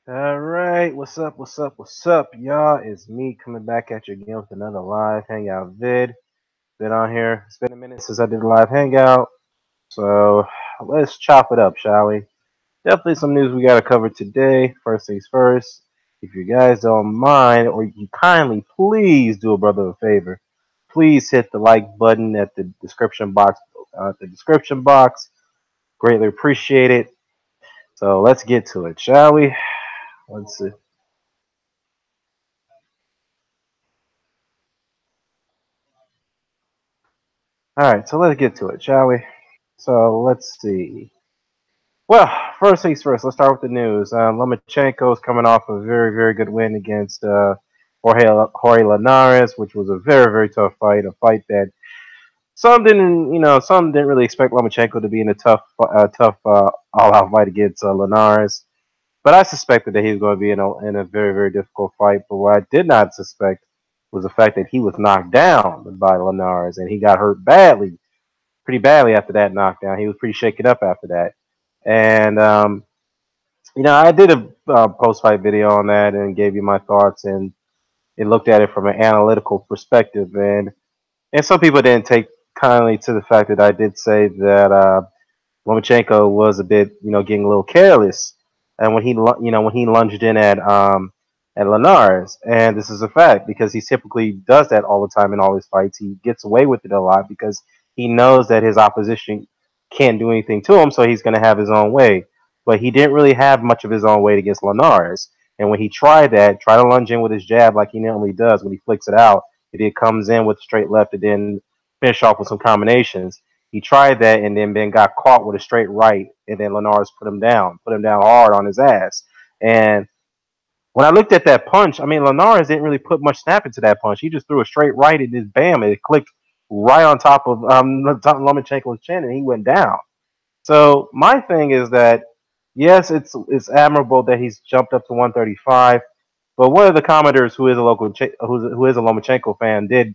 All right, what's up, what's up, y'all? It's me coming back at you again with another live hangout vid. Been on here. It's been a minute since I did a live hangout, so let's chop it up, shall we? Definitely some news we got to cover today. First things first, if you guys don't mind, or you kindly please do a brother a favor, please hit the like button at the description box. Greatly appreciate it. So let's get to it, shall we? Let's see. All right, so let's get to it, shall we? So let's see. Well, first things first, let's start with the news. Lomachenko is coming off a very, very good win against Jorge Linares, which was a very, very tough fight. A fight that some didn't really expect Lomachenko to be in a tough all-out fight against Linares. But I suspected that he was going to be in a very, very difficult fight. But what I did not suspect was the fact that he was knocked down by Linares and he got hurt badly, pretty badly after that knockdown. He was pretty shaken up after that. And I did a post-fight video on that and gave you my thoughts and it looked at it from an analytical perspective. And some people didn't take kindly to the fact that I did say that Lomachenko was a bit, getting a little careless, and when he lunged in at Linares, and this is a fact because he typically does that all the time in all his fights. He gets away with it a lot because he knows that his opposition can't do anything to him, so he's going to have his own way. But he didn't really have much of his own way against Linares, and when he tried to lunge in with his jab like he normally does when he flicks it out, it comes in with straight left and then finish off with some combinations. He tried that and then got caught with a straight right, and then Linares put him down hard on his ass. And when I looked at that punch, I mean, Linares didn't really put much snap into that punch. He just threw a straight right and just bam, it clicked right on top of Lomachenko's chin, and he went down. So my thing is that yes, it's admirable that he's jumped up to 135, but one of the commenters who is a Lomachenko fan did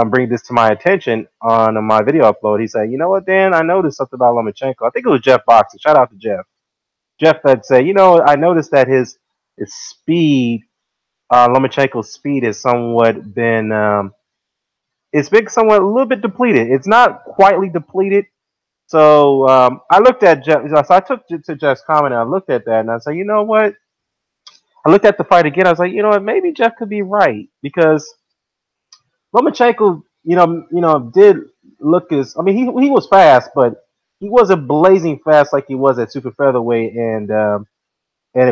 bring this to my attention on my video upload. He said, "You know what, Dan? I noticed something about Lomachenko. I think it was Jeff Boxing. Shout out to Jeff. Jeff had said, I noticed that his speed, Lomachenko's speed, has somewhat been it's been somewhat a little bit depleted. It's not quietly depleted." So I looked at Jeff. So I took to Jeff's comment and I looked at that and I said, you know what? I looked at the fight again. I was like, you know what? Maybe Jeff could be right because Lomachenko, did look as. I mean, he was fast, but he wasn't blazing fast like he was at super featherweight and of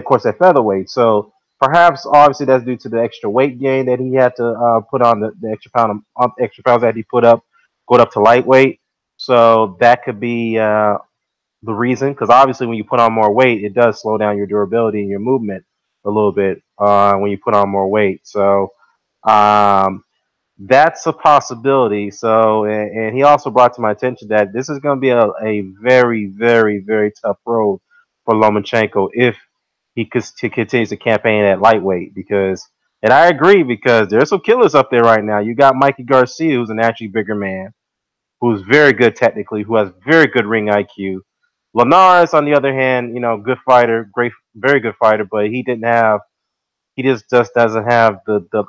course at featherweight. So perhaps, obviously, that's due to the extra weight gain that he had to put on the extra pounds that he put up, going up to lightweight. So that could be the reason, because obviously when you put on more weight, it does slow down your durability and your movement a little bit when you put on more weight. So. Um, that's a possibility. So, and he also brought to my attention that this is going to be a very, very, very tough road for Lomachenko if continues to campaign at lightweight. And I agree because there's some killers up there right now. You got Mikey Garcia, who's an actually bigger man, who's very good technically, who has very good ring IQ. Linares, on the other hand, good fighter, great, very good fighter, but he just doesn't have the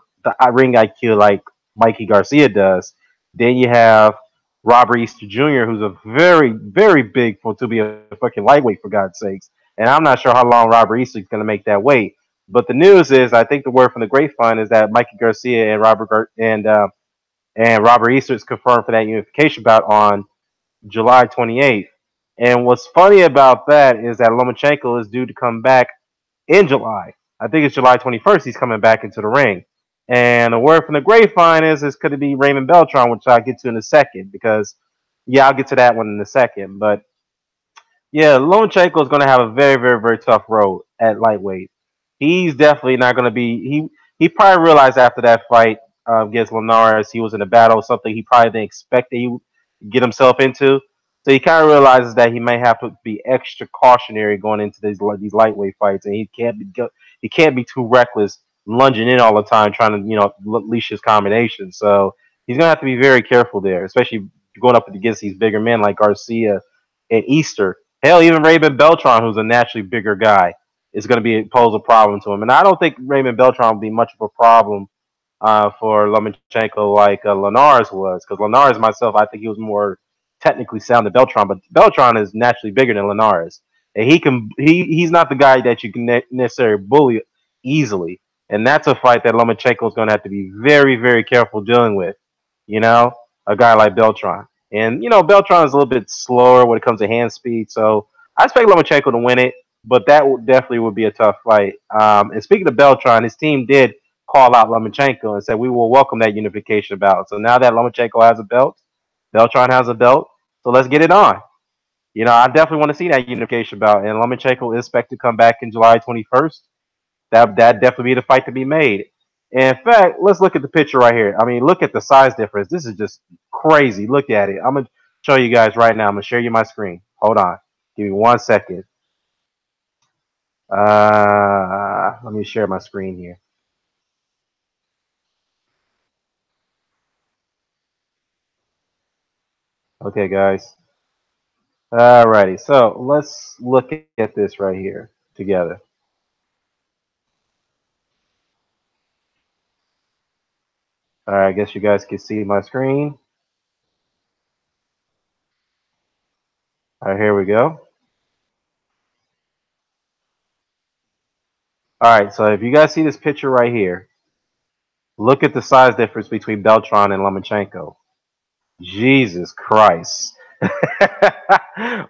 ring IQ like Mikey Garcia does. Then you have Robert Easter Jr., who's a very, very big to be a fucking lightweight, for God's sakes. And I'm not sure how long Robert Easter is going to make that weight. But the news is, I think the word from the grapevine is that Mikey Garcia and Robert Easter is confirmed for that unification bout on July 28th. And what's funny about that is that Lomachenko is due to come back in July. I think it's July 21st. He's coming back into the ring. And the word from the grapevine is could it be Raymond Beltran, which I'll get to in a second because, yeah, I'll get to that one in a second. But yeah, Lomachenko is going to have a very, very, very tough road at lightweight. He's definitely not going to be. He probably realized after that fight against Linares, he was in a battle, something he probably didn't expect that he would get himself into. So he kind of realizes that he may have to be extra cautionary going into these lightweight fights, and he can't be too reckless, lunging in all the time, trying to leash his combinations. So he's gonna have to be very careful there, especially going up against these bigger men like Garcia and Easter. Hell, even Raymond Beltran, who's a naturally bigger guy, is going to be pose a problem to him. And I don't think Raymond Beltran will be much of a problem for Lomachenko like Linares was, because Linares myself, I think he was more technically sound than Beltran, but Beltran is naturally bigger than Linares, and he's not the guy that you can necessarily bully easily, and that's a fight that Lomachenko is going to have to be very very careful dealing with. You know, a guy like Beltran, and Beltran is a little bit slower when it comes to hand speed, so I expect Lomachenko to win it, but definitely would be a tough fight. And speaking of Beltran, his team did call out Lomachenko and said we will welcome that unification bout. So now that Lomachenko has a belt, Beltran has a belt, so let's get it on. I definitely want to see that unification bout, and Lomachenko is expected to come back in July 21st. That definitely be the fight to be made. And in fact, let's look at the picture right here. I mean, look at the size difference. This is just crazy. Look at it. I'm gonna show you guys right now. I'm gonna share you my screen. Hold on. Give me 1 second. Let me share my screen here. Okay, guys. Alrighty, so let's look at this right here together. Alright, I guess you guys can see my screen. Alright, here we go. Alright, so if you guys see this picture right here, look at the size difference between Beltran and Lomachenko. Jesus Christ.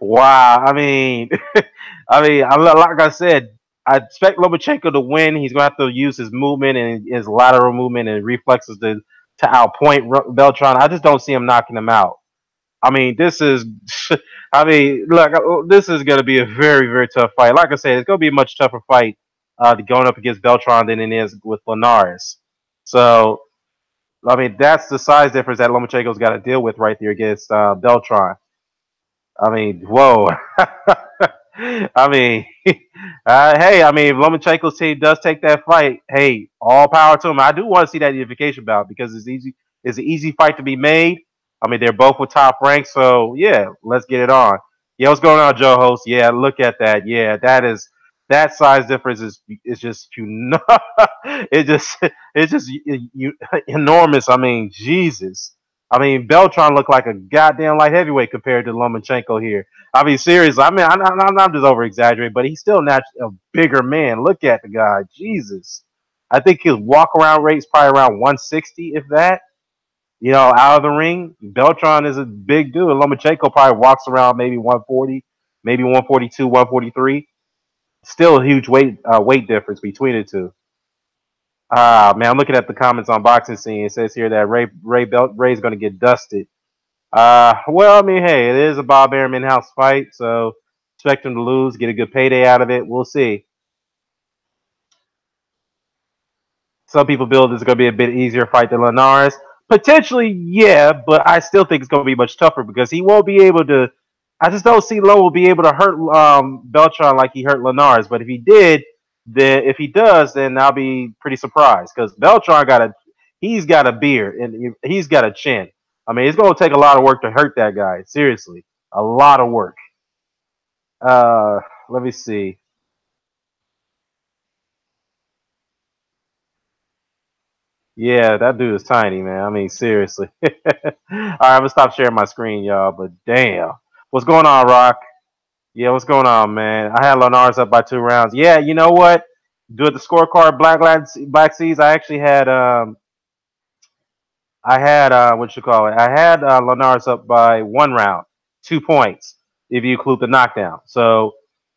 Wow. I mean, like I said, I expect Lomachenko to win. He's going to have to use his movement and his lateral movement and reflexes to outpoint Beltran. I just don't see him knocking him out. I mean, this is, I mean, look, this is going to be a very, very tough fight. Like I said, it's going to be a much tougher fight going up against Beltran than it is with Linares. So, I mean, that's the size difference that Lomachenko's got to deal with right there against Beltran. I mean, whoa. I mean, hey, I mean, if Lomachenko's team does take that fight, hey, all power to him. I do want to see that unification bout because it's easy. It's an easy fight to be made. I mean, they're both with top ranks, so yeah, let's get it on. Yeah, what's going on, Joe Host? Yeah, look at that. Yeah, that size difference is just it just it's just enormous. I mean, Jesus. I mean, Beltran looked like a goddamn light heavyweight compared to Lomachenko here. I mean, seriously. I mean, I'm just over exaggerating, but he's still not a bigger man. Look at the guy, Jesus. I think his walk around rate's probably around 160, if that. Out of the ring. Beltran is a big dude. Lomachenko probably walks around maybe 140, maybe 142, 143. Still a huge weight difference between the two. Ah man, I'm looking at the comments on Boxing Scene. It says here that Ray's going to get dusted. Well, I mean, hey, it is a Bob Arum in-house fight, so expect him to lose, get a good payday out of it. We'll see. Some people build this is going to be a bit easier fight than Linares. Potentially, yeah, but I still think it's going to be much tougher because he won't be able to. I just don't see Lowe will be able to hurt Beltran like he hurt Linares. But if he does, then I'll be pretty surprised because Beltran he's got a beard and he's got a chin. I mean, it's going to take a lot of work to hurt that guy. Seriously, a lot of work. Uh, Let me see. Yeah, that dude is tiny, man. I mean, seriously. All right, I'm gonna stop sharing my screen, y'all. But damn, what's going on, Rock? Yeah, what's going on, man? I had Linares up by 2 rounds. Yeah, you know what? Do it the scorecard Black Seas. I had what you call it. I had Linares up by 1 round, 2 points if you include the knockdown. So,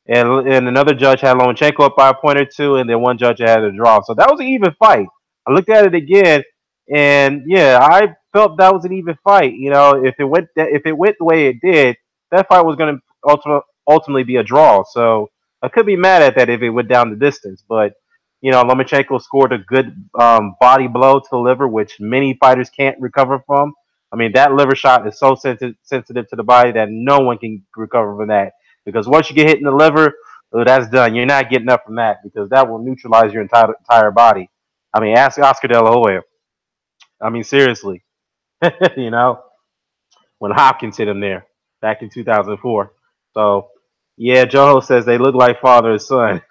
and another judge had Lomachenko up by a point or two, and then one judge had a draw. So that was an even fight. I looked at it again, and yeah, I felt that was an even fight. If it went the way it did, that fight was going to ultimately be a draw. So I could be mad at that if it went down the distance, but Lomachenko scored a good body blow to the liver, which many fighters can't recover from. I mean, that liver shot is so sensitive to the body that no one can recover from that. Because once you get hit in the liver, that's done. You're not getting up from that because that will neutralize your entire body. I mean, ask Oscar De La Hoya. I mean, seriously, you know, when Hopkins hit him there back in 2004. So, Yeah, Joho says they look like father and son.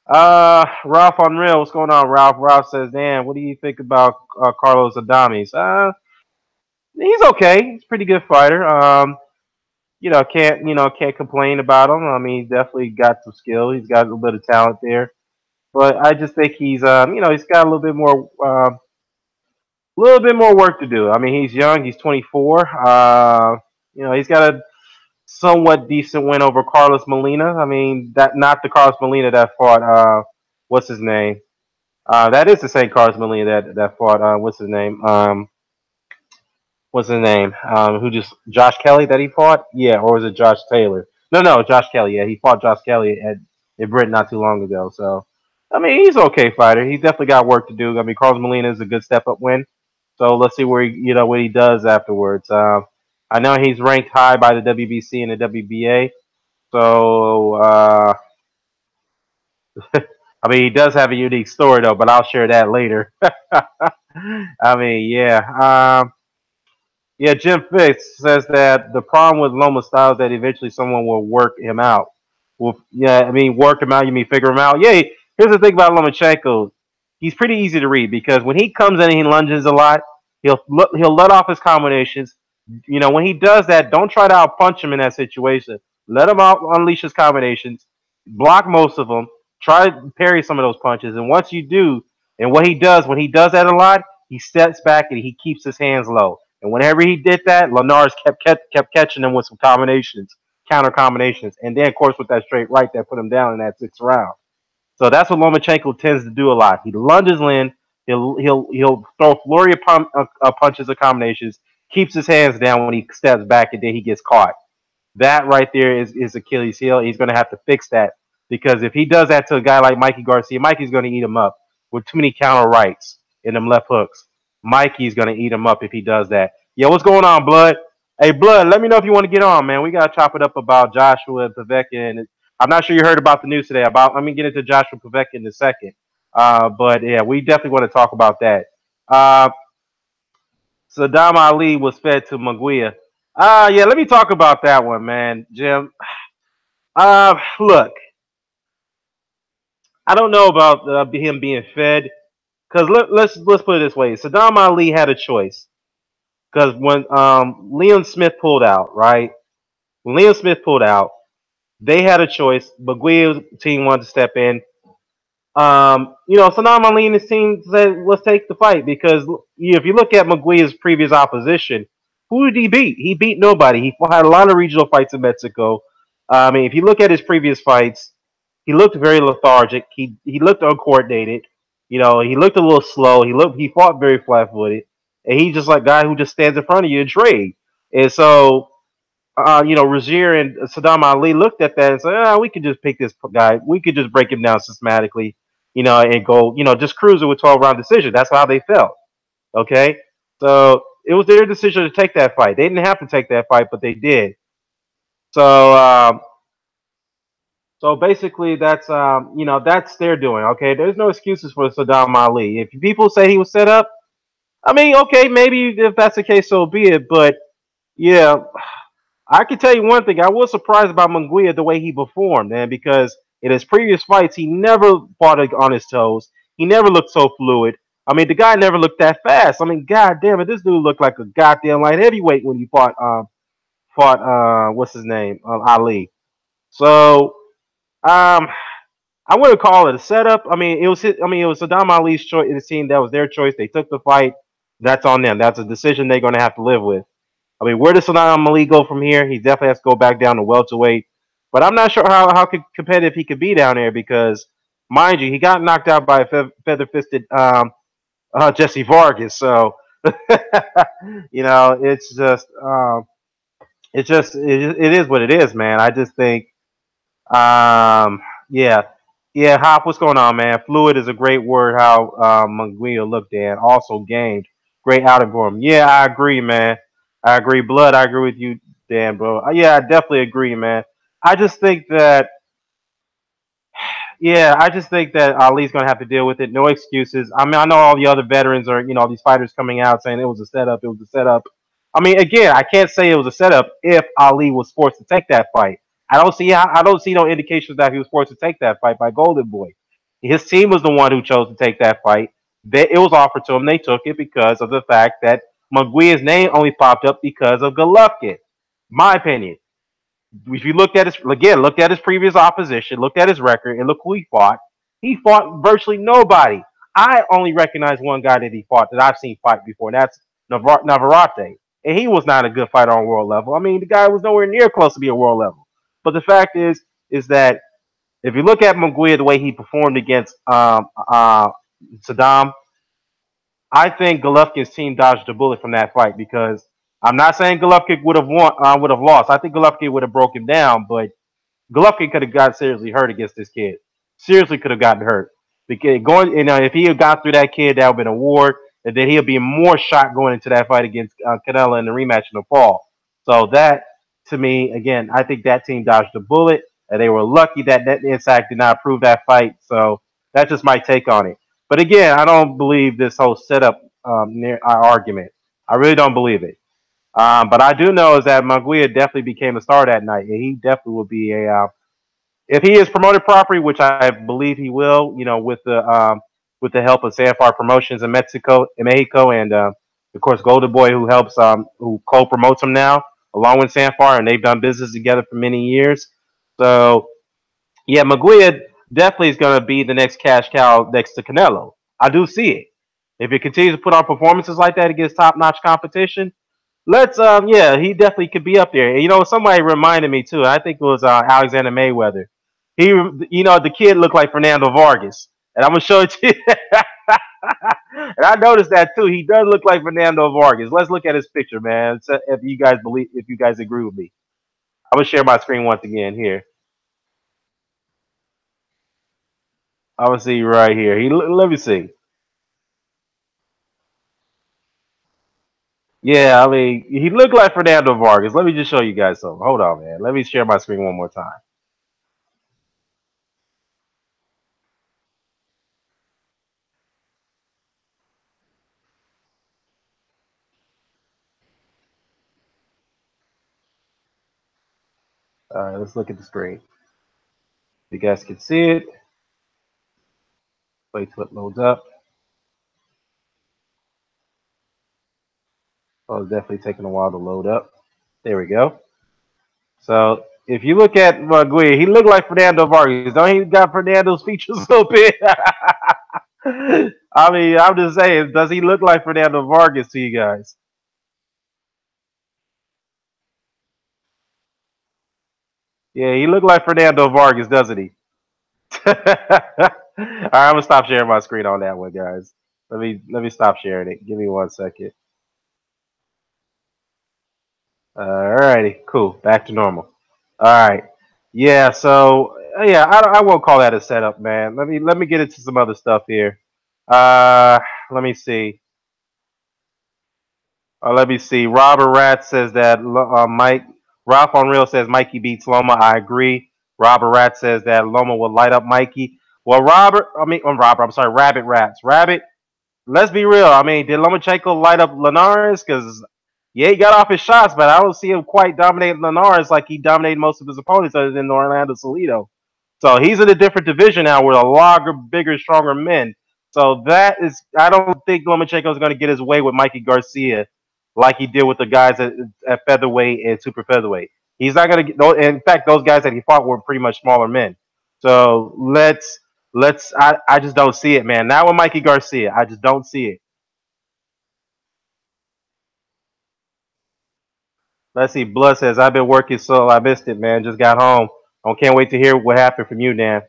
Ralph Unreal, what's going on, Ralph? Ralph says, "Damn, what do you think about Carlos Adames?" He's okay. He's a pretty good fighter. Can't complain about him. I mean, he's definitely got some skill. He's got a little bit of talent there. But I just think he's got a little bit more work to do. I mean, he's young. He's 24. He's got a somewhat decent win over Carlos Molina. I mean, that not the Carlos Molina that fought. What's his name? That is the same Carlos Molina that fought. What's his name? Who just Josh Kelly that he fought? Yeah, or was it Josh Taylor? No, Josh Kelly. Yeah, he fought Josh Kelly at Britain not too long ago. So, I mean, he's an okay fighter. He's definitely got work to do. I mean, Carlos Molina is a good step up win. So let's see what he does afterwards. I know he's ranked high by the WBC and the WBA. So, I mean, he does have a unique story though, but I'll share that later. I mean, yeah. Yeah, Jim Fix says that the problem with Loma Style is that eventually someone will work him out. Well, yeah, I mean, work him out. You mean figure him out? Yeah. Here's the thing about Lomachenko. He's pretty easy to read because when he comes in and he lunges a lot, he'll let off his combinations. When he does that, don't try to outpunch him in that situation. Let him out unleash his combinations, block most of them, try to parry some of those punches, and once you do, and what he does when he does that a lot, he steps back and he keeps his hands low. And whenever he did that, Linares kept catching him with some combinations, counter combinations, and then of course with that straight right that put him down in that sixth round. So that's what Lomachenko tends to do a lot. He lunges in, he'll throw flurry of punches or combinations, keeps his hands down when he steps back, and then he gets caught. That right there is Achilles' heel. He's going to have to fix that because if he does that to a guy like Mikey Garcia, Mikey's going to eat him up with too many counter rights and them left hooks. Mikey's going to eat him up if he does that. Yo, what's going on, Blood? Hey, Blood, let me know if you want to get on, man. We got to chop it up about Joshua-Povetkin. I'm not sure you heard about the news today. Let me get into Joshua-Povetkin in a second. But yeah, we definitely want to talk about that. Uh, Saddam Ali was fed to Munguia. Yeah, let me talk about that one, man, Jim. Look, I don't know about him being fed because let's put it this way: Saddam Ali had a choice because when Leon Smith pulled out, right? When Leon Smith pulled out, they had a choice. Munguia's team wanted to step in. Saddam Ali and his team said, let's take the fight because if you look at Munguia's previous opposition, who did he beat? He beat nobody. He had a lot of regional fights in Mexico. I mean, if you look at his previous fights, he looked very lethargic. He looked uncoordinated. He looked a little slow. He fought very flat-footed, and he's just like a guy who just stands in front of you and trade. And so Rozier and Saddam Ali looked at that and said, we could just pick this guy. We could just break him down systematically, and go, just cruise it with 12-round decision. That's how they felt. Okay? So it was their decision to take that fight. They didn't have to take that fight, but they did. So, so basically, that's their doing. Okay? There's no excuses for Saddam Ali. If people say he was set up, I mean, okay, maybe if that's the case, so be it. But yeah, I can tell you one thing. I was surprised about Munguia the way he performed, man, because in his previous fights, he never fought on his toes. He never looked so fluid. I mean, the guy never looked that fast. I mean, god damn it, this dude looked like a goddamn light heavyweight when he fought what's his name, Ali. So, I wouldn't call it a setup. I mean, it was Saddam Ali's choice. It seemed that was their choice. They took the fight. That's on them. That's a decision they're going to have to live with. I mean, where does Saddam Ali go from here? He definitely has to go back down to welterweight. But I'm not sure how competitive he could be down there because, mind you, he got knocked out by a feather-fisted Jesse Vargas. So, it's it is what it is, man. I just think, yeah, yeah. Hop, what's going on, man? Fluid is a great word. How Munguia looked at, also gained great outing for him. Yeah, I agree, man. I agree. Blood, I agree with you, Dan, bro. Yeah, I definitely agree, man. I just think that, yeah, I just think that Ali's gonna have to deal with it. No excuses. I mean, I know all the other veterans are, these fighters coming out saying it was a setup. It was a setup. I mean, again, I can't say it was a setup if Ali was forced to take that fight. I don't see no indications that he was forced to take that fight by Golden Boy. His team was the one who chose to take that fight. It was offered to him. They took it because of the fact that Munguia's name only popped up because of Golovkin. My opinion. If you looked at his previous opposition, looked at his record, and look who he fought. He fought virtually nobody. I only recognize one guy that he fought that I've seen fight before, and that's Navarrete. And he was not a good fighter on world level. I mean, the guy was nowhere near close to be a world level. But the fact is that if you look at Munguia, the way he performed against Saddam, I think Golovkin's team dodged a bullet from that fight because I'm not saying Golovkin would have lost. I think Golovkin would have broke him down, but Golovkin could have got seriously hurt against this kid. Seriously, could have gotten hurt. Because if he had got through that kid, that would have been a war, and then he'll be more shot going into that fight against Canelo in the rematch in the fall. So that, to me, again, I think that team dodged a bullet, and they were lucky that Insack did not approve that fight. So that's just my take on it. But again, I don't believe this whole setup argument. I really don't believe it. But I do know is that Munguia definitely became a star that night, and he definitely will be if he is promoted properly, which I believe he will, with the help of Sanfar Promotions in Mexico, and of course Golden Boy, who helps who co-promotes him now along with Sanfar, and they've done business together for many years. So yeah, Munguia definitely is going to be the next cash cow next to Canelo. I do see it. If it continues to put on performances like that against top-notch competition, yeah, he definitely could be up there. And, somebody reminded me too. I think it was Alexander Mayweather. The kid looked like Fernando Vargas, and I'm gonna show it to you. And I noticed that too. He does look like Fernando Vargas. Let's look at his picture, man. So if you guys agree with me, I'm gonna share my screen once again here. I'm gonna see right here. Let me see. Yeah, I mean, he looked like Fernando Vargas. Let me just show you guys something. Hold on, man. Let me share my screen one more time. All right, let's look at the screen. You guys can see it. Wait till it loads up. Oh, it's definitely taking a while to load up. There we go. So if you look at Munguia, he looked like Fernando Vargas. Don't he got Fernando's features a little bit? I mean, I'm just saying, does he look like Fernando Vargas to you guys? Yeah, he looked like Fernando Vargas, doesn't he? All right, I'm gonna stop sharing my screen on that one, guys. Let me stop sharing it. Give me 1 second. Alrighty, cool. Back to normal. All right. Yeah. So yeah, I won't call that a setup, man. Let me get into some other stuff here. Uh, let me see. Let me see. Robert Rat says that Mike Ralph on Real says Mikey beats Loma. I agree. Robert Rat says that Loma will light up Mikey. Well, Robert. I'm sorry, Rabbit Rats. Rabbit. Let's be real. I mean, did Lomachenko light up Linares? Because yeah, he got off his shots, but I don't see him quite dominate Linares like he dominated most of his opponents other than Orlando Salido. So he's in a different division now with a lot of bigger, stronger men. So I don't think Lomachenko is going to get his way with Mikey Garcia like he did with the guys at featherweight and super featherweight. He's not going to get, in fact, those guys that he fought were pretty much smaller men. So I just don't see it, man. Not with Mikey Garcia. I just don't see it. Let's see. Blood says, I've been working so I missed it, man. Just got home. I can't wait to hear what happened from you, Dan.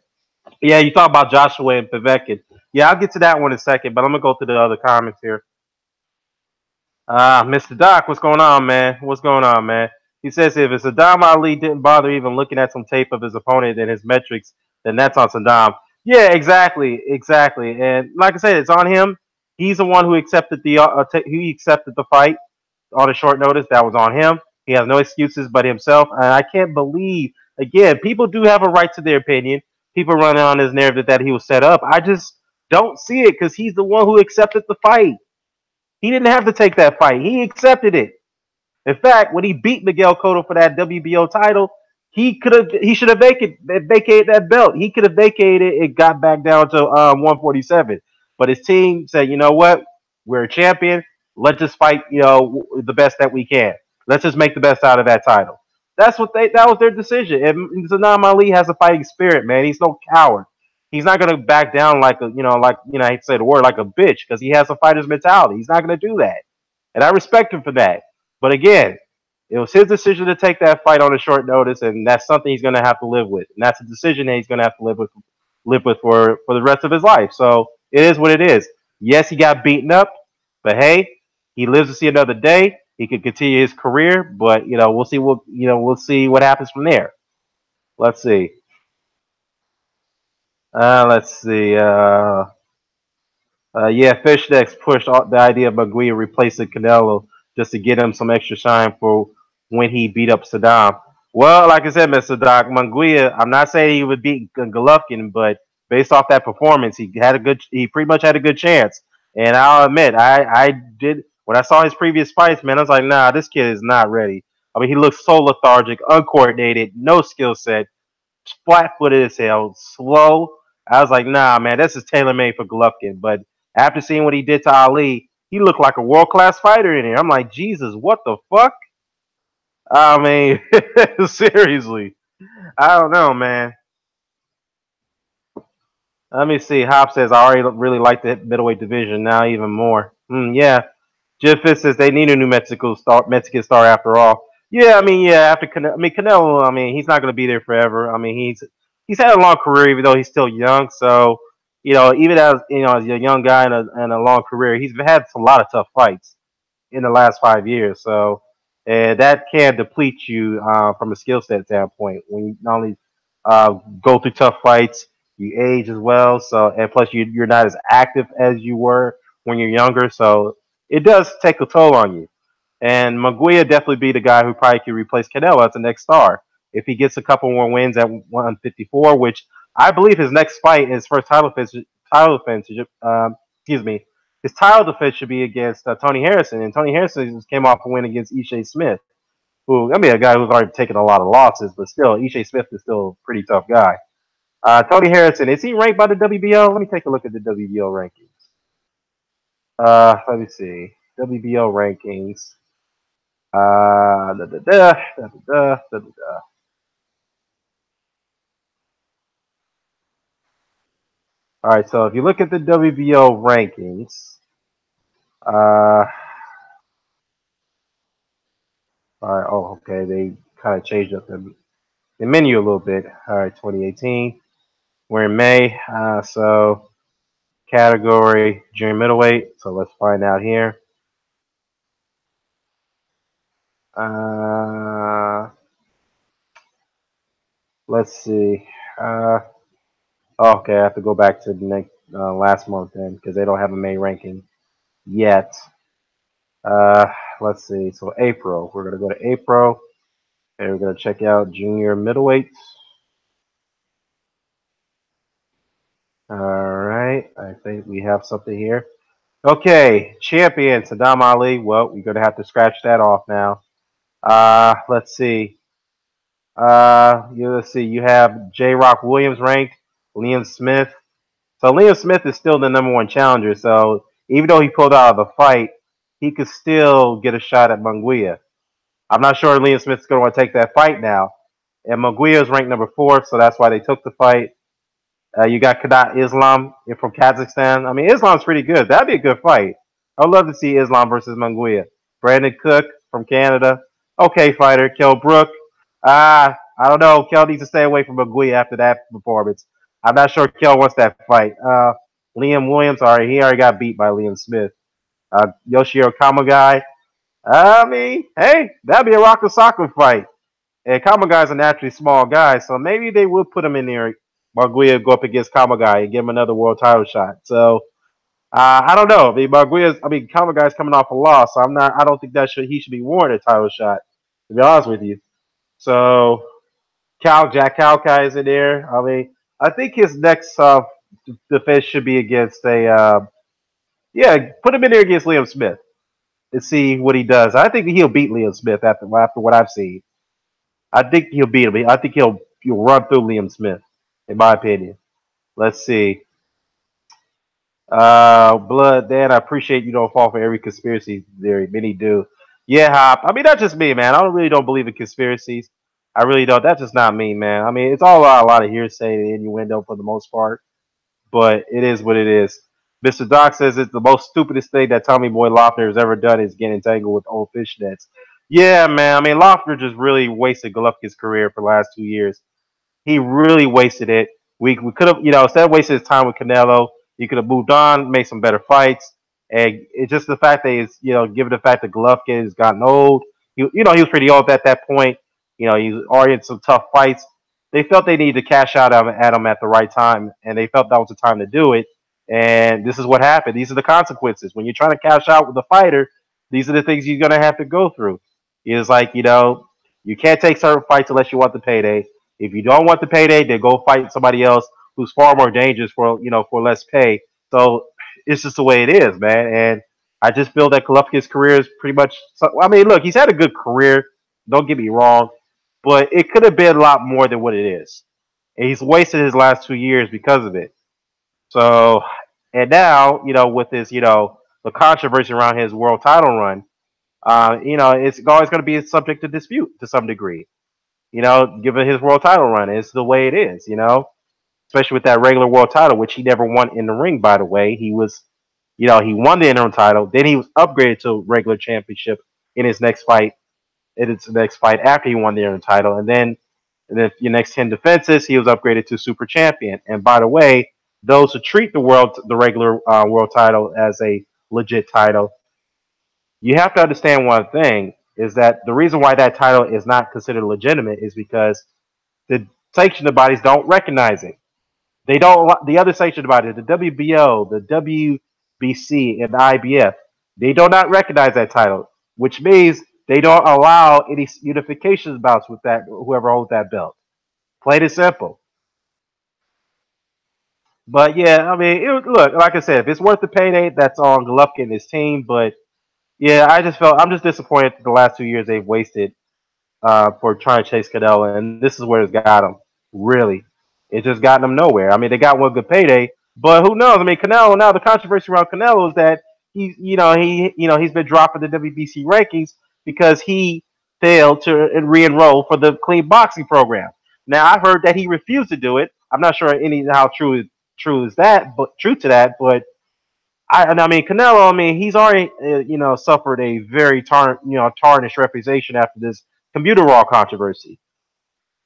Yeah, you talk about Joshua and Povetkin. Yeah, I'll get to that one in a second, but I'm gonna go through the other comments here. Mr. Doc, what's going on, man? What's going on, man? He says if it's Saddam Ali didn't bother even looking at some tape of his opponent and his metrics, then that's on Saddam. Yeah, exactly. And like I said, it's on him. He's the one who accepted he accepted the fight on a short notice. That was on him. He has no excuses but himself. And I can't believe, again, people do have a right to their opinion. People running on his narrative that he was set up. I just don't see it because he's the one who accepted the fight. He didn't have to take that fight. He accepted it. In fact, when he beat Miguel Cotto for that WBO title, he should have vacated that belt. He could have vacated it, got back down to 147. But his team said, you know what? We're a champion. Let's just fight, the best that we can. Let's just make the best out of that title. That was their decision. And Sanam Ali has a fighting spirit, man. He's no coward. He's not gonna back down I hate to say the word, like a bitch, because he has a fighter's mentality. He's not gonna do that. And I respect him for that. But again, it was his decision to take that fight on a short notice, and that's something he's going to have to live with. And that's a decision that he's going to have to live with for the rest of his life. So it is what it is. Yes, he got beaten up, but hey, he lives to see another day. He could continue his career, but we'll see what happens from there. Let's see. Let's see. Yeah, Fishnex pushed the idea of Munguia replacing Canelo just to get him some extra shine for when he beat up Saddam. Well, like I said, Mr. Doc, Munguia, I'm not saying he would beat Golovkin, but based off that performance, he pretty much had a good chance. And I'll admit, I did when I saw his previous fights, man, I was like, nah, this kid is not ready. I mean, he looks so lethargic, uncoordinated, no skill set, flat-footed as hell, slow. I was like, nah, man, this is tailor-made for Golovkin. But after seeing what he did to Ali, he looked like a world-class fighter in here. I'm like, Jesus, what the fuck? I mean, seriously, I don't know, man. Let me see. Hop says I already really like the middleweight division now even more. Yeah, Jeff Fitz says they need a new Mexican star after all. Yeah, I mean, yeah, after Canelo, I mean, he's not going to be there forever. I mean, he's had a long career, even though he's still young. So, even as a young guy and a long career, he's had a lot of tough fights in the last 5 years. So, that can deplete you from a skill set standpoint when you not only go through tough fights, you age as well. So, and plus you're not as active as you were when you're younger. So, it does take a toll on you. And Munguia definitely be the guy who probably could replace Canelo as the next star if he gets a couple more wins at 154, which I believe his next fight, his first title defense, excuse me, his title defense should be against Tony Harrison, and Tony Harrison just came off a win against Ishe Smith, who I mean a guy who's already taken a lot of losses, but still Ishe Smith is still a pretty tough guy. Tony Harrison, is he ranked by the WBO? Let me take a look at the WBO rankings. Let me see. WBO rankings. Da, da, da, da, da, da, da. All right, so if you look at the WBO rankings, all right, oh, okay, they kind of changed up the menu a little bit. All right, 2018, we're in May, so category junior middleweight. So let's find out here. Uh, let's see. Uh, okay, I have to go back to the next last month then because they don't have a May ranking yet. Uh, let's see. So April, we're gonna go to April, and we're gonna check out junior middleweight. All right, I think we have something here. Okay, champion Saddam Ali. Well, we're gonna have to scratch that off now. Let's see. Let's see. You have J. Rock Williams ranked, Liam Smith. So Liam Smith is still the number one challenger. So even though he pulled out of the fight, he could still get a shot at Munguia. I'm not sure Liam Smith's going to want to take that fight now. And Munguia is ranked number 4, so that's why they took the fight. You got Kadat Islam from Kazakhstan. I mean, Islam's pretty good. That'd be a good fight. I'd love to see Islam versus Munguia. Brandon Cook from Canada. Okay, fighter. Kell Brook. I don't know. Kell needs to stay away from Munguia after that performance. I'm not sure Kell wants that fight. Liam Williams, he already got beat by Liam Smith. Yoshiro Kamagai. I mean, hey, that'd be a Rock Soccer fight. And Kamagai's a naturally small guy, so maybe they would put him in there. Munguia go up against Kamagai and give him another world title shot. So I don't know. Kamagai's coming off a loss, so I don't think he should be warranted a title shot. To be honest with you. So Jack Calkai is in there. I mean, I think his next defense should be against put him in there against Liam Smith. and see what he does. I think he'll beat Liam Smith after what I've seen. I think he'll beat him. I think he'll run through Liam Smith, in my opinion. Let's see. Blood, Dan, I appreciate you don't fall for every conspiracy theory. Many do. Yeah, Hop. I mean, that's just me, man. I really don't believe in conspiracies. I really don't. That's just not me, man. I mean, it's all a lot of hearsay and innuendo for the most part, but it is what it is. Mr. Doc says it's the most stupidest thing that Tommy Boy Loeffler has ever done is get entangled with old fishnets. Yeah, man. I mean, Loeffler just really wasted Golovkin's career for the last 2 years. He really wasted it. We could have, instead of wasting his time with Canelo, he could have moved on, made some better fights. And it's just the fact that he's, given the fact that Golovkin has gotten old, he was pretty old at that point. He's already in some tough fights. They felt they needed to cash out at him at the right time, and they felt that was the time to do it. And this is what happened. These are the consequences. When you're trying to cash out with a fighter, these are the things you're going to have to go through. It's like, you can't take certain fights unless you want the payday. If you don't want the payday, then go fight somebody else who's far more dangerous for less pay. So it's just the way it is, man. And I just feel that Golovkin's career is pretty much. I mean, look, he's had a good career. Don't get me wrong, but it could have been a lot more than what it is. And he's wasted his last 2 years because of it. So, and now, with this, the controversy around his world title run, it's always going to be subject to dispute to some degree. Given his world title run, it's the way it is. Especially with that regular world title, which he never won in the ring. By the way, he was, he won the interim title, then he was upgraded to regular championship in his next fight. In his next fight after he won the interim title, and then your next 10 defenses, he was upgraded to super champion. And by the way, those who treat the regular world title as a legit title, you have to understand one thing is that the reason why that title is not considered legitimate is because the sanctioning bodies don't recognize it. They don't. The other sanctioning bodies, the WBO, the WBC, and the IBF, they do not recognize that title, which means they don't allow any unification bouts with that whoever holds that belt. Plain and simple. But yeah, I mean, look, like I said, if it's worth the payday, that's on Golovkin and his team. But yeah, I'm just disappointed that the last 2 years they've wasted for trying to chase Canelo, and this is where it's got them. Really, it's just gotten them nowhere. I mean, they got one good payday, but who knows? I mean, Canelo now the controversy around Canelo is that he's been dropped in the WBC rankings because he failed to re-enroll for the clean boxing program. Now I heard that he refused to do it. I'm not sure how true is that, but true to that, but. I mean, Canelo. I mean, he's already suffered a very tarnished reputation after this computer raw controversy.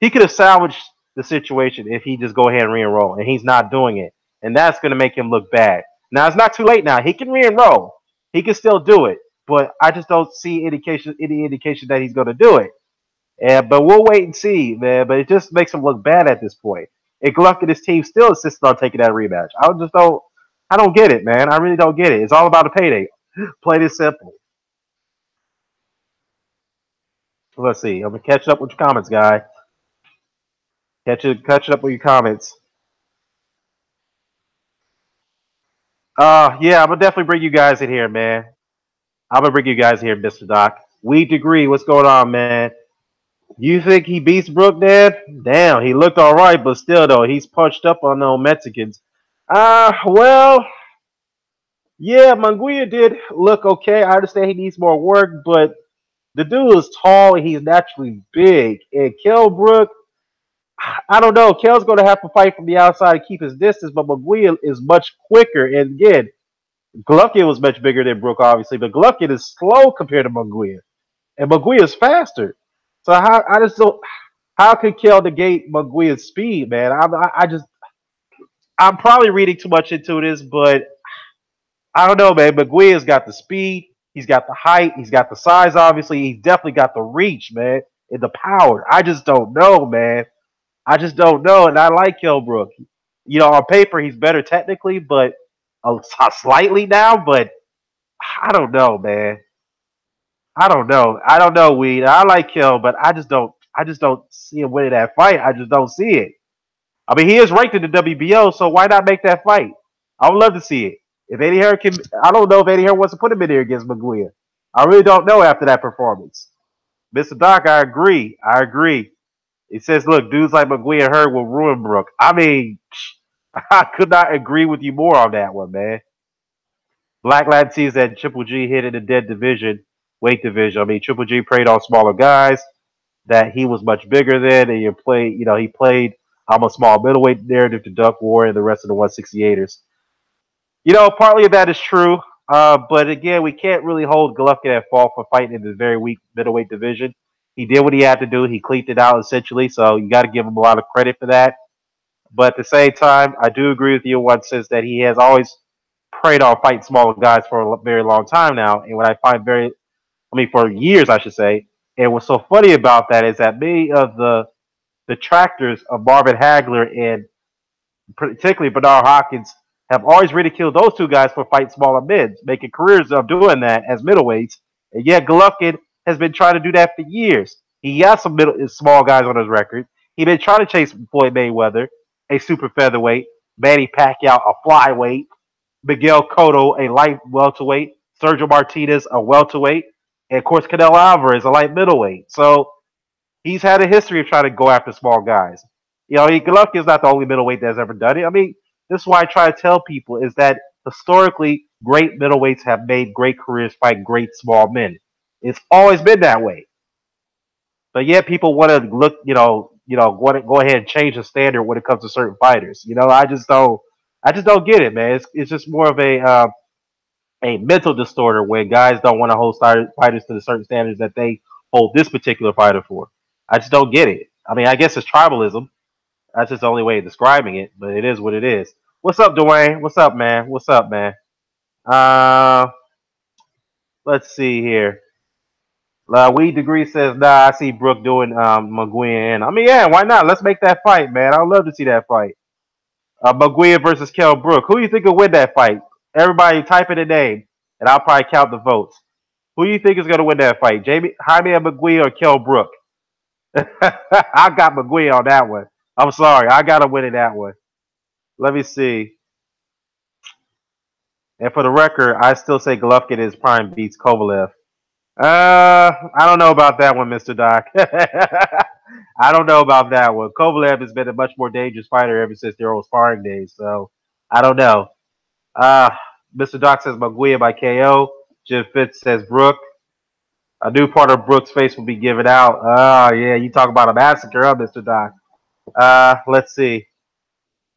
He could have salvaged the situation if he just go ahead and re-enroll, and he's not doing it, and that's going to make him look bad. Now it's not too late. Now he can re-enroll. He can still do it, but I just don't see any indication that he's going to do it. But we'll wait and see, man. But it just makes him look bad at this point. And Gluck and his team still insisted on taking that rematch. I don't get it, man. I really don't get it. It's all about a payday. Plain and simple. Let's see. I'm gonna catch up with your comments, guy. Catch up with your comments. Yeah, I'm gonna definitely bring you guys in here, man. I'm gonna bring you guys here, Mr. Doc. We degree. What's going on, man? You think he beats Brook, Dad? Damn, he looked all right, but still, though, he's punched up on those Mexicans. Well, yeah, Munguia did look okay. I understand he needs more work, but the dude is tall and he's naturally big. And Kell Brook, I don't know. Kell's going to have to fight from the outside to keep his distance, but Munguia is much quicker. And again, Golovkin was much bigger than Brook, obviously, but Golovkin is slow compared to Munguia, and Munguia is faster. So I just don't. How could Kell negate Munguia's speed, man? I'm probably reading too much into this, but I don't know, man. Munguia's got the speed, he's got the height, he's got the size. Obviously, he's definitely got the reach, man, and the power. I just don't know, man. I just don't know, and I like Kell Brook. On paper he's better technically, but slightly now. But I don't know, man. I don't know. I don't know, Weed. I like Kell, but I just don't. I just don't see him winning that fight. I just don't see it. I mean, he is ranked in the WBO, so why not make that fight? I would love to see it. If Eddie Hearn can, I don't know if Eddie Hearn wants to put him in there against Munguia. I really don't know after that performance. Mr. Doc, I agree. I agree. He says, look, dudes like Munguia and Hurd will ruin Brook. I mean, I could not agree with you more on that one, man. Black Lad sees that Triple G hit in the dead division, weight division. I mean, Triple G preyed on smaller guys that he was much bigger than, and he played I'm a small middleweight narrative to Duck War and the rest of the 168ers. Partly of that is true, but again, we can't really hold Golovkin at fault for fighting in the very weak middleweight division. He did what he had to do. He cleaned it out essentially, so you got to give him a lot of credit for that. But at the same time, I do agree with you in one sense that he has always preyed on fighting smaller guys for a very long time now. And what I find for years, I should say. And what's so funny about that is that many of the detractors of Marvin Hagler and particularly Bernard Hopkins have always ridiculed those two guys for fighting smaller men, making careers of doing that as middleweights. And yet Golovkin has been trying to do that for years. He has some small guys on his record. He's been trying to chase Floyd Mayweather, a super featherweight, Manny Pacquiao, a flyweight, Miguel Cotto, a light welterweight, Sergio Martinez, a welterweight, and of course Canelo Alvarez, a light middleweight. So he's had a history of trying to go after small guys. Golovkin is not the only middleweight that's ever done it. I mean, this is why I try to tell people is that historically, great middleweights have made great careers fighting great small men. It's always been that way. But yet people want to want to go ahead and change the standard when it comes to certain fighters. I just don't get it, man. It's just more of a mental distorter when guys don't want to hold fighters to the certain standards that they hold this particular fighter for. I just don't get it. I mean, I guess it's tribalism. That's just the only way of describing it, but it is what it is. What's up, Dwayne? What's up, man? What's up, man? Uh, let's see here. Weed Degree says, nah, I see Brooke doing Munguia and I mean, yeah, why not? Let's make that fight, man. I'd love to see that fight. Munguia versus Kell Brook. Who do you think will win that fight? Everybody type in a name, and I'll probably count the votes. Who do you think is going to win that fight? Jaime Munguia or Kell Brook? I got Munguia on that one. I'm sorry. I got to win in that one. Let me see. And for the record, I still say Golovkin is prime beats Kovalev. I don't know about that one, Mr. Doc. I don't know about that one. Kovalev has been a much more dangerous fighter ever since their old sparring days, so I don't know. Uh, Mr. Doc says Munguia by KO. Jim Fitz says Brook. A new part of Brook's face will be given out. Oh, yeah, you talk about a massacre, huh, Mr. Doc? Let's see.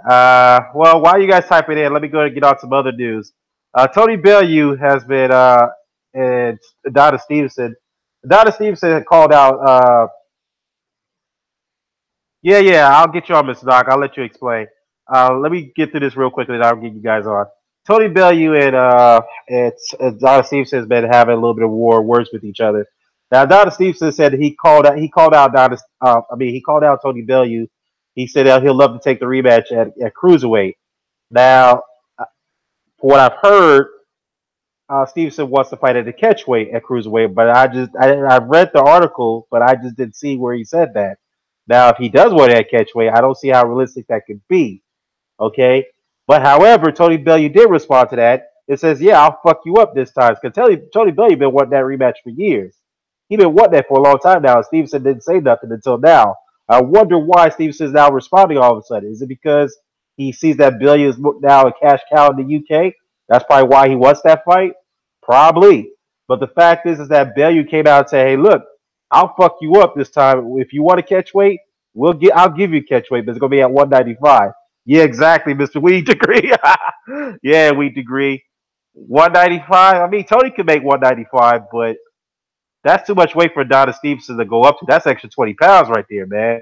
Well, while you guys type it in, let me go ahead and get on some other news. Tony Bellew has been, and Adonis Stevenson. Adonis Stevenson had called out, yeah, I'll get you on, Mr. Doc. I'll let you explain. Let me get through this real quickly, and I'll get you guys on. Tony Bellew and Adonis Stevenson has been having a little bit of words with each other. Now, Adonis Stevenson said he called out he called out Tony Bellew. He said he'll love to take the rematch at cruiserweight. Now, for what I've heard, Stevenson wants to fight at the catchweight at cruiserweight, but I read the article, but I just didn't see where he said that. Now, if he does want that catchweight, I don't see how realistic that could be. Okay, but however, Tony Bellew did respond to that. It says, "Yeah, I'll fuck you up this time." Because Tony Bellew been wanting that rematch for years. He been wanting that for a long time now. And Stevenson didn't say nothing until now. I wonder why Stevenson is now responding all of a sudden. Is it because he sees that Bellew is now a cash cow in the UK? That's probably why he wants that fight. Probably. But the fact is that Bellew came out and said, "Hey, look, I'll fuck you up this time. If you want to catch weight, I'll give you catch weight, but it's gonna be at 195." Yeah, exactly, Mr. Weed Degree. Yeah, Weed Degree. 195. I mean, Tony could make 195, but that's too much weight for Adonis Stevenson to go up to. That's extra 20 pounds right there, man.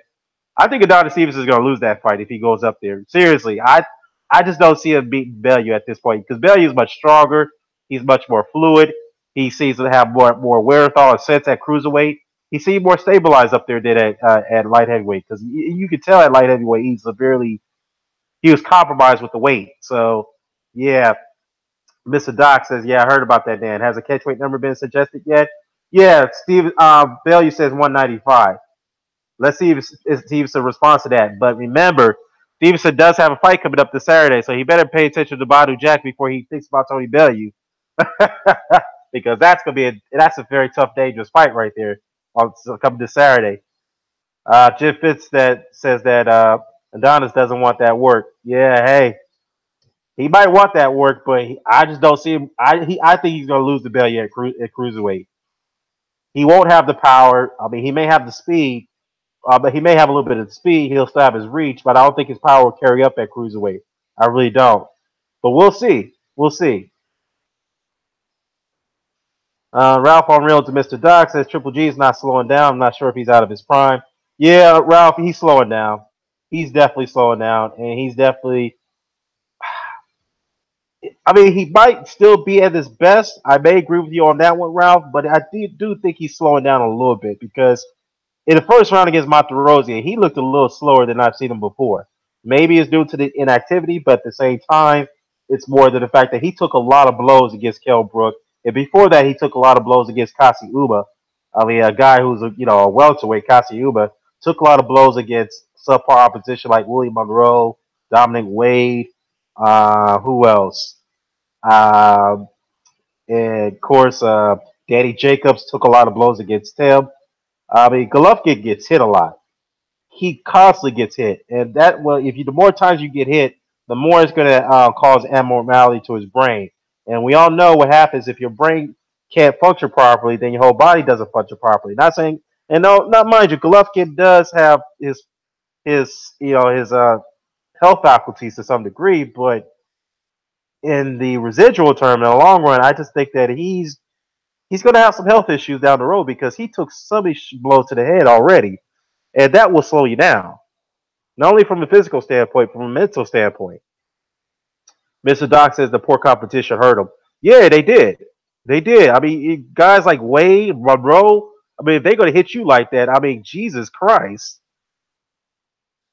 I think Adonis Stevenson is going to lose that fight if he goes up there. Seriously, I just don't see him beating Bellew at this point because Bellew is much stronger. He's much more fluid. He seems to have more wherewithal and sense at cruiserweight. He seemed more stabilized up there than at light heavyweight because you could tell at light heavyweight he was compromised with the weight. So, yeah, Mr. Doc says, yeah, I heard about that, Dan. Has a catchweight number been suggested yet? Yeah, Bellew says 195. Let's see if Stevenson responds to that. But remember, Stevenson does have a fight coming up this Saturday, so he better pay attention to Badou Jack before he thinks about Tony Bellew. because that's a very tough, dangerous fight right there on coming this Saturday. Jim Fitz that says that Adonis doesn't want that work. Yeah, hey, he might want that work, but I just don't see him. I think he's going to lose the belt yet at cruiserweight. He won't have the power. I mean, he may have the speed, but he may have a little bit of speed. He'll still have his reach, but I don't think his power will carry up at cruiserweight. I really don't. But we'll see. We'll see. Ralph on Real to Mr. Doc says Triple G is not slowing down. I'm not sure if he's out of his prime. Yeah, Ralph, he's slowing down. He's definitely slowing down, and he's definitely. I mean, he might still be at his best. I may agree with you on that one, Ralph, but I do think he's slowing down a little bit because in the first round against Monterossi, he looked a little slower than I've seen him before. Maybe it's due to the inactivity, but at the same time, it's more than the fact that he took a lot of blows against Kell Brook, and before that, he took a lot of blows against Kasi Uba. I mean, a guy who's a welterweight, Kasi Uba, took a lot of blows against subpar opposition like Willie Monroe, Dominic Wade. Who else? Um, and of course, Danny Jacobs took a lot of blows against him. I mean, Golovkin gets hit a lot. He constantly gets hit, and the more times you get hit, the more it's going to cause abnormality to his brain. And we all know what happens if your brain can't function properly, then your whole body doesn't function properly. Not saying, and no, not mind you, Golovkin does have his health faculties to some degree, but in the residual term, in the long run, I just think that he's going to have some health issues down the road because he took so many blows to the head already, and that will slow you down. Not only from a physical standpoint, from a mental standpoint. Mr. Doc says the poor competition hurt him. Yeah, they did. They did. I mean, guys like Wade, Monroe, I mean, if they're going to hit you like that, I mean, Jesus Christ.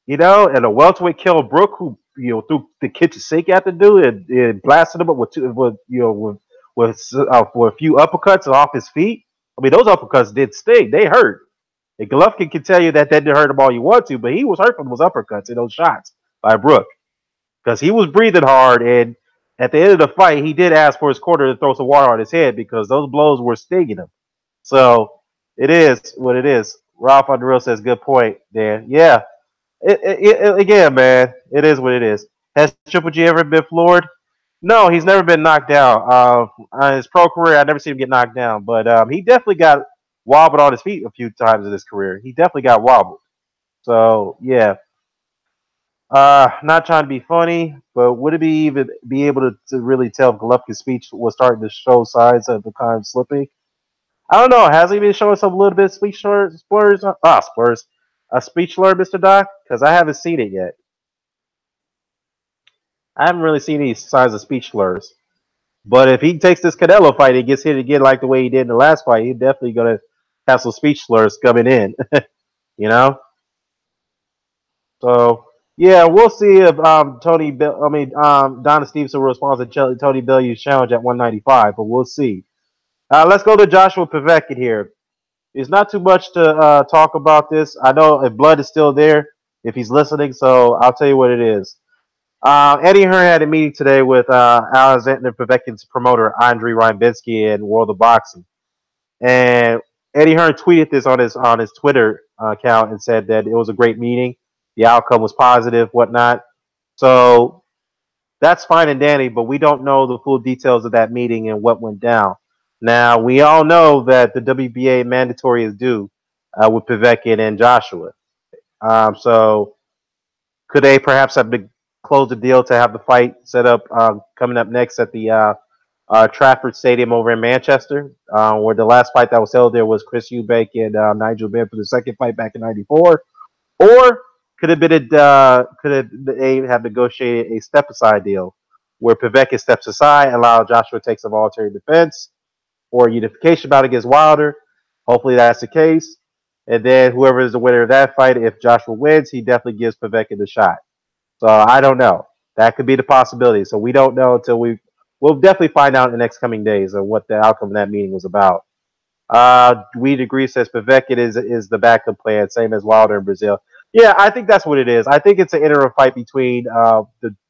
And a welterweight Kell Brook who threw the kitchen sink at the dude and blasted him up with a few uppercuts off his feet. I mean, those uppercuts did sting. They hurt. And Golovkin can tell you that didn't hurt him all you want to, but he was hurt from those uppercuts and those shots by Brook because he was breathing hard. And at the end of the fight, he did ask for his corner to throw some water on his head because those blows were stinging him. So it is what it is. Ralph on the Real says, good point, Dan. Yeah. Again, man, it is what it is. Has Triple G ever been floored? No, he's never been knocked down. On his pro career, I never seen him get knocked down, but he definitely got wobbled on his feet a few times in his career. He definitely got wobbled. So yeah, not trying to be funny, but would it be able to really tell if Golovkin's speech was starting to show signs of the kind of slipping? I don't know. Has he been showing some little bit of speech slurs? Slurs. A speech slur, Mr. Doc? Because I haven't seen it yet. I haven't really seen any signs of speech slurs. But if he takes this Canelo fight and gets hit again like the way he did in the last fight, he's definitely going to have some speech slurs coming in. you know? So, yeah, we'll see if Adonis Stevenson responds to Tony Bellew's challenge at 195, but we'll see. Let's go to Joshua-Povetkin here. There's not too much to talk about this. I know if Blood is still there, if he's listening, so I'll tell you what it is. Eddie Hearn had a meeting today with Alexander Povetkin's promoter, Andrei Rybinski, in World of Boxing. And Eddie Hearn tweeted this on his Twitter account and said that it was a great meeting. The outcome was positive, whatnot. So that's fine and dandy, but we don't know the full details of that meeting and what went down. Now, we all know that the WBA mandatory is due with Povetkin and Joshua. So could they perhaps have to close the deal to have the fight set up coming up next at the Trafford Stadium over in Manchester, where the last fight that was held there was Chris Eubank and Nigel Benn for the second fight back in '94? Or could they have negotiated a step-aside deal where Povetkin steps aside, allow Joshua to take some voluntary defense or unification bout against Wilder? Hopefully that's the case. And then whoever is the winner of that fight, if Joshua wins, he definitely gives Povetkin the shot. So I don't know. That could be the possibility. So we don't know until we'll definitely find out in the next coming days of what the outcome of that meeting was about. Weed Agree says Povetkin is the backup plan, same as Wilder in Brazil. Yeah, I think that's what it is. I think it's an interim fight between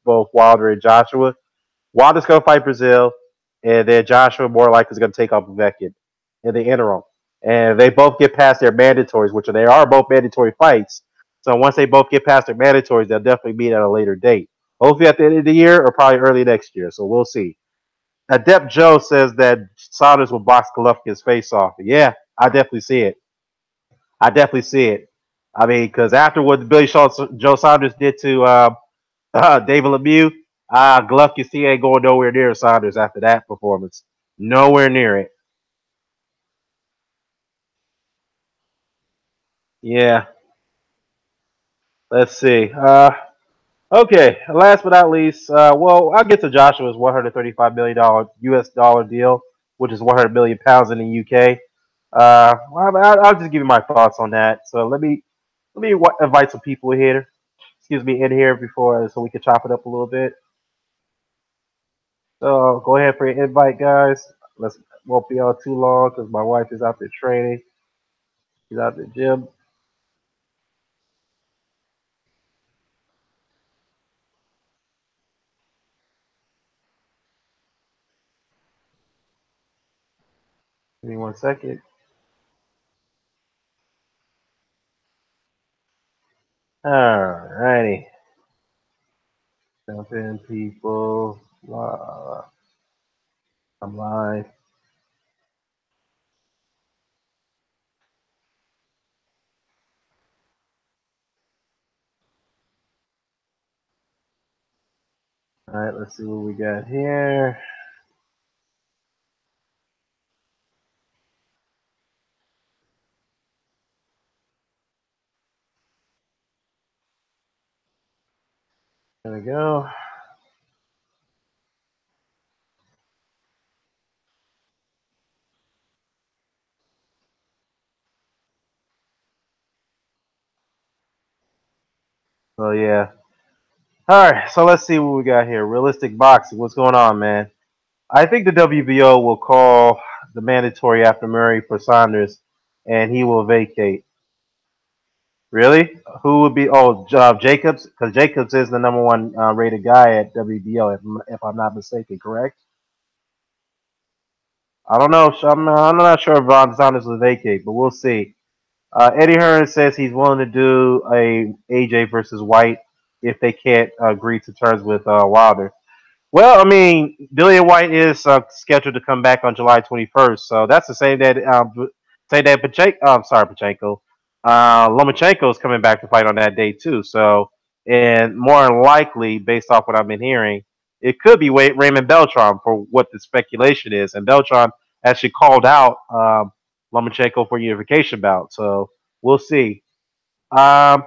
both Wilder and Joshua. Wilder's going to fight Brazil. and then Joshua more likely is going to take on Povetkin in the interim. And they both get past their mandatories, which they are both mandatory fights. So once they both get past their mandatories, they'll definitely meet at a later date. Hopefully at the end of the year or probably early next year. So we'll see. Adept Joe says that Saunders will box Golovkin's face off. Yeah, I definitely see it. I definitely see it. I mean, because after what Joe Saunders did to David Lemieux, Golovkin he ain't going nowhere near Saunders after that performance. Nowhere near it. Yeah. Let's see. Okay. Last but not least, well, I'll get to Joshua's $135 million US dollar deal, which is 100 million pounds in the UK. I'll just give you my thoughts on that. So let me invite some people here. Excuse me, in here before so we can chop it up a little bit. So go ahead for your invite, guys. Let's won't be on too long because my wife is out there training. She's out the gym. Give me 1 second. Alrighty. Jump in, people. I'm live. All right, let's see what we got here. There we go. So yeah. All right, so let's see what we got here. Realistic boxing. What's going on, man? I think the WBO will call the mandatory after Murray for Saunders, and he will vacate. Really? Who would be? Oh, Jacobs, because Jacobs is the number one rated guy at WBO, if I'm not mistaken. Correct? I don't know. I'm not sure if Von Saunders will vacate, but we'll see. Eddie Hearn says he's willing to do a AJ versus White if they can't agree to terms with Wilder. Well, I mean, Dillian White is scheduled to come back on July 21st, so that's the same day Pachenko. Sorry, Pachenko. Lomachenko is coming back to fight on that day too. So, and more than likely, based off what I've been hearing, it could be Raymond Beltran for what the speculation is, and Beltran actually called out Lomachenko for unification bout. So we'll see. Um,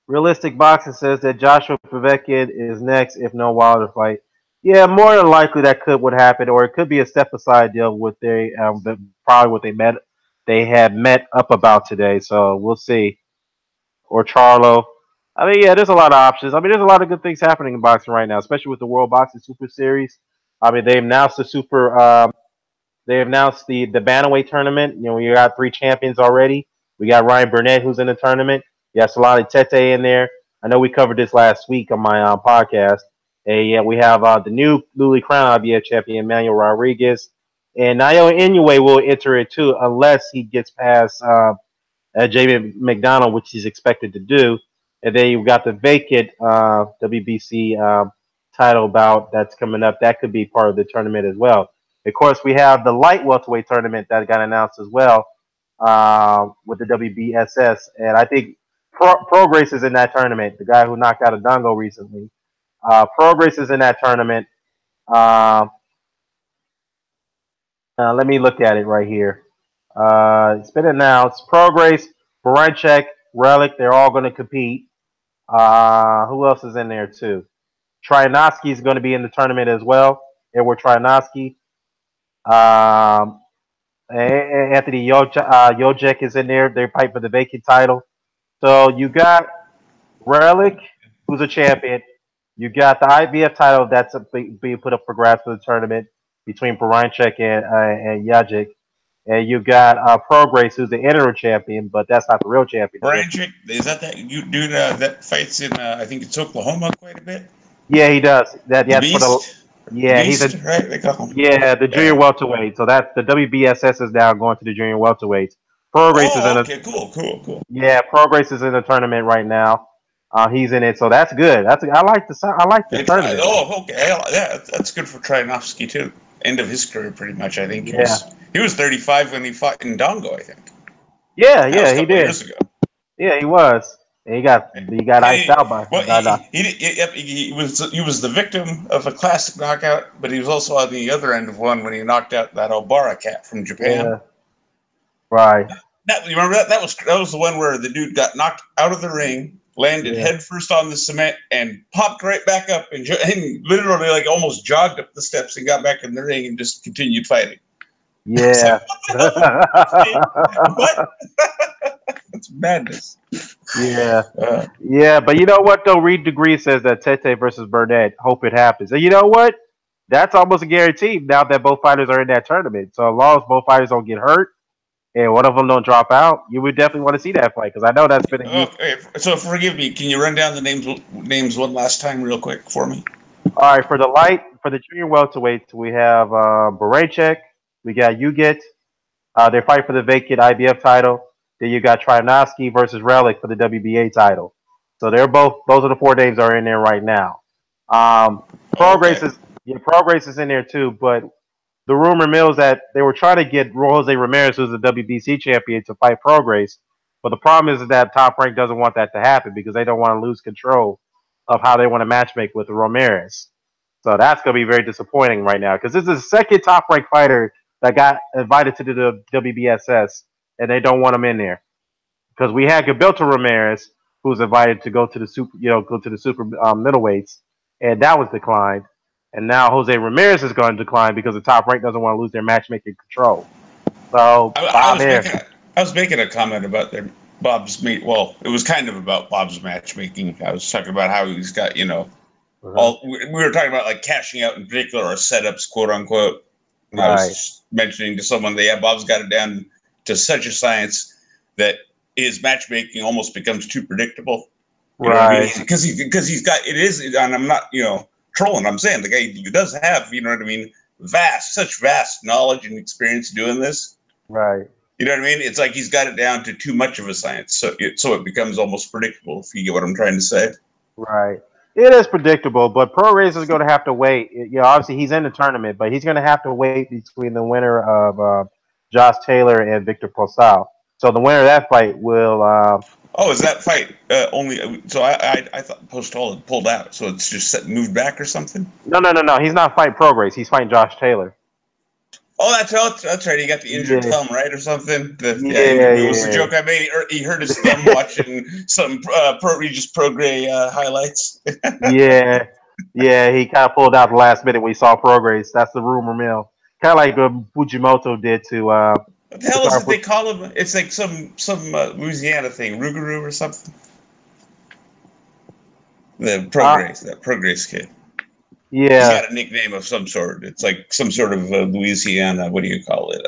Realistic Boxing says that Joshua-Povetkin is next if no Wilder fight. Yeah, more than likely that could would happen, or it could be a step aside deal with probably what they had met up about today. So we'll see. Or Charlo. I mean, yeah, there's a lot of options. I mean, there's a lot of good things happening in boxing right now, especially with the World Boxing Super Series. I mean, they announced the super. They announced the bantamweight tournament. You know, you got three champions already. We got Ryan Burnett who's in the tournament. You got Solani Tete in there. I know we covered this last week on my podcast. And yeah, we have the new newly crowned IBF champion Manuel Rodriguez, and Nayo Inoue will enter it too, unless he gets past Jamie McDonald, which he's expected to do. And then you've got the vacant WBC title bout that's coming up. That could be part of the tournament as well. Of course, we have the light welterweight tournament that got announced as well with the WBSS. And I think Progress is in that tournament, the guy who knocked out Adongo recently. Progress is in that tournament. Um, let me look at it right here. It's been announced. Progress, Baranchek, Relic, they're all going to compete. Who else is in there too? Tryanovsky is going to be in the tournament as well. Edward Tryanovsky. Um, Anthony Yojek is in there. They fight for the vacant title. So you got Relic, who's a champion. You got the IBF title that's being put up for grabs for the tournament between Baranchek and Yajic. And you got Progress, who's the interim champion, but that's not the real championship. Branchick, is that you dude that fights in I think it's Oklahoma quite a bit? Yeah, he does. The That's for the Beast. Yeah, he's Beast, right? They call him. yeah, the junior welterweight. So that's the WBSS is now going to the junior welterweights. Progress is in Oh, a okay, cool. yeah, Progress is in the tournament right now. He's in it, so that's good. I like the tournament. Oh, okay. Yeah, that's good for Trianovsky too. End of his career, pretty much. I think Yeah, he was 35 when he fought in Dongo. I think that was yeah, a he couple of did. years ago. Yeah, he was. And he got iced He, out by well, by. he was the victim of a classic knockout, but he was also on the other end of one when he knocked out that Obara cat from Japan. Yeah, right. That you remember that was the one where the dude got knocked out of the ring, landed Yeah, headfirst on the cement, and popped right back up and literally like almost jogged up the steps and got back in the ring and just continued fighting. It's like, yeah. what the hell? What? That's madness. Yeah, yeah, but you know what though? Reed Degree says that Tete versus Burnett. Hope it happens. And you know what? That's almost a guarantee now that both fighters are in that tournament. So as long as both fighters don't get hurt and one of them don't drop out, you would definitely want to see that fight because I know that's been a huge. Okay, so forgive me. Can you run down the names one last time, real quick, for me? All right, for the junior welterweights, we have Barachek, we got Uget. They're fighting for the vacant IBF title. Then you got Trinovsky versus Relic for the WBA title. So they're both; those are the four names that are in there right now. Okay. Progress is in there too. But the rumor mills that they were trying to get Jose Ramirez, who's the WBC champion, to fight Progress. But the problem is that Top Rank doesn't want that to happen because they don't want to lose control of how they want to matchmake with Ramirez. So that's going to be very disappointing right now because this is the second Top Rank fighter that got invited to the WBSS, and they don't want him in there because we had Gilberto Ramirez, who was invited to go to the super middleweights, and that was declined. And now Jose Ramirez is going to decline because the Top Rank doesn't want to lose their matchmaking control. So I Bob was here, making a comment about Bob's meet. Well, it was kind of about Bob's matchmaking. I was talking about how he's got uh-huh. all. We were talking about like cashing out in particular or setups, quote unquote. And I Right, was mentioning to someone that Bob's got it down to such a science that his matchmaking almost becomes too predictable. You know what I mean? right, Because he's got it is, and I'm not trolling. I'm saying the guy does have what I mean, such vast knowledge and experience doing this. right. You know what I mean? It's like he's got it down to too much of a science, so it becomes almost predictable. If you get what I'm trying to say. Right. It is predictable, but Pro Racer is going to have to wait. Obviously he's in the tournament, but he's going to have to wait between the winner of Josh Taylor and Victor Postal. So the winner of that fight will. Oh, is that fight only? So I thought Postal had pulled out, so it's just moved back or something. No. He's not fighting Pro Race. He's fighting Josh Taylor. Oh, that's right. He got the injured Yeah. thumb, right, or something. It was the Yeah. joke I made. He hurt his thumb watching some Regis Prograis highlights. Yeah. Yeah. He kind of pulled out the last minute when he saw Pro Race. That's the rumor mill. Kind of like what Fujimoto did to. What the hell is it they call him? It's like some Louisiana thing, Rougarou or something. The Prograis, that Prograis kid. He's Yeah. got a nickname of some sort. It's like some sort of Louisiana. What do you call it?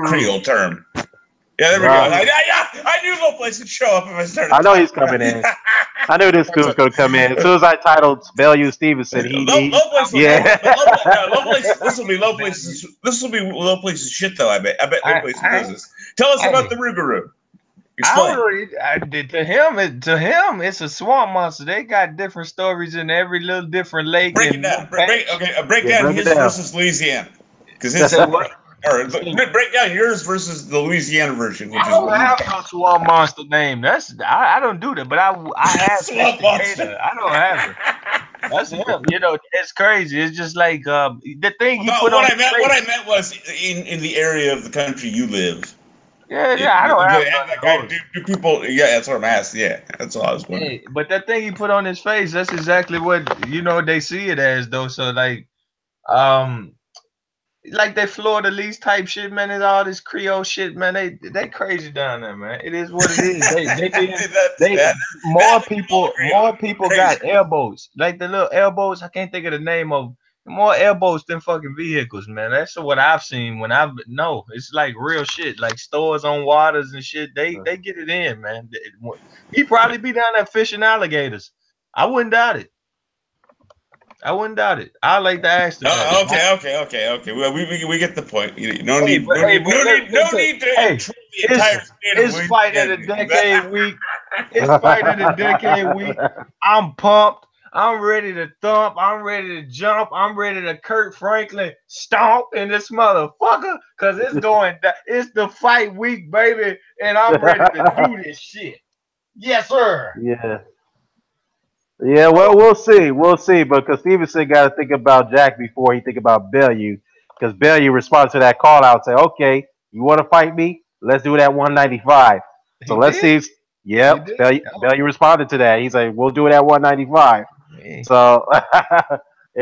Creole term. Yeah, there we go. I knew Lowplace would show up if I started. I know he's coming in. I knew this dude was going to come in. As soon as I titled Bellew-Stevenson, Lowplace. Yeah. Lowplace. This will be Lowplace's. This will be Lowplace's shit, though. I bet Lowplace does this. Tell us about the Rougarou. To him, it's a swamp monster. They got different stories in every little different lake. Break it down. Break down his versus Louisiana. Because his break down yours versus the Louisiana version. I don't have no swamp monster name. I don't do that. But I have swamp monster. I don't have it. That's him. It's crazy. It's just like the thing he put on. What I meant was in the area of the country you live. Yeah, I don't have do people? Yeah, that's what I'm asking. Yeah, that's all I was wondering. But that thing he put on his face, that's exactly what they see it as, though. So like that Florida lease type shit, man. It's all this Creole shit, man. They crazy down there, man. It is what it is. More people got elbows, like the little elbows. I can't think of the name of. More elbows than fucking vehicles, man. That's what I've seen when it's like real shit, like stores on waters and shit. They get it in, man. He probably be down there fishing alligators. I wouldn't doubt it. I wouldn't doubt it. I like to ask them. Okay. Well, we get the point. No need to Hey, intrude the entire state of it's fight of the decade week. It's fight of the decade week. I'm pumped. I'm ready to thump. I'm ready to jump. I'm ready to Kurt Franklin stomp in this motherfucker because it's going. It's the fight week, baby, and I'm ready to do this shit. Yes, sir. Yeah. Yeah, well, we'll see. We'll see. But because Stevenson got to think about Jack before he think about Bellew. Because Bellew responds to that call out, say, okay, you want to fight me? Let's do it at 195. So let's see. Yep, Bellew responded to that. He's like, we'll do it at 195. Man. So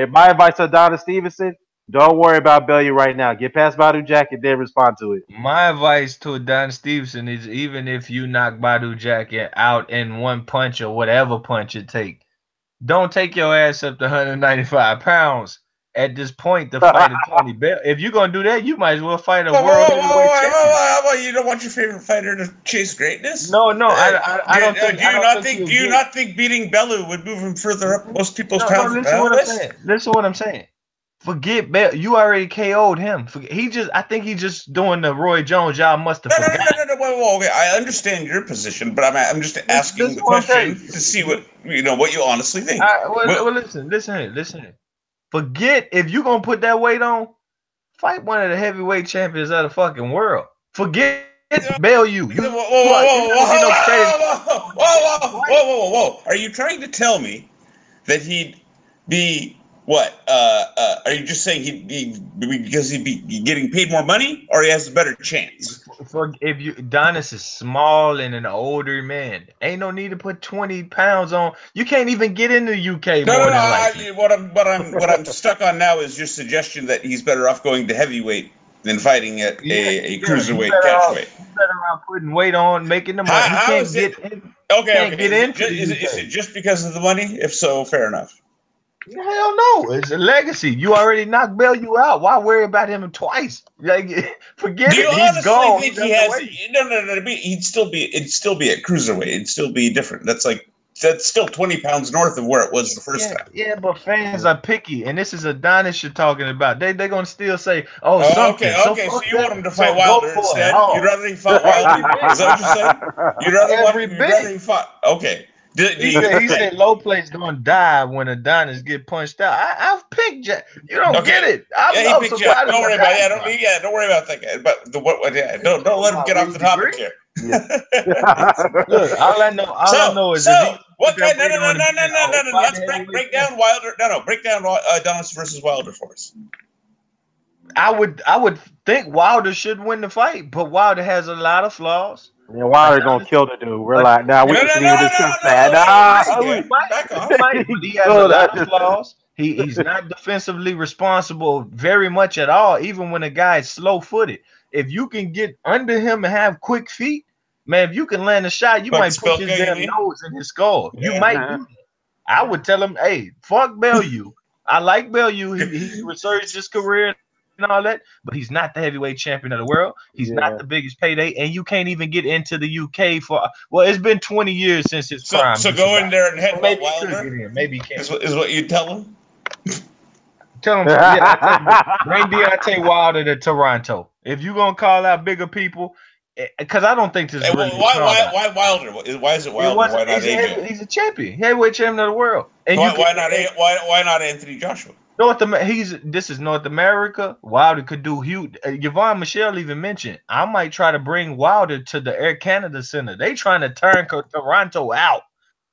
my advice to Adonis Stevenson, don't worry about Bellew right now. Get past Badou Jack and then respond to it. My advice to Adonis Stevenson is even if you knock Badou Jack out in one punch or whatever punch it takes, don't take your ass up to 195 pounds at this point to fight a Tony Bell. If you're going to do that, you might as well fight a world heavyweight champion. You don't want your favorite fighter to chase greatness? No, I don't think. Do you not think beating Bellew would move him further up most people's pound for pound list? Listen to what I'm saying. Forget Bell. You already KO'd him. I think he's just doing the Roy Jones. Y'all must have forgotten. No. Okay, I understand your position, but I'm just asking the question to see what you honestly think. Well, listen. Forget if you're gonna put that weight on. Fight one of the heavyweight champions of the fucking world. Forget Bellew. Whoa! Are you trying to tell me that he'd be? What? Are you just saying because he'd be getting paid more money, or he has a better chance? Adonis is small and an older man. Ain't no need to put 20 pounds on. You can't even get into the UK. What I'm stuck on now is your suggestion that he's better off going to heavyweight than fighting at a cruiserweight catchweight. Better off putting weight on, making the money. Is it just because of the money? If so, fair enough. Hell no, it's a legacy. You already knocked Bellew out. Why worry about him twice? Like, forget it. He's gone. Think he has? No. It'd still be at cruiserweight. It'd still be different. That's still 20 pounds north of where it was the first time. Yeah, but fans are picky, and this is Adonis you're talking about. They're gonna still say, something. Okay. So you want him to fight Wilder instead? You'd rather he fought Wilder? Is that what you're saying? You'd rather he fought? Okay. He said Lowplace gonna die when Adonis get punched out. I've picked Jack. You don't get it. He picked Jack. Don't worry about it. Don't worry about that. But don't let him get off the topic here. Look, all I know is what kind? No. Let's break down Wilder. No. Break down Adonis versus Wilder for us. I would think Wilder should win the fight, but Wilder has a lot of flaws. Yeah, Wilder gonna kill the dude. We're like, we can even discuss that. He has a lot of flaws. He's not defensively responsible very much at all, even when a guy is slow-footed. If you can get under him and have quick feet, man, if you can land a shot, you might push his damn nose in his skull. Yeah. You might do that. I would tell him, hey, fuck Bellew. I like Bellew. He resurged his career and all that, but he's not the heavyweight champion of the world. He's not the biggest payday, and you can't even get into the UK for. Well, it's been 20 years since his prime. So go in there and headbutt Wilder. Maybe he can. Is what you tell him. Tell him, bring Deontay Wilder to Toronto. If you're gonna call out bigger people, because I don't think this. Why Wilder? Why is it Wilder? Why not AJ? He's a champion, heavyweight champion of the world. And why not Anthony Joshua? This is North America. Wilder could do huge. Yvonne Michelle even mentioned, I might try to bring Wilder to the Air Canada Center. They trying to turn Toronto out.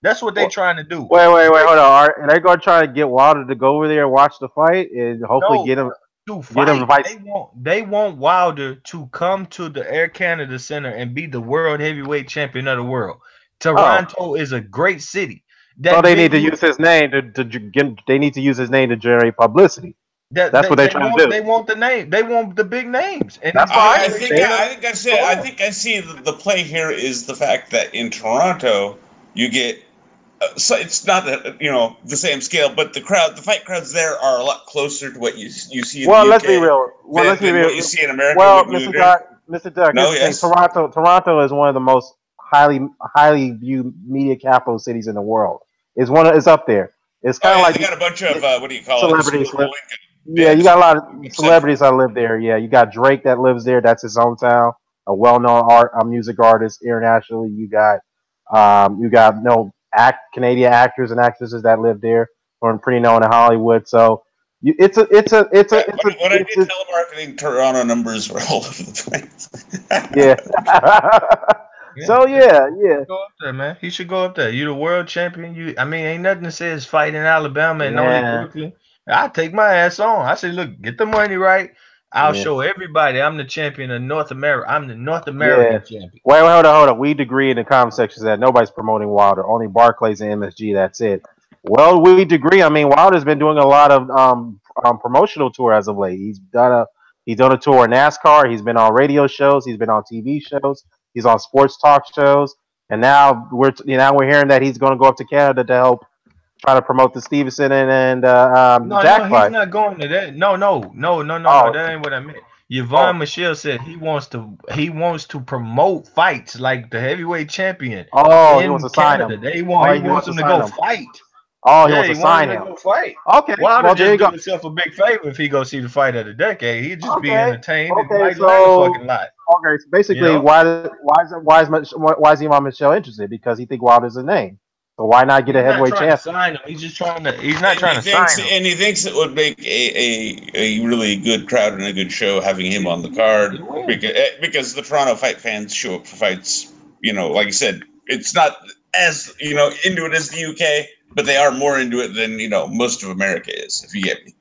That's what they trying to do. Wait, hold on. Are they gonna try to get Wilder to go over there and watch the fight and hopefully get him to fight? They want Wilder to come to the Air Canada Center and be the world heavyweight champion of the world. Toronto is a great city. So they need to use his name they need to use his name to generate publicity. That's what they're trying to do. They want the name. They want the big names. And that's fine. I think I see the play here is the fact that in Toronto you get so it's not the same scale, but the fight crowds there are a lot closer to what you see in the UK. Let's be real. Let's be real. What you see in America. Well, Mr. Duck, Toronto is one of the most highly viewed media capital cities in the world. It's up there. It's kind of like they got a bunch of what do you call celebrities. it? Yeah, you got a lot of celebrities that live there. Yeah, you got Drake that lives there. That's his hometown. A well-known music artist internationally. You got Canadian actors and actresses that live there, who are pretty known in Hollywood. So it's a when I did telemarketing, Toronto numbers were all over the place. Yeah. So yeah. Go up there, man. He should go up there. You the world champion. I mean, ain't nothing that says fight in Alabama and only Brooklyn. I take my ass on. I say, look, get the money right. I'll show everybody I'm the champion of North America. I'm the North American champion. Wait, hold on. We agree in the comment section that nobody's promoting Wilder. Only Barclays and MSG. That's it. Well, we agree. I mean, Wilder's been doing a lot of promotional tour as of late. He's done a tour in NASCAR. He's been on radio shows. He's been on TV shows. He's on sports talk shows. And now we're hearing that he's going to go up to Canada to help try to promote the Stevenson and Jack fight. He's not going to that. No, that ain't what I meant. Yvonne Michelle said he wants to promote fights like the heavyweight champion. Oh, he wants to sign him. He wants him to go fight. Oh, he wants to sign him. Go fight. Okay. Wilder just do himself a big favor if he go see the fight of the decade. He'd just be entertained and might learn a fucking lot. Okay, so basically, why is Yvonne Michelle interested? Because he think Wilder's a name. So why not get a heavyweight champ? Sign him. He's not trying to sign him. And he thinks it would make a really good crowd and a good show having him on the card because the Toronto fight fans show up for fights. Like you said, it's not as into it as the UK, but they are more into it than most of America is. If you get me.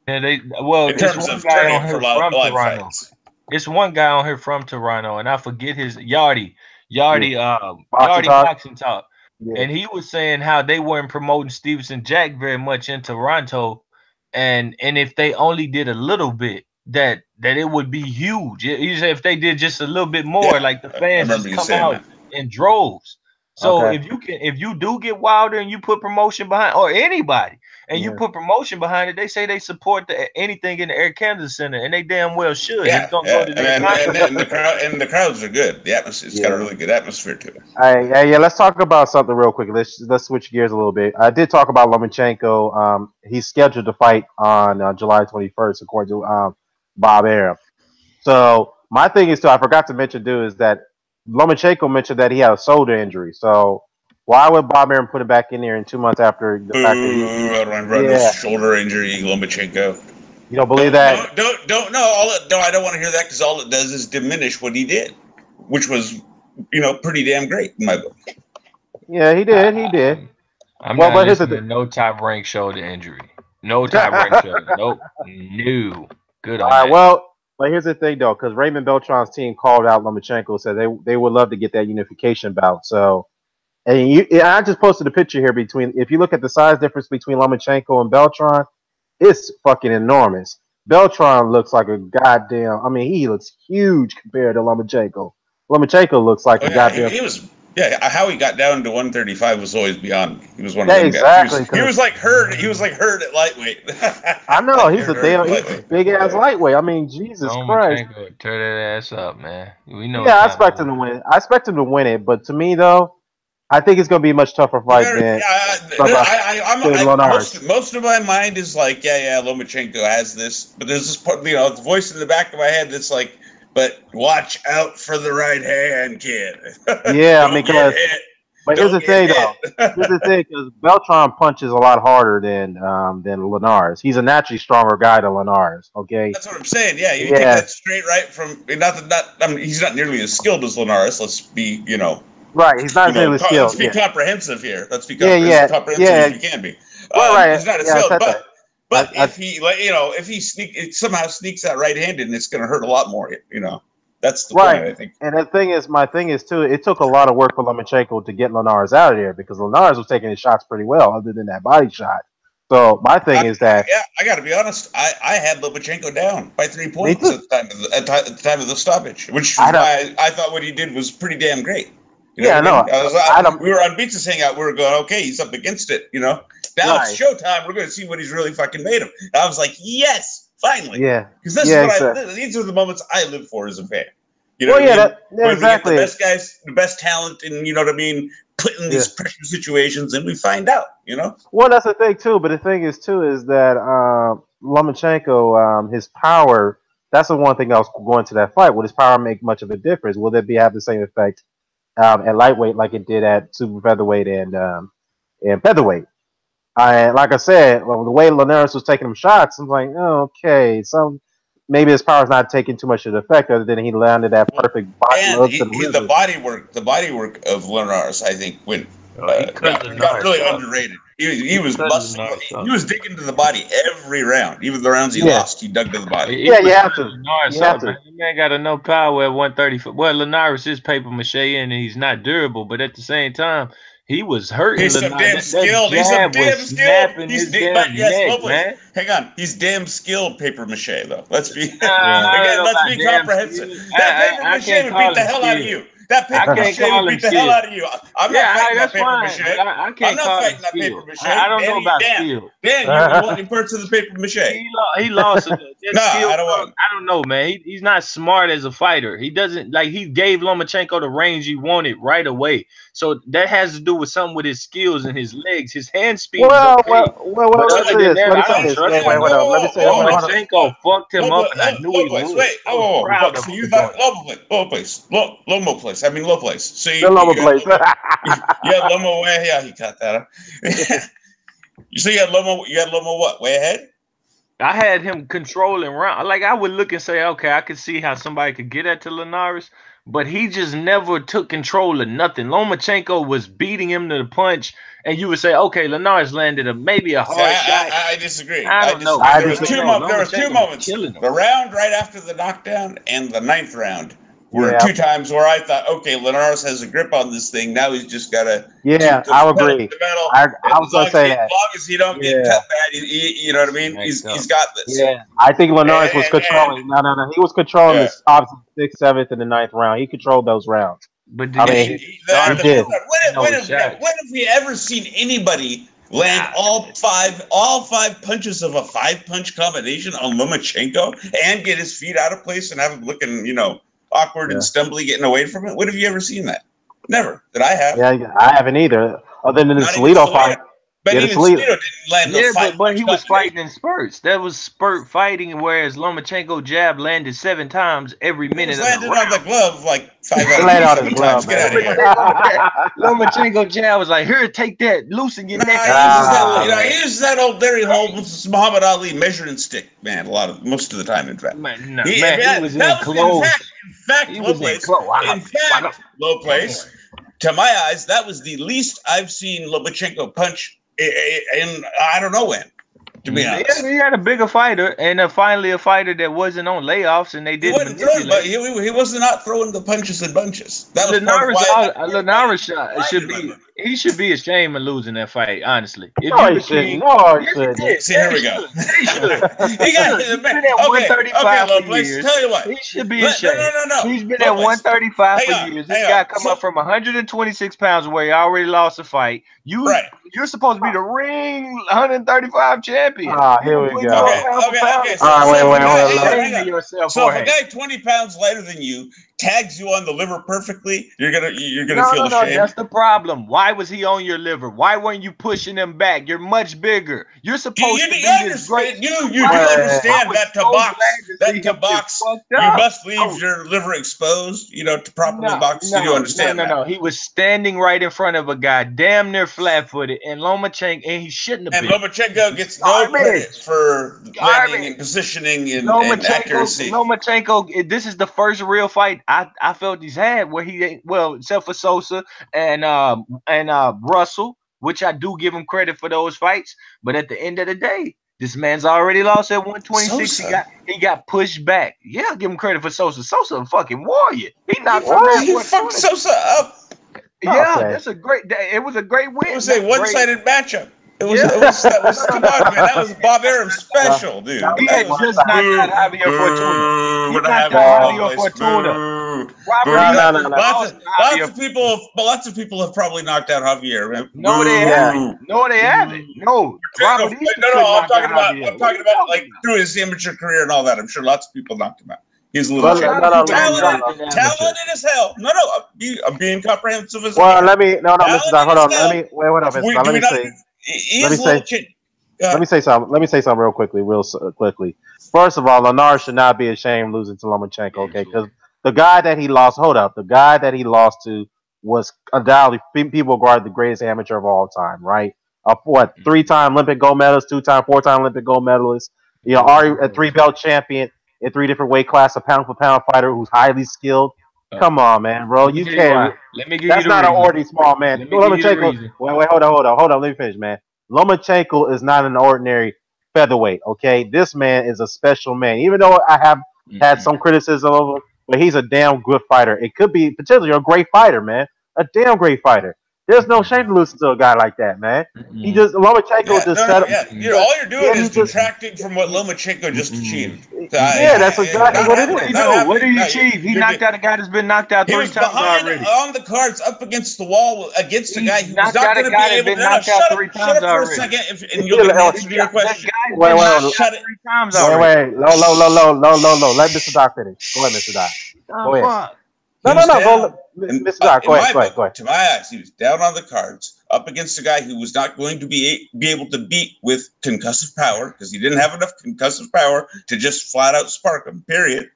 And in terms of turning for live fights. It's one guy on here from Toronto, and I forget his Yardy Boxing Talk. Yeah. And he was saying how they weren't promoting Stevenson Jack very much in Toronto, and if they only did a little bit, that it would be huge. He said if they did just a little bit more, like the fans just come out in droves. So if you do get Wilder and you put promotion behind, or anybody, and you put promotion behind it, they say they support anything in the Air Canada Center, and they damn well should. And the crowds are good. The atmosphere's got a really good atmosphere to it. Hey, let's talk about something real quick. Let's switch gears a little bit. I did talk about Lomachenko. He's scheduled to fight on July 21st, according to Bob Arum. So my thing is, I forgot to mention, is that Lomachenko mentioned that he had a shoulder injury. So why would Bob Arum put it back in there in 2 months after the fact that shoulder injury, Lomachenko? You don't believe that? Don't know. I don't want to hear that because all it does is diminish what he did, which was pretty damn great in my book. Yeah, he did. I'm not listening to no top rank shoulder injury. No top rank shoulder. Nope. No. Good on that. Well, but here's the thing, though, because Raymond Beltran's team called out Lomachenko, said they would love to get that unification bout. So, and I just posted a picture here if you look at the size difference between Lomachenko and Beltran, it's fucking enormous. Beltran looks like a goddamn. I mean, he looks huge compared to Lomachenko. Lomachenko looks like a goddamn. He was. Yeah, how he got down to 135 was always beyond me. He was one of them exactly. Guys. He was like Hurd. He was like Hurd at lightweight. I know he's a big ass lightweight. I mean, Jesus Christ. Tear that ass up, man. We know. Yeah, I expect him to win. I expect him to win it, but to me though, I think it's going to be a much tougher fight than. Most of my mind is like, Lomachenko has this, but there's this part, the voice in the back of my head that's like. But watch out for the right hand, kid. Yeah, but here's the thing, though. Here's the thing, because Beltran punches a lot harder than Linares. He's a naturally stronger guy than Linares. Okay, that's what I'm saying. Yeah, you take that straight right from. He's not nearly as skilled as Linares. Let's be, Right, he's not nearly skilled. Let's be comprehensive here. Let's be comprehensive as you can be. Right. He's not as skilled, But if he somehow sneaks that right-handed, and it's going to hurt a lot more, That's the point, I think. And my thing is too, it took a lot of work for Lomachenko to get Linares out of there because Linares was taking his shots pretty well, other than that body shot. So my thing is that I got to be honest, I had Lomachenko down by 3 points at the time of the stoppage, which is why I thought what he did was pretty damn great. We were on Beats' Hangout. We were going, okay, he's up against it, Now it's showtime. We're going to see what he's really fucking made of. And I was like, yes, finally. Yeah. Because these are the moments I live for as a fan. Exactly. The best guys, the best talent, and put in these pressure situations, and we find out, you know. Well, that's the thing too. But the thing is too is that Lomachenko, his power. That's the one thing I was going to that fight. Will his power make much of a difference? Will it have the same effect at lightweight like it did at super featherweight and featherweight? Like I said, well, the way Linares was taking them shots, I'm like, oh, okay, so maybe his power's not taking too much of the effect, other than he landed that perfect body look to the body work of Linares, I think, got really underrated. He was busting. He was digging to the body every round. Even the rounds he lost, he dug to the body. Yeah, you have to. The man got enough power at 130. Well, Linares is paper mache and he's not durable, but at the same time, he was hurting. He's some damn skilled. He's some damn skilled. Man. Hang on. He's damn skilled paper mache, though. Let's be comprehensive. That paper mache would beat the hell out of you. That paper mache would beat the hell out of you. I'm not fighting that paper mache. I'm not fighting that paper mache. I don't know about skill. Dan, you want any parts of the paper mache? He lost. No, I don't want. I don't know, man. He's not smart as a fighter. He doesn't he gave Lomachenko the range he wanted right away. So that has to do with something with his skills and his legs, his hand speed. Let me say this. Lomachenko fucked him up, and I knew he would. Wait, so you thought Lowplace. I mean Lowplace. So you Lowplace. Yeah, Lomo way. Yeah, he cut that. So you had Lomo what? Way ahead? I had him controlling round. Like I would look and say, okay, I could see how somebody could get at to Linares, but he just never took control of nothing. Lomachenko was beating him to the punch, and you would say, okay, Linares landed maybe a hard shot. I disagree. I don't know. There was two moments. The round right after the knockdown and the 9th round were 2 times where I thought, okay, Linares has a grip on this thing. Now he's just got to. Yeah, I agree. I was going to say that. As long as he don't get cut bad, you know what I mean? He's got this. Yeah, I think Linares was controlling. No. He was controlling this, obviously, 6th, 7th, and the 9th round. He controlled those rounds. But he did. When have we ever seen anybody land all five punches of a 5-punch combination on Lomachenko and get his feet out of place and have him looking, awkward and stumbly getting away from it? When have you ever seen that? Never. That I have. Yeah, I haven't either. Other than the Salido fight. But even Salido didn't land but he was fighting in spurts. That was spurt fighting, whereas Lomachenko jab landed 7 times every minute. He landed on the glove like 5 out of times. Get out of here. Lomachenko jab was like, here, take that, loosen your neck. He uses that old Larry Holmes, Muhammad Ali measuring stick, man. Most of the time, in fact. He was in close. In fact, Lowplace. To my eyes, that was the least I've seen Lomachenko punch in I don't know when. To be honest, he had a bigger fighter, and finally a fighter that wasn't on layoffs, and they didn't. He was not throwing the punches and bunches. That was Linares should be ashamed of losing that fight. Honestly, See, here we go. He got at 135 Tell you what, he should be ashamed. No. He's been at 135 for years. This guy come up from 126 pounds where he already lost a fight. You're supposed to be the ring 135 champion. Here we go. Okay. So if a guy 20 pounds lighter than you tags you on the liver perfectly, you're gonna feel ashamed. That's the problem. Why was he on your liver? Why weren't you pushing him back? You're much bigger. You're supposed to be this great. You do understand that to box, you must leave your liver exposed, to properly box. You do understand that. No. He was standing right in front of a guy, damn near flat-footed, and Lomachenko, and he shouldn't have been. And Lomachenko gets no credit for landing and positioning and accuracy. Lomachenko, this is the first real fight I felt he's had where except for Sosa and Russell, which I do give him credit for those fights. But at the end of the day, this man's already lost at 126. He got pushed back. Yeah, I'll give him credit for Sosa. Sosa a fucking warrior. He knocked fucked Sosa up. Yeah, that's a great day. It was a great win. It was a one-sided matchup. Come on, man. That was Bob Arum's special, dude. He had just knocked out Javier Fortuna. He knocked out Javier Fortuna. Lots of people have probably knocked out Javier. Man. No, they haven't. No, I'm talking about like through his amateur career and all that. I'm sure lots of people knocked him out. He's a Well, little A lot no, of no, people don't no, draft no. in amateur. talented as hell. No, I'm being comprehensive as I Well, can. Mr. Doc, Talented hold as on. hell. Hold on, Mr. Doc. Do Let we me not? say, He let me is a little say, kid. let me say something. Let me say something real quickly. First of all, Linares should not be ashamed losing to Lomachenko, okay? Because the guy that he lost, hold up, the guy that he lost to was undoubtedly people regard the greatest amateur of all time, right? What, 3-time Olympic gold medalist, 2-time, 4-time Olympic gold medalist, you know, already a 3-belt champion in 3 different weight classes, a pound for pound fighter who's highly skilled. Come on, man, bro, Let me you tell you can't. why. Let me give you That's the not an reason. ordinary small man. Let me give you the Lomachenko. reason. Wait, hold on. Let me finish, man. Lomachenko is not an ordinary featherweight. Okay, this man is a special man. Even though I have had some criticism of him, but he's a damn good fighter. It could be potentially a great fighter, man. A damn great fighter. There's no shame to losing to a guy like that, man. He just Lomachenko Yeah, just set up. yeah. Just, All you're doing yeah, he is just. detracting from what Lomachenko just achieved. So, Yeah, that's exactly not what it happening. is. Not No, what happening. did he No, achieve? He you're knocked out a guy that's been knocked out he 3 was times behind already. on the cards up against the wall against a He guy who was knocked not out a going to guy be that's able. been No, knocked out 3 shut times up for a already. second, and you'll get an answer to your The question. guy's Wait, been wait, knocked Shut out it. 3 times wait, already. wait. Low. Let Mr. Doc finish. Go ahead, Mr. Doc. Oh, Go ahead. fuck. He No. was Go, down, and Mr. Doc. in Go ahead. my book, to my eyes, he was down on the cards, up against a guy who was not going to be able to beat with concussive power because he didn't have enough concussive power to just flat out spark him. Period.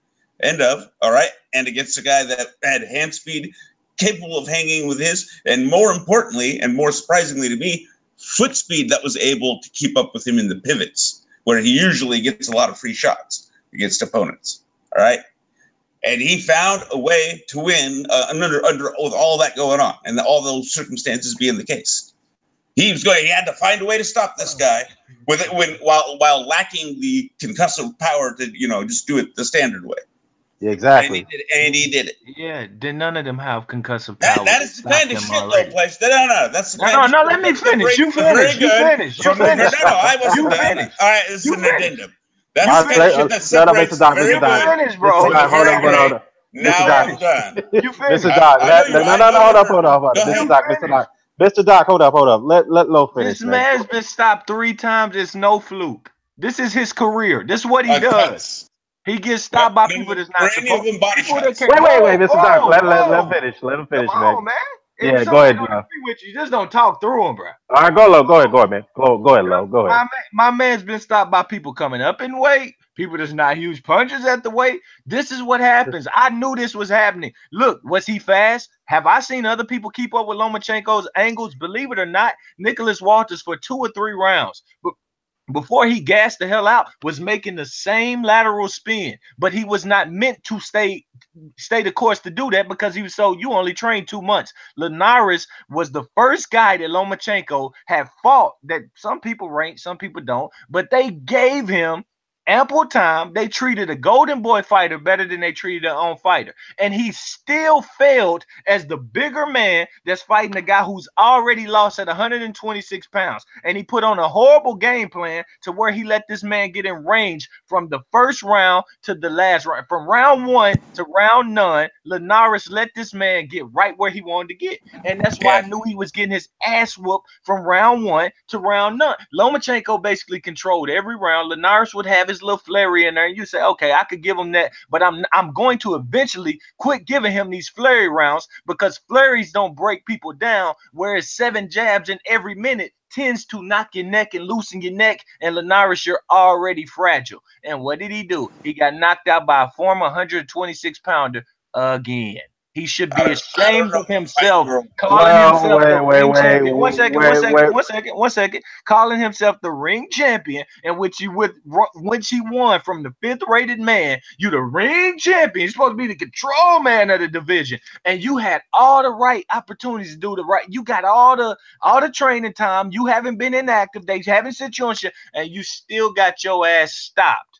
End of. All right, and against a guy that had hand speed, capable of hanging with his, and more importantly, and more surprisingly to me, foot speed that was able to keep up with him in the pivots, where he usually gets a lot of free shots against opponents. All right. And he found a way to win under with all that going on and all those circumstances being the case. He had to find a way to stop this guy while lacking the concussive power to just do it the standard way. Yeah, exactly. And he did it. Yeah, did none of them have concussive power? That is the kind of shit, Lowplace. No. That's the kind of No, shit. let me finish. You very finish. You good. finish. You finish. No, I wasn't You done. finish. All right, this is You an finish. addendum. That's the kind of shit that separates the very You good finish, bro. from the Doc, very hold great. on. Now I'm done. You finish. Mr. Doc, I know you. hold up. Go ahead. Mr. Doc, hold up. Let Low finish, This man. man's been stopped 3 times. It's no fluke. This is his career. This is what he does. He gets stopped by people that's not supposed to. Wait, Mr. Doc. Let him finish. Let him finish, Come man. on, man. Yeah, If go ahead, somebody Low. don't agree with you, just don't talk through him, bro. All right, go ahead, man. Go ahead, Low. Go ahead. My man's been stopped by people coming up in weight, people that's not huge punches at the weight. This is what happens. I knew this was happening. Look, was he fast? Have I seen other people keep up with Lomachenko's angles? Believe it or not, Nicholas Walters for 2 or 3 rounds. But before he gassed the hell out, was making the same lateral spin, but he was not meant to stay the course to do that because he was you only trained 2 months. Linares was the first guy that Lomachenko had fought that some people rank, some people don't, but they gave him ample time. They treated a golden boy fighter better than they treated their own fighter. And he still failed as the bigger man that's fighting a guy who's already lost at 126 pounds. And he put on a horrible game plan to where he let this man get in range from the first round to the last round. From round 1 to round 9, Linares let this man get right where he wanted to get. And that's why I knew he was getting his ass whooped from round 1 to round 9. Lomachenko basically controlled every round. Linares would have his little flurry in there, and you say, okay, I could give him that, but I'm going to eventually quit giving him these flurry rounds because flurries don't break people down, whereas 7 jabs in every minute tends to knock your neck and loosen your neck, and Linares, you're already fragile. And what did he do? He got knocked out by a former 126-pounder again. He should be ashamed of himself, calling himself the ring champion. One second. Calling himself the ring champion, and which he won from the 5th-rated man. You the ring champion. You're supposed to be the control man of the division, and you had all the right opportunities to do the right. You got all the training time. You haven't been inactive. They haven't sent you on shit, and you still got your ass stopped.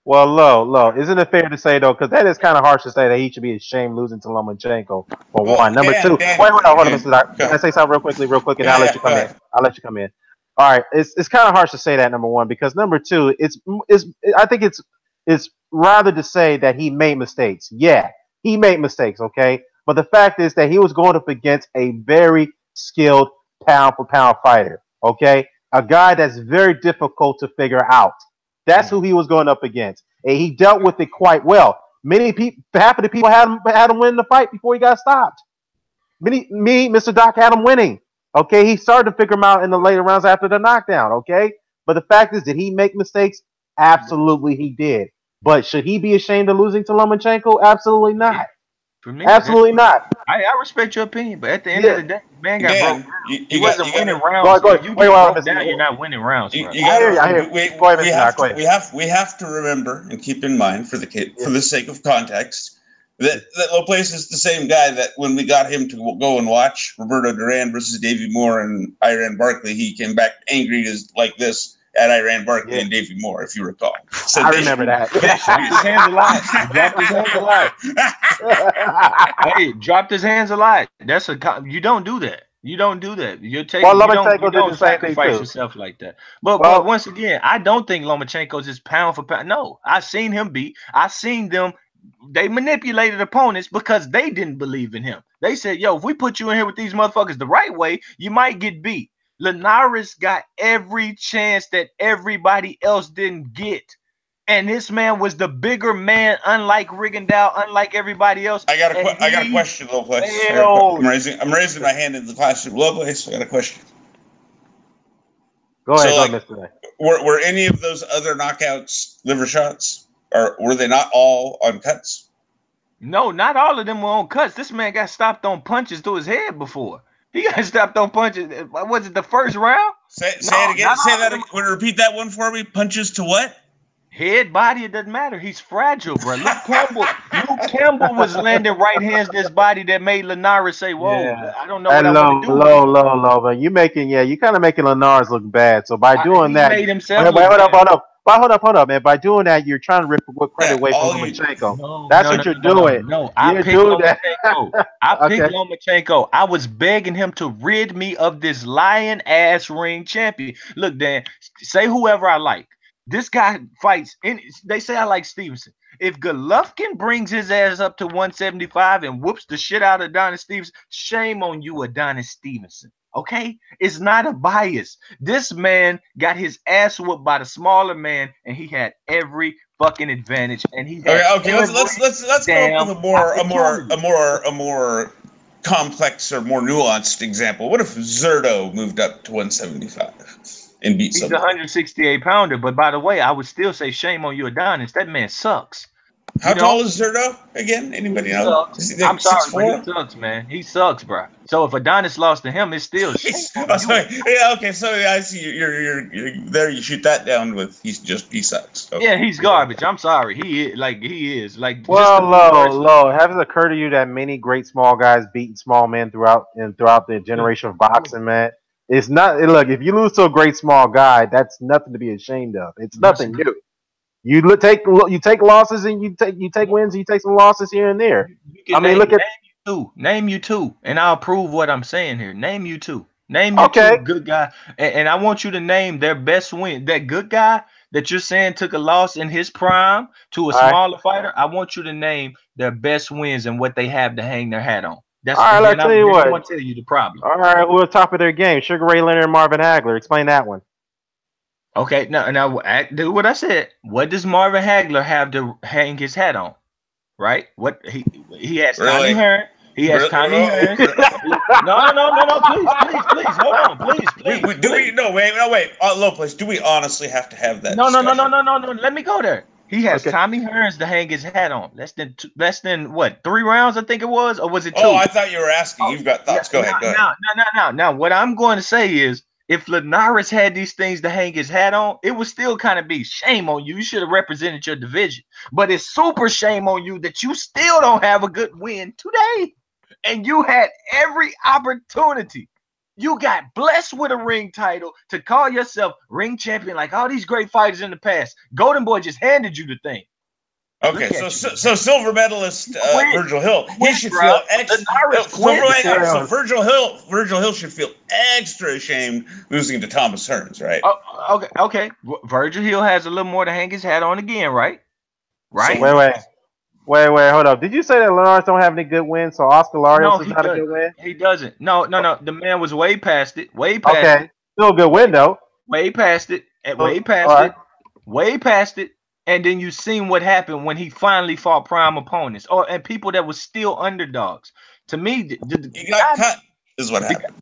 Well, Low, isn't it fair to say though, because that is kind of harsh to say that he should be ashamed losing to Lomachenko for one. Number 2, wait, hold on, Mr. Doc. Can I say something real quick, and I'll let you come in. I'll let you come in. All right, it's kind of harsh to say that, number 1, because number 2, I think it's rather to say that he made mistakes. Yeah, he made mistakes, okay, but the fact is that he was going up against a very skilled pound for pound fighter, okay, a guy that's very difficult to figure out. That's who he was going up against. And he dealt with it quite well. Many people, half of the people had him win the fight before he got stopped. Mr. Doc had him winning. Okay, he started to figure him out in the later rounds after the knockdown. Okay, but the fact is, did he make mistakes? Absolutely, he did. But should he be ashamed of losing to Lomachenko? Absolutely not. For me, absolutely not. I respect your opinion, but at the end of the day, man got broke. He wasn't winning rounds. Go you broke down, you're not winning rounds. We have to remember and keep in mind for the sake of context that Lowplace is the same guy that when we got him to go and watch Roberto Duran versus Davey Moore and Iran Barkley, he came back angry as like this at Iran Barkley and Davey Moore, if you recall. So I remember that. Hey, dropped his hands a lot. That's you don't do that. You don't do that. You're taking. Well, you don't sacrifice yourself like that. But once again, I don't think Lomachenko's just pound for pound. No, I've seen him beat. I've seen them. They manipulated opponents because they didn't believe in him. They said, "Yo, if we put you in here with these motherfuckers the right way, you might get beat." Linares got every chance that everybody else didn't get. And this man was the bigger man, unlike Rigondeaux, unlike everybody else. I got a question, Lowplace. I'm raising my hand in the classroom. Lowplace, I got a question. Go ahead, Mr. Were any of those other knockouts liver shots? Or were they not all on cuts? No, not all of them were on cuts. This man got stopped on punches to his head before. He got stopped on punches. Was it the first round? Say it again. Say that again. Repeat that one for me. Punches to what? Head, body, it doesn't matter. He's fragile, bro. Luke Campbell was landing right hands to his body that made Linares say, "Whoa, I don't know what I want to do." Low, but you kind of making Linares look bad. So by doing that, made himself hold up, man. By doing that, you're trying to rip credit away from Lomachenko. That's what you're doing. No, I picked Lomachenko. I was begging him to rid me of this lion ass ring champion. Look, Dan, say whoever I like. This guy fights. They say I like Stevenson. If Golovkin brings his ass up to 175 and whoops the shit out of Adonis Stevenson, shame on you, Adonis Stevenson. Okay? It's not a bias. This man got his ass whooped by the smaller man, and he had every fucking advantage. And he had okay. Let's go with a more complex or more nuanced example. What if Zerto moved up to 175 and beat somebody? He's a 168 pounder, but by the way, I would still say shame on you, Adonis. That man sucks. How tall is Zerto again? Anybody know? I'm sorry, but he sucks, man. He sucks, bro. So if Adonis lost to him, it's still shame. Okay. So I see you're there. You shoot that down with he sucks. Okay. Yeah, he's garbage. I'm sorry. He is. Well, low. Has it occurred to you that many great small guys beaten small men throughout the generation of boxing, man? It's not. Look, if you lose to a great small guy, that's nothing to be ashamed of. It's nothing new. You take losses and you take wins and you take some losses here and there. Name you two, and I'll prove what I'm saying here. Name you two. Name you two good guy, and I want you to name their best win. That good guy that you're saying took a loss in his prime to a smaller fighter. I want you to name their best wins and what they have to hang their hat on. That's all right. I'll tell you what. I want to tell you the problem. All right, who are top of their game? Sugar Ray Leonard and Marvin Hagler. Explain that one. Okay, now do what I said. What does Marvin Hagler have to hang his hat on? Right? What he has Tommy Hearn. He has Tommy Hearn. No. Please, hold on, please. Wait. Lowplace. Do we honestly have to have that? No. Let me go there. He has Tommy Hearns to hang his hat on. Less than what? 3 rounds, I think it was, or was it 2? Oh, I thought you were asking. You've got thoughts. Go ahead. Now, what I'm going to say is, if Linares had these things to hang his hat on, it would still kind of be shame on you. You should have represented your division. But it's super shame on you that you still don't have a good win today. And you had every opportunity. You got blessed with a ring title to call yourself ring champion like all these great fighters in the past. Golden Boy just handed you the thing. Okay, so silver medalist Virgil Hill, he should feel extra. So Virgil Hill should feel extra ashamed losing to Thomas Hearns, right? Okay. Virgil Hill has a little more to hang his hat on again, right? Right. So wait, hold up. Did you say that Linares don't have any good wins? So Oscar Larios is not a good win? He doesn't. No. The man was way past it. Still a good win though. Way past it. Way past it. And then you seen what happened when he finally fought prime opponents and people that was still underdogs. To me, he got cut is what happened.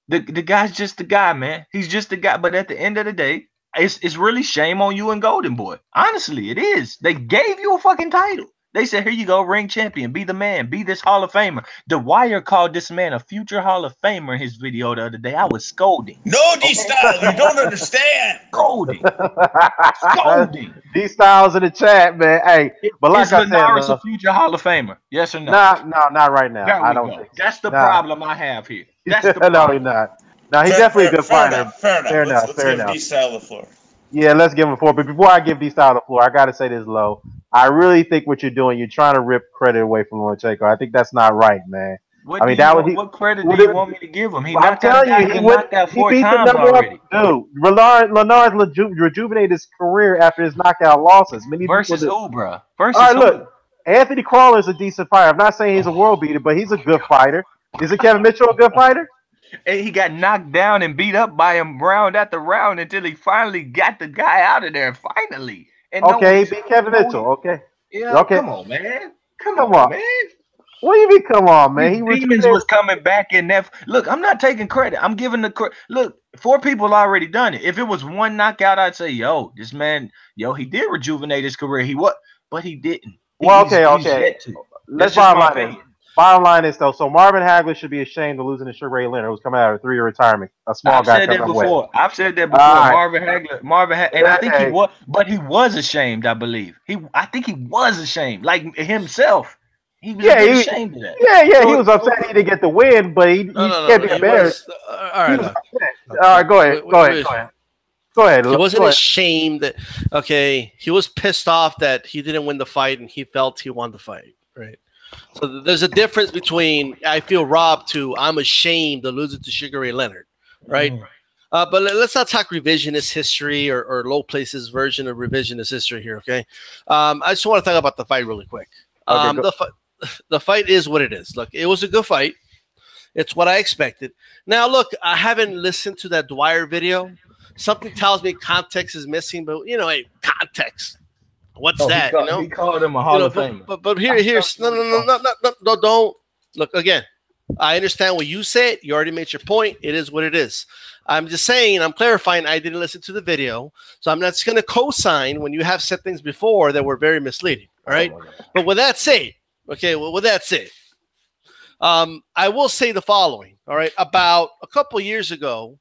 The guy's just the guy, man. He's just the guy. But at the end of the day, it's really shame on you and Golden Boy. Honestly, it is. They gave you a fucking title. They said, here you go, ring champion. Be the man. Be this Hall of Famer. The Wire called this man a future Hall of Famer in his video the other day. I was scolding. No, Dstyle, you don't understand. Scolding. Scolding. Dstyle's in the chat, man. Hey, but like I Linares said, a future Hall of Famer? Yes or no? Not right now. I don't think so. That's the problem I have here. That's the problem. No, he's not. No, he's definitely a good fighter. Fair enough. Let's give Dstyle the floor. Yeah, let's give him a floor. But before I give Dstyle the floor, I got to say this, Low. I really think what you're doing, you're trying to rip credit away from Lomachenko. I think that's not right, man. What credit do you want me to give him? He knocked out four times already. Dude, Linares rejuvenated his career after his knockout losses. Versus who, bro? All right, look, Anthony Crawler's a decent fighter. I'm not saying he's a world beater, but he's a good fighter. Isn't Kevin Mitchell a good fighter? And he got knocked down and beat up by him round after round until he finally got the guy out of there. Finally. And he beat Kevin Mitchell. Okay. Yeah. Okay. Come on, man. Come on, man. What do you mean? Come on, man. Demons was coming back in that. Look, I'm not taking credit. I'm giving the credit. Look, 4 people already done it. If it was one knockout, I'd say, yo, this man, he did rejuvenate his career. But he didn't. Okay. Let's bottom line is though, so Marvin Hagler should be ashamed of losing to Sugar Ray Leonard, who's coming out of a 3-year retirement. A small guy coming away. I've said that before. Right. Marvin Hagler, and I think he was, but he was ashamed. I believe I think he was ashamed, like himself. He was ashamed of that. Yeah. He was upset he didn't get the win, but he can't be embarrassed. All right. All right, go ahead. He wasn't ashamed that. Okay, he was pissed off that he didn't win the fight, and he felt he won the fight. Right. So there's a difference between I feel robbed to I'm ashamed of losing to Sugar Ray Leonard, right? But let's not talk revisionist history or Lowplace's version of revisionist history here, okay? I just want to talk about the fight really quick. The fight is what it is. Look, it was a good fight. It's what I expected. Now, look, I haven't listened to that Dwyer video. Something tells me context is missing, but context. What's that? He called him a Hall of Famer. But here's no, don't look again. I understand what you said. You already made your point. It is what it is. I'm just saying. I'm clarifying. I didn't listen to the video, so I'm not just going to co-sign when you have said things before that were very misleading. All right. But with that said, I will say the following. All right. About a couple years ago,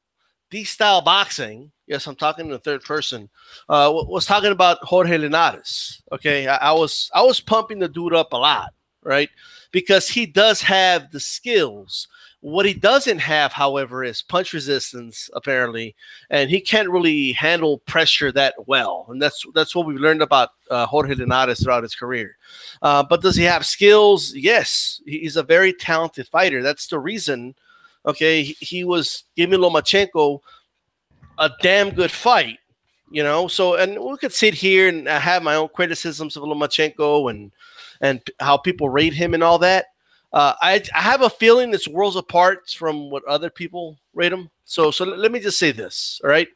Dstyle Boxing. Yes, I'm talking in the third person. Was talking about Jorge Linares. Okay, I was pumping the dude up a lot, right? Because he does have the skills. What he doesn't have, however, is punch resistance, apparently, and he can't really handle pressure that well. And that's what we've learned about Jorge Linares throughout his career. But does he have skills? Yes, he's a very talented fighter. That's the reason. Okay, he was giving Lomachenko a damn good fight, So, and we could sit here and have my own criticisms of Lomachenko and how people rate him and all that. I have a feeling it's worlds apart from what other people rate him. So let me just say this, all right?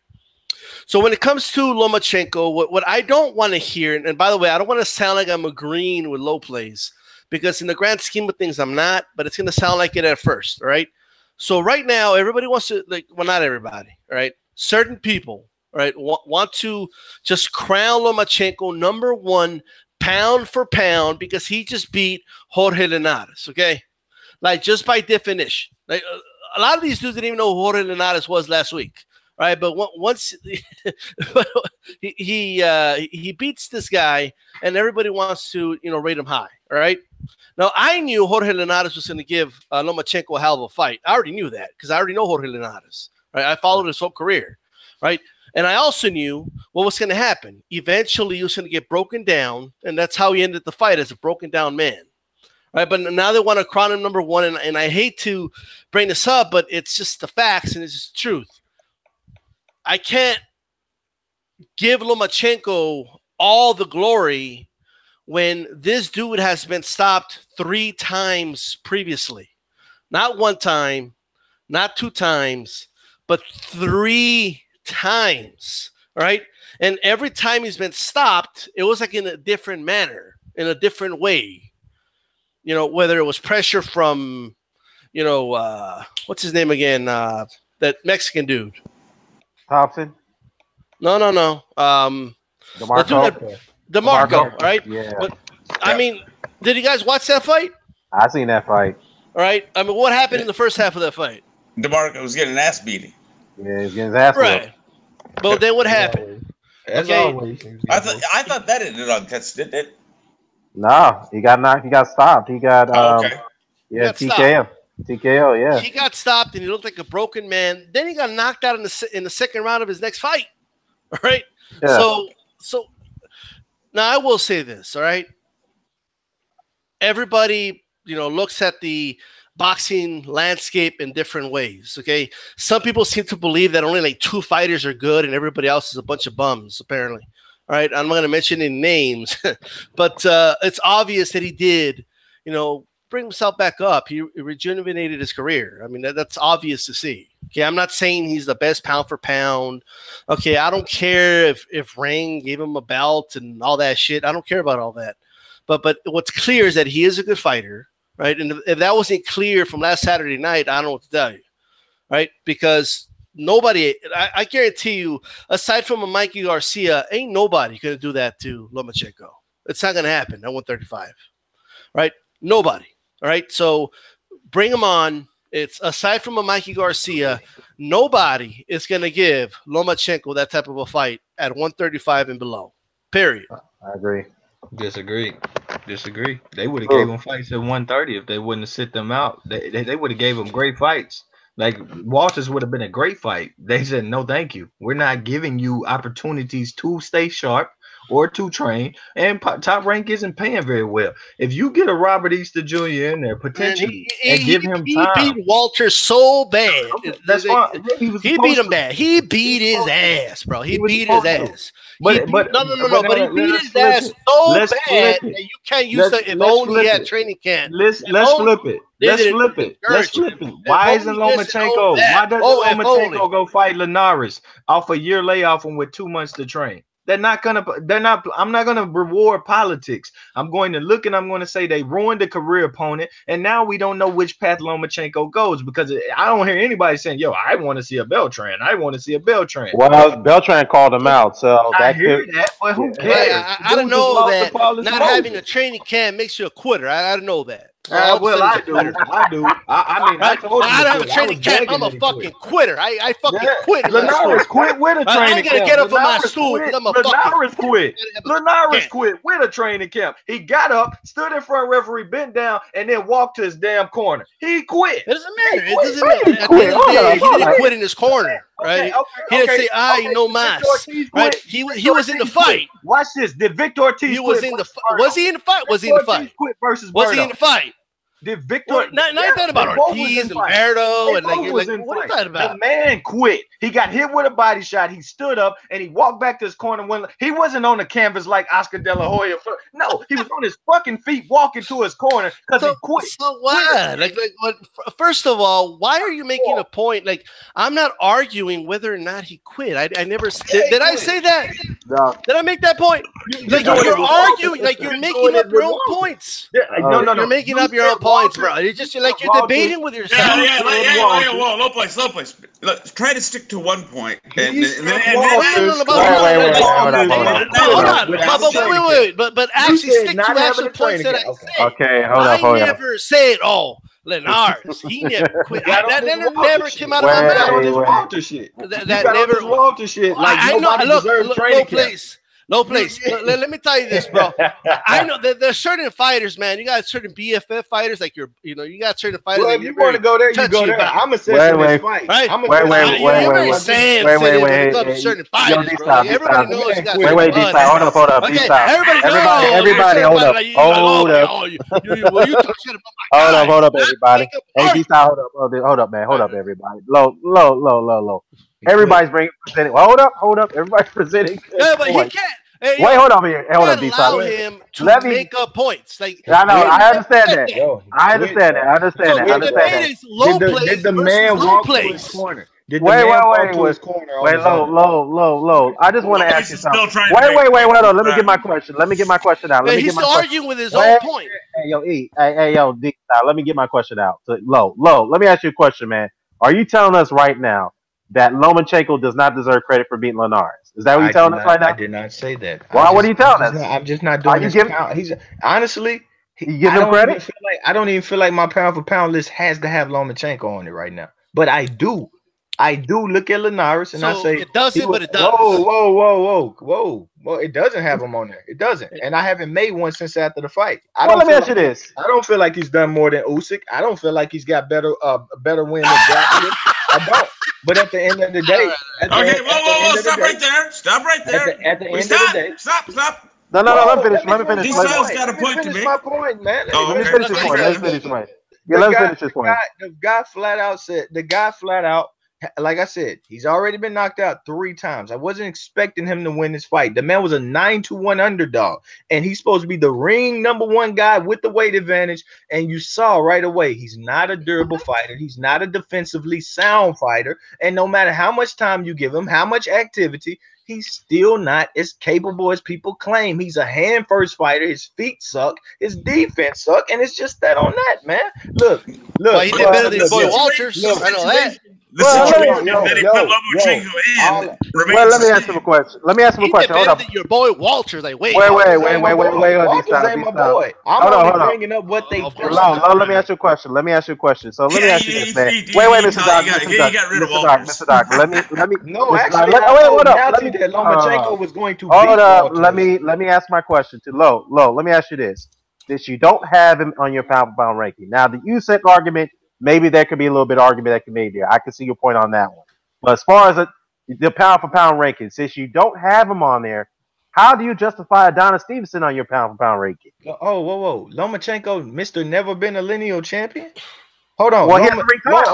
So when it comes to Lomachenko, what I don't want to hear, and by the way, I don't want to sound like I'm agreeing with Lowplace, because in the grand scheme of things, I'm not, but it's going to sound like it at first, all right? So right now, everybody wants to, not everybody, all right? Certain people, right, want to just crown Lomachenko #1 pound for pound because he just beat Jorge Linares, okay? Just by definition. A lot of these dudes didn't even know who Jorge Linares was last week, right? But once he beats this guy, and everybody wants to, rate him high, all right? Now, I knew Jorge Linares was going to give Lomachenko a hell of a fight. I already knew that because I already know Jorge Linares. Right? I followed his whole career, right? And I also knew what was going to happen. Eventually, he was going to get broken down, and that's how he ended the fight, as a broken down man, right? But now they want to crown him #1, and I hate to bring this up, but it's just the facts, and it's just the truth. I can't give Lomachenko all the glory when this dude has been stopped 3 times previously. Not 1 time, not 2 times, but 3 times. right? And every time he's been stopped, it was like in a different manner, in a different way. You know, whether it was pressure from, you know, what's his name again? That Mexican dude. Thompson. No. DeMarco, right? Yeah. But I mean, did you guys watch that fight? I seen that fight. All right. I mean, what happened in the first half of that fight? DeMarco was getting an ass beating. Yeah, he's getting his ass right. But then what happened? As Okay. always. I thought that ended untouched, did it? No, he got knocked. He got stopped. He got Okay. yeah, got TKO. TKO, yeah. He got stopped and he looked like a broken man. Then he got knocked out in the second round of his next fight. All right. Yeah. So now I will say this. All right. Everybody, you know, looks at the boxing landscape in different ways. Okay. Some people seem to believe that only like 2 fighters are good and everybody else is a bunch of bums, apparently. All right. I'm not going to mention any names, but it's obvious that he did, you know, bring himself back up. He rejuvenated his career. I mean, that's obvious to see. Okay. I'm not saying he's the best pound for pound. Okay. I don't care if Ring gave him a belt and all that shit. I don't care about all that. But what's clear is that he is a good fighter. Right. And if that wasn't clear from last Saturday night, I don't know what to tell you. Right. Because nobody, I guarantee you, aside from a Mikey Garcia, ain't nobody going to do that to Lomachenko. It's not going to happen at 135. Right. Nobody. All right. So bring him on. It's aside from a Mikey Garcia, nobody is going to give Lomachenko that type of a fight at 135 and below. Period. I agree. Disagree. They would have gave him fights at 130 if they wouldn't have sit them out. They would have gave him great fights. Like Walters would have been a great fight. They said, no, thank you. We're not giving you opportunities to stay sharp or to train. And Top Rank isn't paying very well. If you get a Robert Easter Jr. in there, potentially, and give him time. He beat Walter so bad. That's fine. He beat him bad. He beat his ass, bro. He beat his ass. But he beat his ass so bad that you can't use it if only he had training camp. Let's flip it. Let's flip it. Why isn't Lomachenko? Why doesn't Lomachenko go fight Linares off a year layoff and with 2 months to train? I'm not gonna reward politics. I'm going to look and I'm going to say they ruined the career opponent, and now we don't know which path Lomachenko goes because I don't hear anybody saying, "Yo, I want to see a Beltran. I want to see a Beltran." Well, Beltran called him out, so I hear that, but who cares? I don't know that not having a training camp makes you a quitter. I don't know that. Well, I do. I mean, I told you. I don't have a training camp. I'm a fucking quitter. I fucking quit. Linares quit with a training camp. I'm gonna get up from my stool. Linares quit. Linares quit with a training camp. He got up, stood in front of referee, bent down, and then walked to his damn corner. He quit. It doesn't matter. It doesn't matter. At the end of the day, he didn't quit in his corner. Right? He didn't say, you know, mas. Right? He was in the fight. Watch this. Did Victor Ortiz He was in the fight. Was he in the fight? Was he in the fight? Was he in the fight? Did Victor? Not talking about Ortiz and Berto and like what are you talking about? The man quit. He got hit with a body shot. He stood up and he walked back to his corner. When he wasn't on the canvas like Oscar De La Hoya. No, he was on his fucking feet walking to his corner because he quit. So what? First of all, why are you making a point? Like, I'm not arguing whether or not he quit. I never did I say that? No. Did I make that point? Like you're arguing, like you're making up your own points. No. You're making up your own points, bro. It's just like you're debating with yourself. Low place. Look, try to stick to one point. But actually stick to actual points that I said. Okay, hold up. I never said, Linares. He never quit. That never came out of my mouth. That never Walter shit. Like nobody deserves training camp. Lowplace. Let me tell you this, bro. I know that there's certain fighters, man. You got certain BFF fighters, like you got certain fighters. Well, if you want to go there, you go there. I'm assessing this fight. Right? Wait. Certain fighters. Everybody knows you got. Wait, Dstyle. Hold up. Everybody, hold up, everybody. Hey, Dstyle, hold up, man. Hold up, everybody. Low. Everybody's presenting. Hold up. Everybody's presenting. Yeah, but he can't. Wait, hold on here. Hold up, allow him to make up points. Like I know, I understand that. I understand that. Did the man walk to his corner? Did the Wait, man fall wait, to wait, his corner on wait, his low, own? low. I just want to Lowplace ask you is still something. trying to Wait, make hold on. Let me get my right. question. Let me get my question out. Let Man, me he's get my still question. arguing with his own Wait, point. hey, yo, E, hey, yo, D style. Let me get my question out. So, low. Let me ask you a question, man. Are you telling us right now that Lomachenko does not deserve credit for beating Linares? Is that what you're telling us right I now? did not say that. Why? What are you telling us? I'm just not Are doing you this giving? pound. He's honestly, You giving him credit? I don't even feel like my pound for pound list has to have Lomachenko on it right now. But I do look at Linares and I So say it doesn't, but it does. whoa. It doesn't have him on there. It doesn't. And I haven't made one since after the fight. Well, let me ask you this. I don't feel like he's done more than Usyk. I don't feel like he's got better win than Jackson. I don't. But at the end of the day, Okay, whoa, stop right there. Stop right there. At the end of the day, Stop. No, let me finish. Let me finish. D-Style's got a point to finish make. my point, man. Let me finish this point. Let's finish this point. Yeah, let's finish this point. The guy flat out, like I said, he's already been knocked out 3 times. I wasn't expecting him to win this fight. The man was a 9-1 underdog, and he's supposed to be the ring #1 guy with the weight advantage. And you saw right away, he's not a durable fighter. He's not a defensively sound fighter. And no matter how much time you give him, how much activity, he's still not as capable as people claim. He's a hand-first fighter. His feet suck. His defense suck. And it's just that on that, man. Look. Well, he did better than his boy Walters. I know that. The situation that he put Lomachenko in remains. Well, let me ask him a question. He did better than your boy Walters. Like, wait. Wait. Walters ain't my boy. I'm only bringing up what they. Let me ask you a question. So let me ask you this, man. Wait, Mr. Doc. Mr. Doc. Let me. No, actually, hold up. That Lomachenko was going to. Hold up. Let me ask my question to Low. Let me ask you this: since you don't have him on your pound-for-pound ranking, now the Usyk argument, maybe there could be a little bit of argument that could be made there. I can see your point on that one. But as far as the pound-for-pound ranking, since you don't have him on there, how do you justify Adonis Stevenson on your pound-for-pound ranking? Oh, whoa. Lomachenko, Mr. Never been a lineal champion? Hold on. Well, he has a ring title.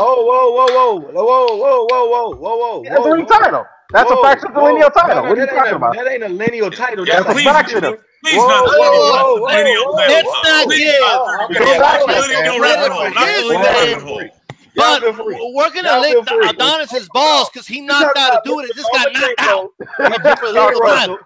Whoa. He has a ring title. That's a fraction of the lineal title. What are you talking about? That ain't a lineal title. That's a fraction of it. Please not. Let's not give. But we're gonna lick Adonis's balls because he knocked out a dude that just got knocked out.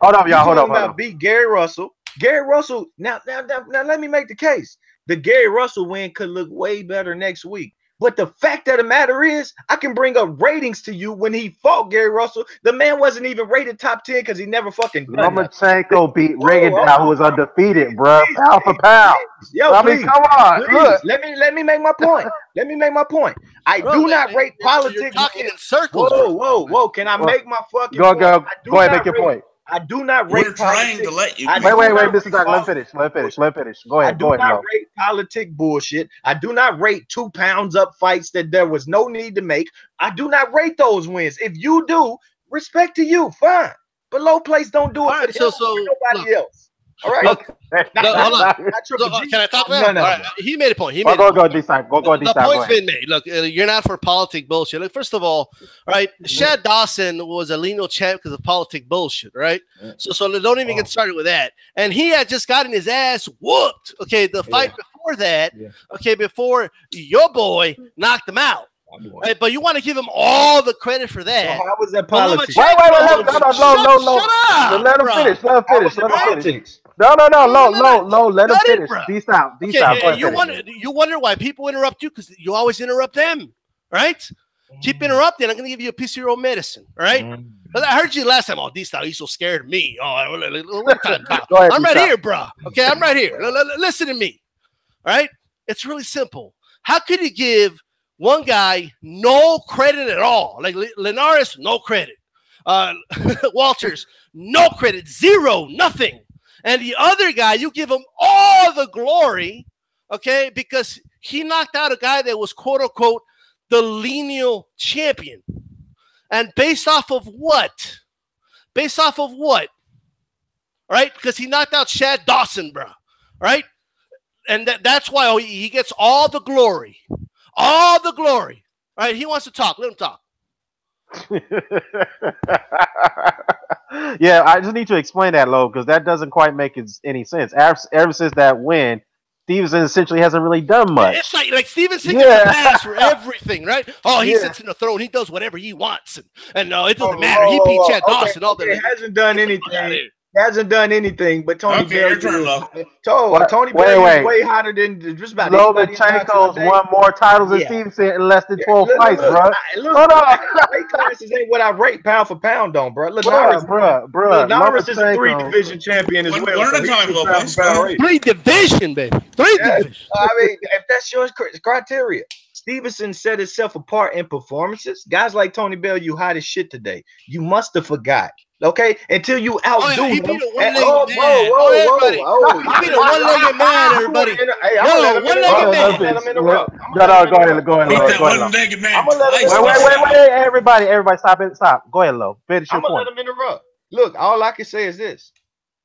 Hold on, y'all. Hold on. Beat Gary Russell. Gary Russell. Now, let me make the case. The Gary Russell win could look way better next week. But the fact of the matter is, I can bring up ratings to you. When he fought Gary Russell, the man wasn't even rated top 10 because he never fucking done Lomachenko beat Reagan, who was undefeated, bro. Pound for pound. Yo, I mean, come on. Look. Let me make my point. I do not rate politics. You're talking in circles. Whoa. Can I make my fucking point? Go ahead, make your point. I do not rate politics. We're trying to let you. Wait, Mr. Doc, let me finish. Go ahead. I do not rate politic bullshit. I do not rate 2 pounds up fights that there was no need to make. I do not rate those wins. If you do, respect to you, fine. But Lowplace don't do it for nobody else. All right. Hold on. Can I talk now? No. Right. He made a point. Go D-side. Go D-side. The point's been made. Look, you're not for politic bullshit. Look, first of all, right, Shad Dawson was a lineal champ because of politic bullshit, right? So don't even get started with that. And he had just gotten his ass whooped. Okay, the fight before that. Okay, before your boy knocked him out. Right, but you want to give him all the credit for that. So how was that politics? Wait, no. Let him finish. No. Let him finish. D-style. You wonder why people interrupt you because you always interrupt them, right? Keep interrupting. I'm going to give you a piece of your own medicine, all right? I heard you last time. Oh, D-style, you so scared of me. Oh, I'm right here, bro. Okay, I'm right here. Listen to me, all right? It's really simple. How could you give one guy no credit at all? Like Linares, no credit. Walters, no credit. Zero, nothing. And the other guy, you give him all the glory, okay, because he knocked out a guy that was, quote unquote, the lineal champion. And based off of what? All right? Because he knocked out Shad Dawson, bro. All right? And that's why he gets all the glory. All the glory. All right? He wants to talk. Let him talk. Yeah, I just need to explain that, Lo, because that doesn't quite make any sense. Ever since that win, Stevenson essentially hasn't really done much. It's like Stevenson gets a pass for everything, right? Oh, he sits in the throne. He does whatever he wants, and no, it doesn't matter. He beat Chad Dawson. All that. He hasn't done anything. Hasn't done anything, but Tony Bellew. Tony Bellew is way hotter than just about Lomachenko's won more titles than Stevenson in less than 12 fights, bro. Hold on. Weight classes ain't what I rate pound for pound on, bro. Linares is a 3-division champion as well. Learn a time, Lopez. 3-division, baby. 3-division. I mean, if that's your criteria. Stevenson set himself apart in performances. Guys like Tony Bellew hot as shit today. You must have forgot. Okay, until you outdo he him. beat a one-legged man. He beat a one-legged man, everybody. Hey, I'm gonna let him interrupt. No, go ahead. One-legged man. Wait, everybody, stop. Go ahead, Lo. Finish your point. I'm gonna let him interrupt. Look, all I can say is this: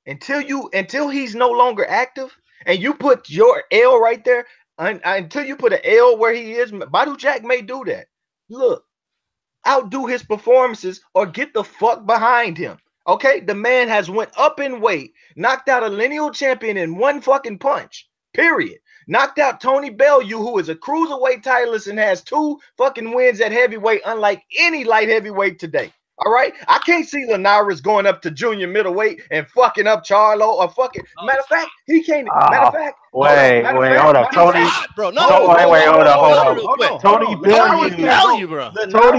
until he's no longer active, and you put your L right there, until you put an L where he is, Badou Jack may do that. Look. Outdo his performances or get the fuck behind him. Okay, the man has went up in weight, knocked out a lineal champion in one fucking punch. Period. Knocked out Tony Bellew, who is a cruiserweight titleist and has 2 fucking wins at heavyweight, unlike any light heavyweight today. All right, I can't see Linares going up to junior middleweight and fucking up Charlo or fucking. Matter of fact, he can't. Matter of fact, wait, hold up, Tony. Hold on. Tony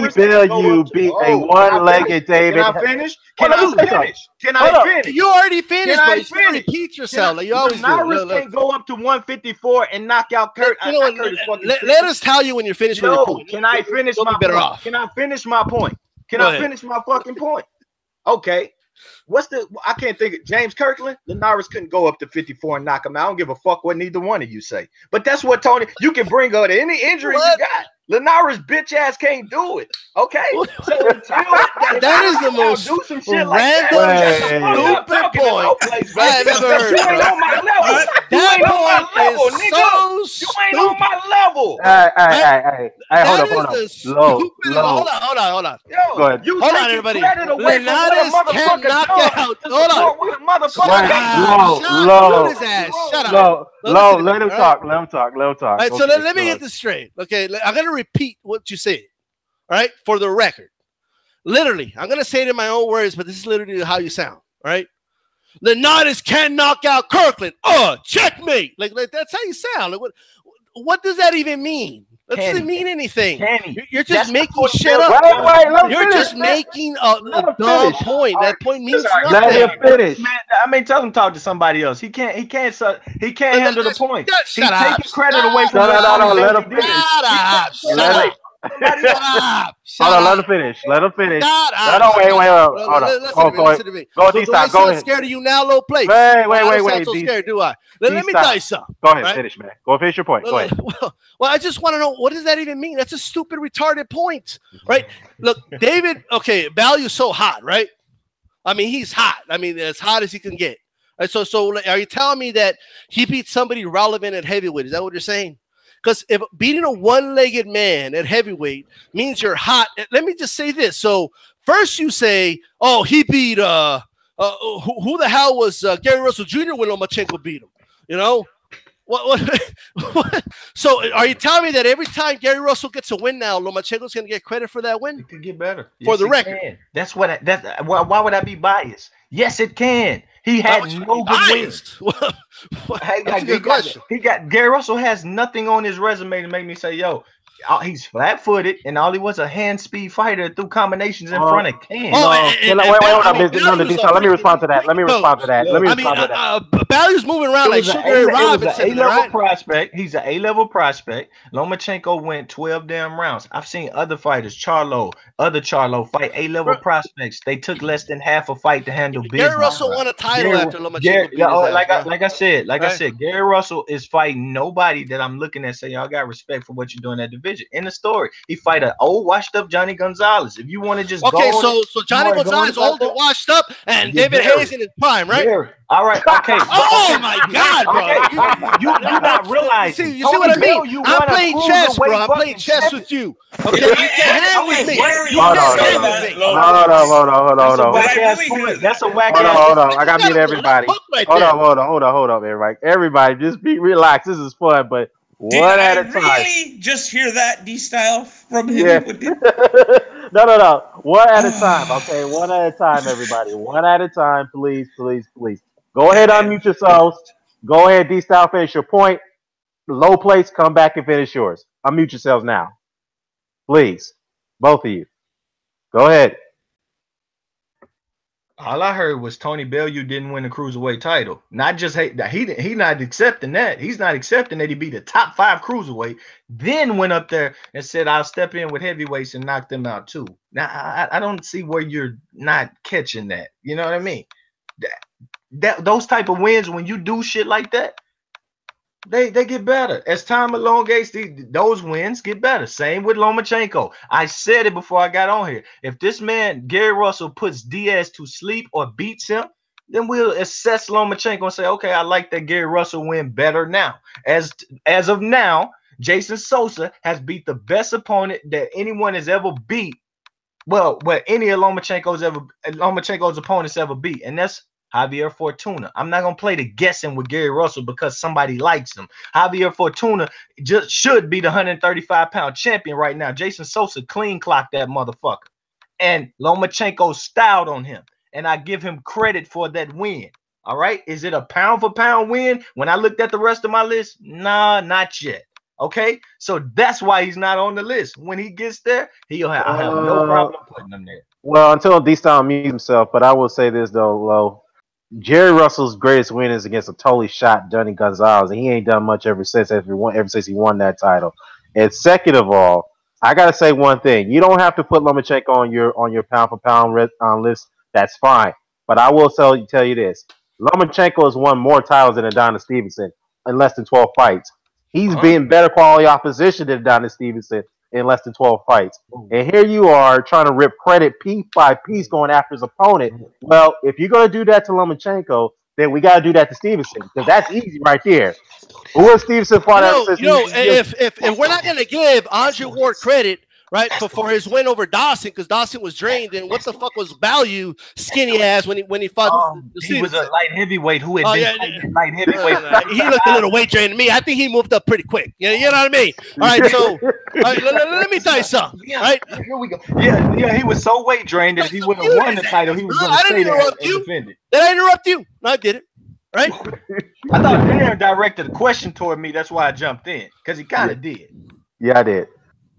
Bellew beat a one-legged David. Can I finish? You already finished, but you repeat yourself like you always do. Linares can't go up to 154 and knock out Kurt. Let us tell you when you're finished with your point. Can I finish my point? Can I finish my point? Can I finish my fucking point? Okay. I can't think of James Kirkland. Linares couldn't go up to 54 and knock him out. I don't give a fuck what neither one of you say. But that's what Tony, you can bring up any injury you got. Linares bitch ass can't do it. Okay? So that is the most do some random stupid point I've ever heard. You ain't on my level. That point is so stupid. You ain't on my level. Hey, hold on. Yo, go ahead. You hold on, everybody. Linares can knock out. Hold on. Shut up. Let him talk. All right, so let me get this straight. Okay, I'm going to repeat what you said. All right, for the record. Literally, I'm going to say it in my own words, but this is literally how you sound. All right. Linares can knock out Kirkland. Checkmate. Like that's how you sound. Like, what does that even mean? That doesn't mean anything. You're just making shit up. You're just making a dumb point. That point means nothing. Let him finish. Man, I mean, tell him talk to somebody else. He can't handle the point. He's taking credit away from. No. Let him finish. Let him finish. Wait. Listen to me. Go, Dstyle. Go ahead. Scared of you now, Lowplace. Wait. So scared, do I? Let me tell you something. Go ahead, finish, man. Go finish your point. Go ahead. Well, I just want to know, what does that even mean? That's a stupid, retarded point, right? Look, David. Okay, Bellew's so hot, right? I mean, he's hot. I mean, as hot as he can get. Right? So, are you telling me that he beat somebody relevant at heavyweight? Is that what you're saying? Because if beating a one-legged man at heavyweight means you're hot, let me just say this. So first you say, oh, he beat who the hell was Gary Russell Jr. when Lomachenko beat him? You know? What? So are you telling me that every time Gary Russell gets a win now, Lomachenko's going to get credit for that win? It could get better. For the record. Can. That's what. Why would I be biased? Yes, it can. He had no good wins. He got Gary Russell has nothing on his resume to make me say, yo, he's flat-footed, and all he was a hand-speed fighter through combinations in front of Ken. Wait, hold on, let me respond to that. Bellew's moving around like Sugar Robinson. He's an A-level prospect. He's an A-level prospect. Lomachenko went 12 damn rounds. I've seen other fighters, other Charlo fight A-level prospects. They took less than half a fight to handle business. Gary Russell won a title after Lomachenko beat his ass, like I said, Gary Russell is fighting nobody that I'm looking at saying, y'all got respect for what you're doing at division. division. In the story, he fight an old, washed-up Johnny Gonzalez. If you want to just okay, go so Johnny Gonzalez old and washed up, and David Hayes in his prime, right? All right, okay. Oh my God, bro! Okay. You not realizing? You see what I mean? I'm playing chess, bro. I'm playing chess with you. Okay, you can't hang with me. Hold on. That's a whack ass. Hold on. I got to mute everybody. Hold on, everybody. Everybody, just be relaxed. This is fun, but one at a time. Really just hear that D-Style from him? Yeah. No. One at a time, okay? One at a time, everybody. One at a time, please. Go ahead, unmute yourselves. Go ahead, D-Style, finish your point. Lowplace, come back and finish yours. Unmute yourselves now. Please. Both of you. Go ahead. All I heard was Tony Bellew didn't win the cruiserweight title. Not just he not accepting that. He's not accepting that he beat the top 5 cruiserweight, then went up there and said, I'll step in with heavyweights and knock them out too. Now, I don't see where you're not catching that. You know what I mean? Those type of wins, when you do shit like that, they get better. As time elongates, those wins get better. Same with Lomachenko. I said it before I got on here. If this man, Gary Russell, puts Diaz to sleep or beats him, then we'll assess Lomachenko and say, okay, I like that Gary Russell win better now. As of now, Jason Sosa has beat the best opponent that anyone has ever beat. Well, any of Lomachenko's opponents ever beat, and that's Javier Fortuna. I'm not going to play the guessing with Gary Russell because somebody likes him. Javier Fortuna just should be the 135-pound champion right now. Jason Sosa clean clocked that motherfucker. And Lomachenko styled on him. And I give him credit for that win. All right? Is it a pound-for-pound win? When I looked at the rest of my list, nah, not yet. Okay? So that's why he's not on the list. When he gets there, I have no problem putting him there. Well, until D-Style mutes himself, but I will say this, though, Lo. Jerry Russell's greatest win is against a totally shot Johnny Gonzalez, and he ain't done much ever since he won that title. And second of all, I gotta say one thing: you don't have to put Lomachenko on your pound for pound list. That's fine, but I will tell you this: Lomachenko has won more titles than Adonis Stevenson in less than 12 fights. He's been better quality opposition than Adonis Stevenson in less than 12 fights. And here you are trying to rip credit piece by piece going after his opponent. Well, if you're going to do that to Lomachenko, then we got to do that to Stevenson because that's easy right there. Who was Stevenson fought after? If we're not going to give Andre Ward credit, right, for his win over Dawson, because Dawson was drained, and what the fuck was Bellew skinny ass when he fought? He was a light heavyweight who had been light heavyweight. He looked a little weight drained to me. I think he moved up pretty quick. You know what I mean? All right, so let me tell you something. All right, here we go. Yeah, he was so weight drained that if he would have won the title, he was going to stay there and defend it. Did I interrupt you? No, I didn't. Right? I thought Darren directed a question toward me. That's why I jumped in, because he kind of did. Yeah, I did.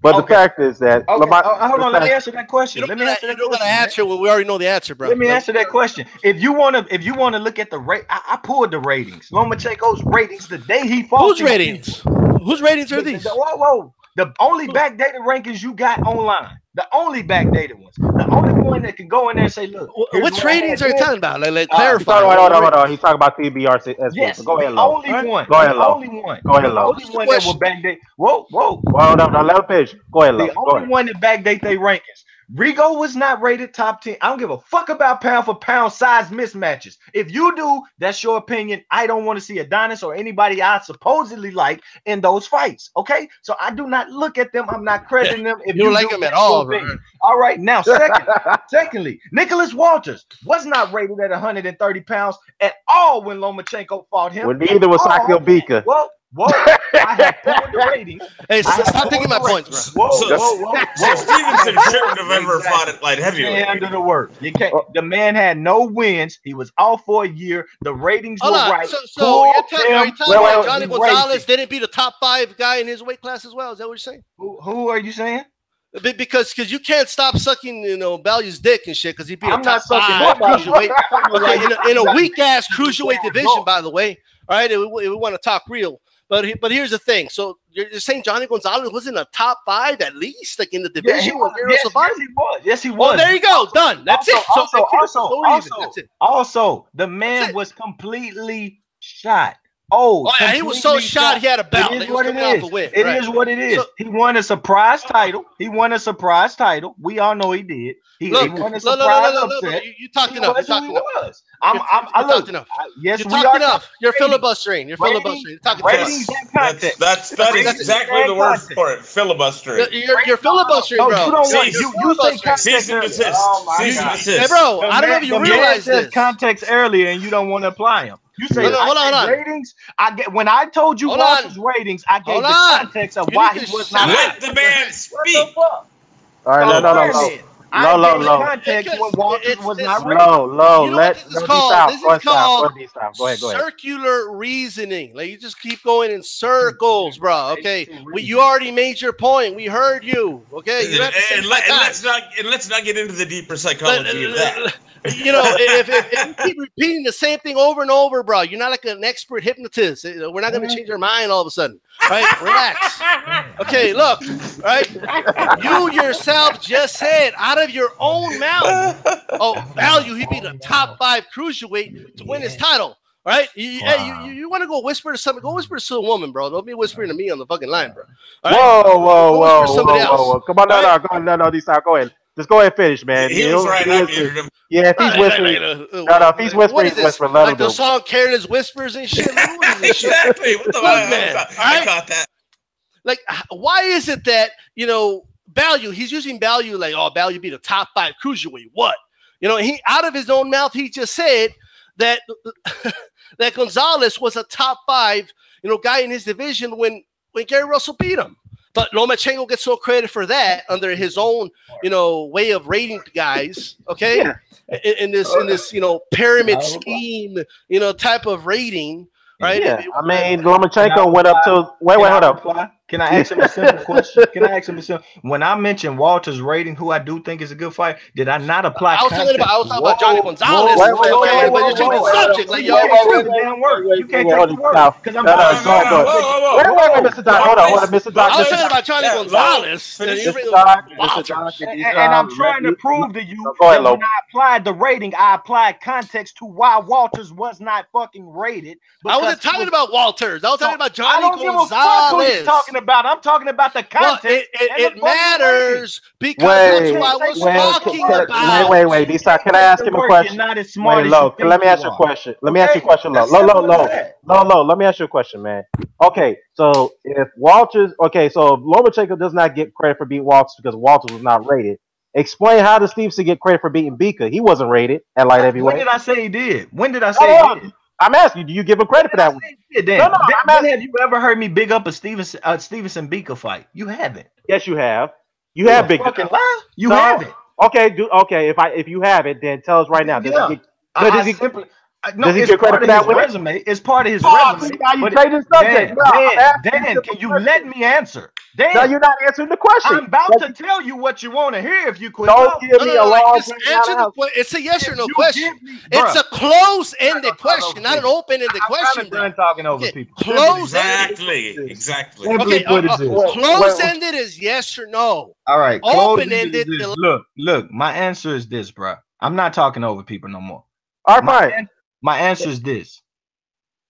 But the fact is that hold on, let me answer that question. Let me answer that question. Answer well, we already know the answer, bro. Let me answer that question. If you want to look at the rate, I pulled the ratings. Lomachenko's ratings the day he fought. Whose ratings? Whose ratings are these? Whoa. The only backdated rankings you got online. The only backdated ones. The only one that can go in there and say, look. Which ratings are you talking about? Like clarify. Hold on. He's talking about TBR. Yes. Go ahead, Lo. Only one. Go ahead, Lo. Only one. Go ahead, Lo. The only one that will backdate. Whoa. No, let him finish. Go ahead, Lo. The only one that backdate their rankings. Rigo was not rated top 10. I don't give a fuck about pound for pound size mismatches. If you do, that's your opinion. I don't want to see Adonis or anybody I supposedly like in those fights. Okay, so I do not look at them. I'm not crediting them. If you don't like them at all, bro. All right, now secondly, Nicholas Walters was not rated at 130 pounds at all when Lomachenko fought him. Well, neither was Sakio Bika. Whoa, I have pulled the ratings. Hey, stop taking my points, bro. Whoa. Stevenson shouldn't have ever fought at light heavyweight. Under the work. You can't. The man had no wins. He was out for a year. The ratings were right. So you're telling me Johnny Gonzalez didn't be the top 5 guy in his weight class as well? Is that what you're saying? Who are you saying? Because you can't stop sucking, Bellew's dick and shit because he'd be a top 5 sucking cruiserweight. Okay, in a weak ass cruiserweight division, by the way. All right, we want to talk real. But here's the thing. So you're saying Johnny Gonzalez was in the top 5 at least, like in the division? Yes, he was. Well, there you go. Done. That's it. Also, the man was completely shot Oh, yeah, he was so shot. He had a belt. It is what it is. It is what it is. He won a surprise title. We all know he did. He won a surprise upset. You talked enough. You talked enough. Yes, we are enough. You're filibustering. You're filibustering. That is exactly the word for it. Filibustering. You're filibustering, bro. You don't want. You say context. Cease and desist. Cease and desist. Hey, bro, I don't know if you realize this. Context earlier, and you don't want to apply them. You say hold on. ratings. I get when I told you Walter's ratings. I gave the context of why he was not. Let the man speak. All right, no. Context when Walter was not rated. Go ahead. Circular reasoning. Like you just keep going in circles, bro. Okay, you already made your point. We heard you. Okay, and let's not get into the deeper psychology of that. You know, if you keep repeating the same thing over and over, bro, you're not like an expert hypnotist. We're not going to change our mind all of a sudden, right? Relax. Okay, look, right? You yourself just said out of your own mouth, Bellew, he beat a top 5 cruiserweight to win his title. Right? You want to go whisper to somebody? Go whisper to a woman, bro. Don't be whispering to me on the fucking line, bro. Right? Whoa. Come on, no, Dstyle, go ahead. Just go ahead and finish, man. He was right. I muted him. Yeah, if he's whispering, if he's whispering, he's whispering. Like the song Careless Whispers and shit. Exactly. What the fuck? I caught that. Like, why is it that, you know, Bellew, he's using Bellew like, Bellew beat a top 5 cruiserweight. What? You know, he out of his own mouth, he just said that that Gonzalez was a top 5, you know, guy in his division when Gary Russell beat him. But Lomachenko gets no credit for that under his own, you know, way of rating guys. Okay, yeah. in this you know pyramid scheme, you know, type of rating, right? Yeah, I mean Lomachenko went up to hold up. Can I ask him a simple question? When I mentioned Walter's rating, who I do think is a good fighter, did I not apply? I was talking about Johnny Gonzalez. But you're changing the subject. Like, you can't take the word because I'm wait, Mr. Doc, hold on, Mr. Doc. I was talking about Johnny Gonzalez. And I'm trying to prove to you that when I applied the rating, I applied context to why Walters was not fucking rated. I wasn't talking about Walters. I was talking about Johnny Gonzalez. I don't give a fuck who you're talking about. I'm talking about the context. Well, it matters because that's what I was talking about. Wait, Dstyle, can I ask him a question? Not as smart as Low. Let me ask you a question. Low. Let me ask you a question, man. Okay, so if Lomachenko does not get credit for beating Walters because Walters was not rated, explain how does Stevenson get credit for beating Bika? He wasn't rated at light heavyweight. When did I say he did? He did? I'm asking you, do you give him credit for that one? When have you ever heard me big up a Stevenson Bika fight? You haven't. Yes, you have. You have big fucking lie. You haven't. Okay, if you have it, then tell us right now. Does he get credit for that resume? It's part of his resume. Now you say this subject. Dan, can you let me answer? Dan, no, you're not answering the question. I'm about to tell you what you want to hear if you quit. Don't give me a long answer. It's a yes or no question. It's a close-ended question, not an open-ended question. I'm done talking over people. Exactly. Okay, close-ended is yes or no. All right. Open-ended. Look. My answer is this, bro. I'm not talking over people no more. All right. My answer is this.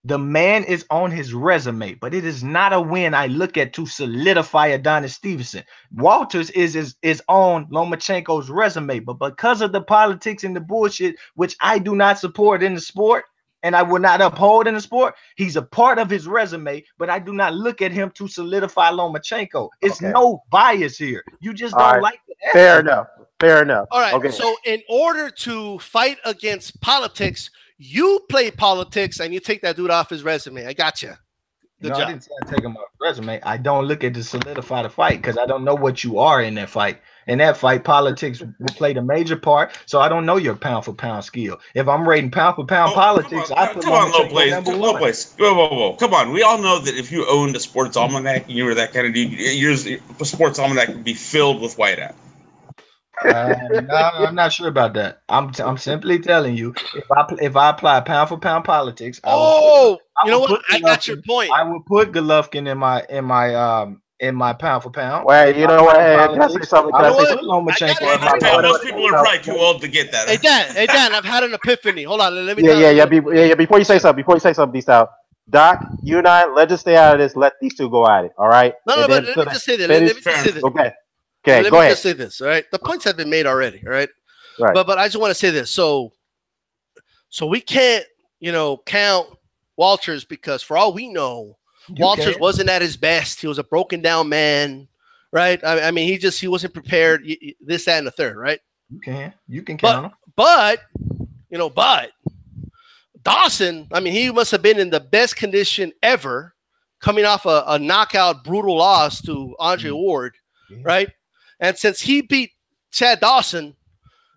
The man is on his resume, but it is not a win I look at to solidify Adonis Stevenson. Walters is on Lomachenko's resume, but because of the politics and the bullshit, which I do not support in the sport, and I will not uphold in the sport, he's a part of his resume, but I do not look at him to solidify Lomachenko. It's no bias here. You just don't like the effort. Fair enough. All right. Okay. So in order to fight against politics, you play politics and you take that dude off his resume. I got you. Good job. I didn't say I take him off his resume. I don't look at to solidify the fight because I don't know what you are in that fight. In that fight, politics played a major part. So I don't know your pound for pound skill. If I'm rating pound for pound politics, I put Lowplace. Whoa. Come on. We all know that if you owned a sports almanac and you were that kind of dude, your sports almanac would be filled with whiteout. No, I'm not sure about that. I'm simply telling you, if I apply pound for pound politics, you know what? I got your point. I would put Golovkin in my pound for pound. Wait, you know what? Can I say something? Most people are probably too old to get that. Hey Dan, I've had an epiphany. Hold on, let me. Yeah. Before you say something, Dstyle. Doc, you and I, let's just stay out of this. Let these two go at it. All right. No, but let me just say that. Let me just say that. Okay. Okay. Let go me ahead. just say this. All right. The points have been made already. All right. Right. But I just want to say this. So we can't, count Walters because for all we know, Walters wasn't at his best. He was a broken down man, right? I mean, he wasn't prepared. This, that, and the third, right? You can count him. But Dawson, I mean, he must have been in the best condition ever, coming off a knockout, brutal loss to Andre Ward, right? And since he beat Chad Dawson,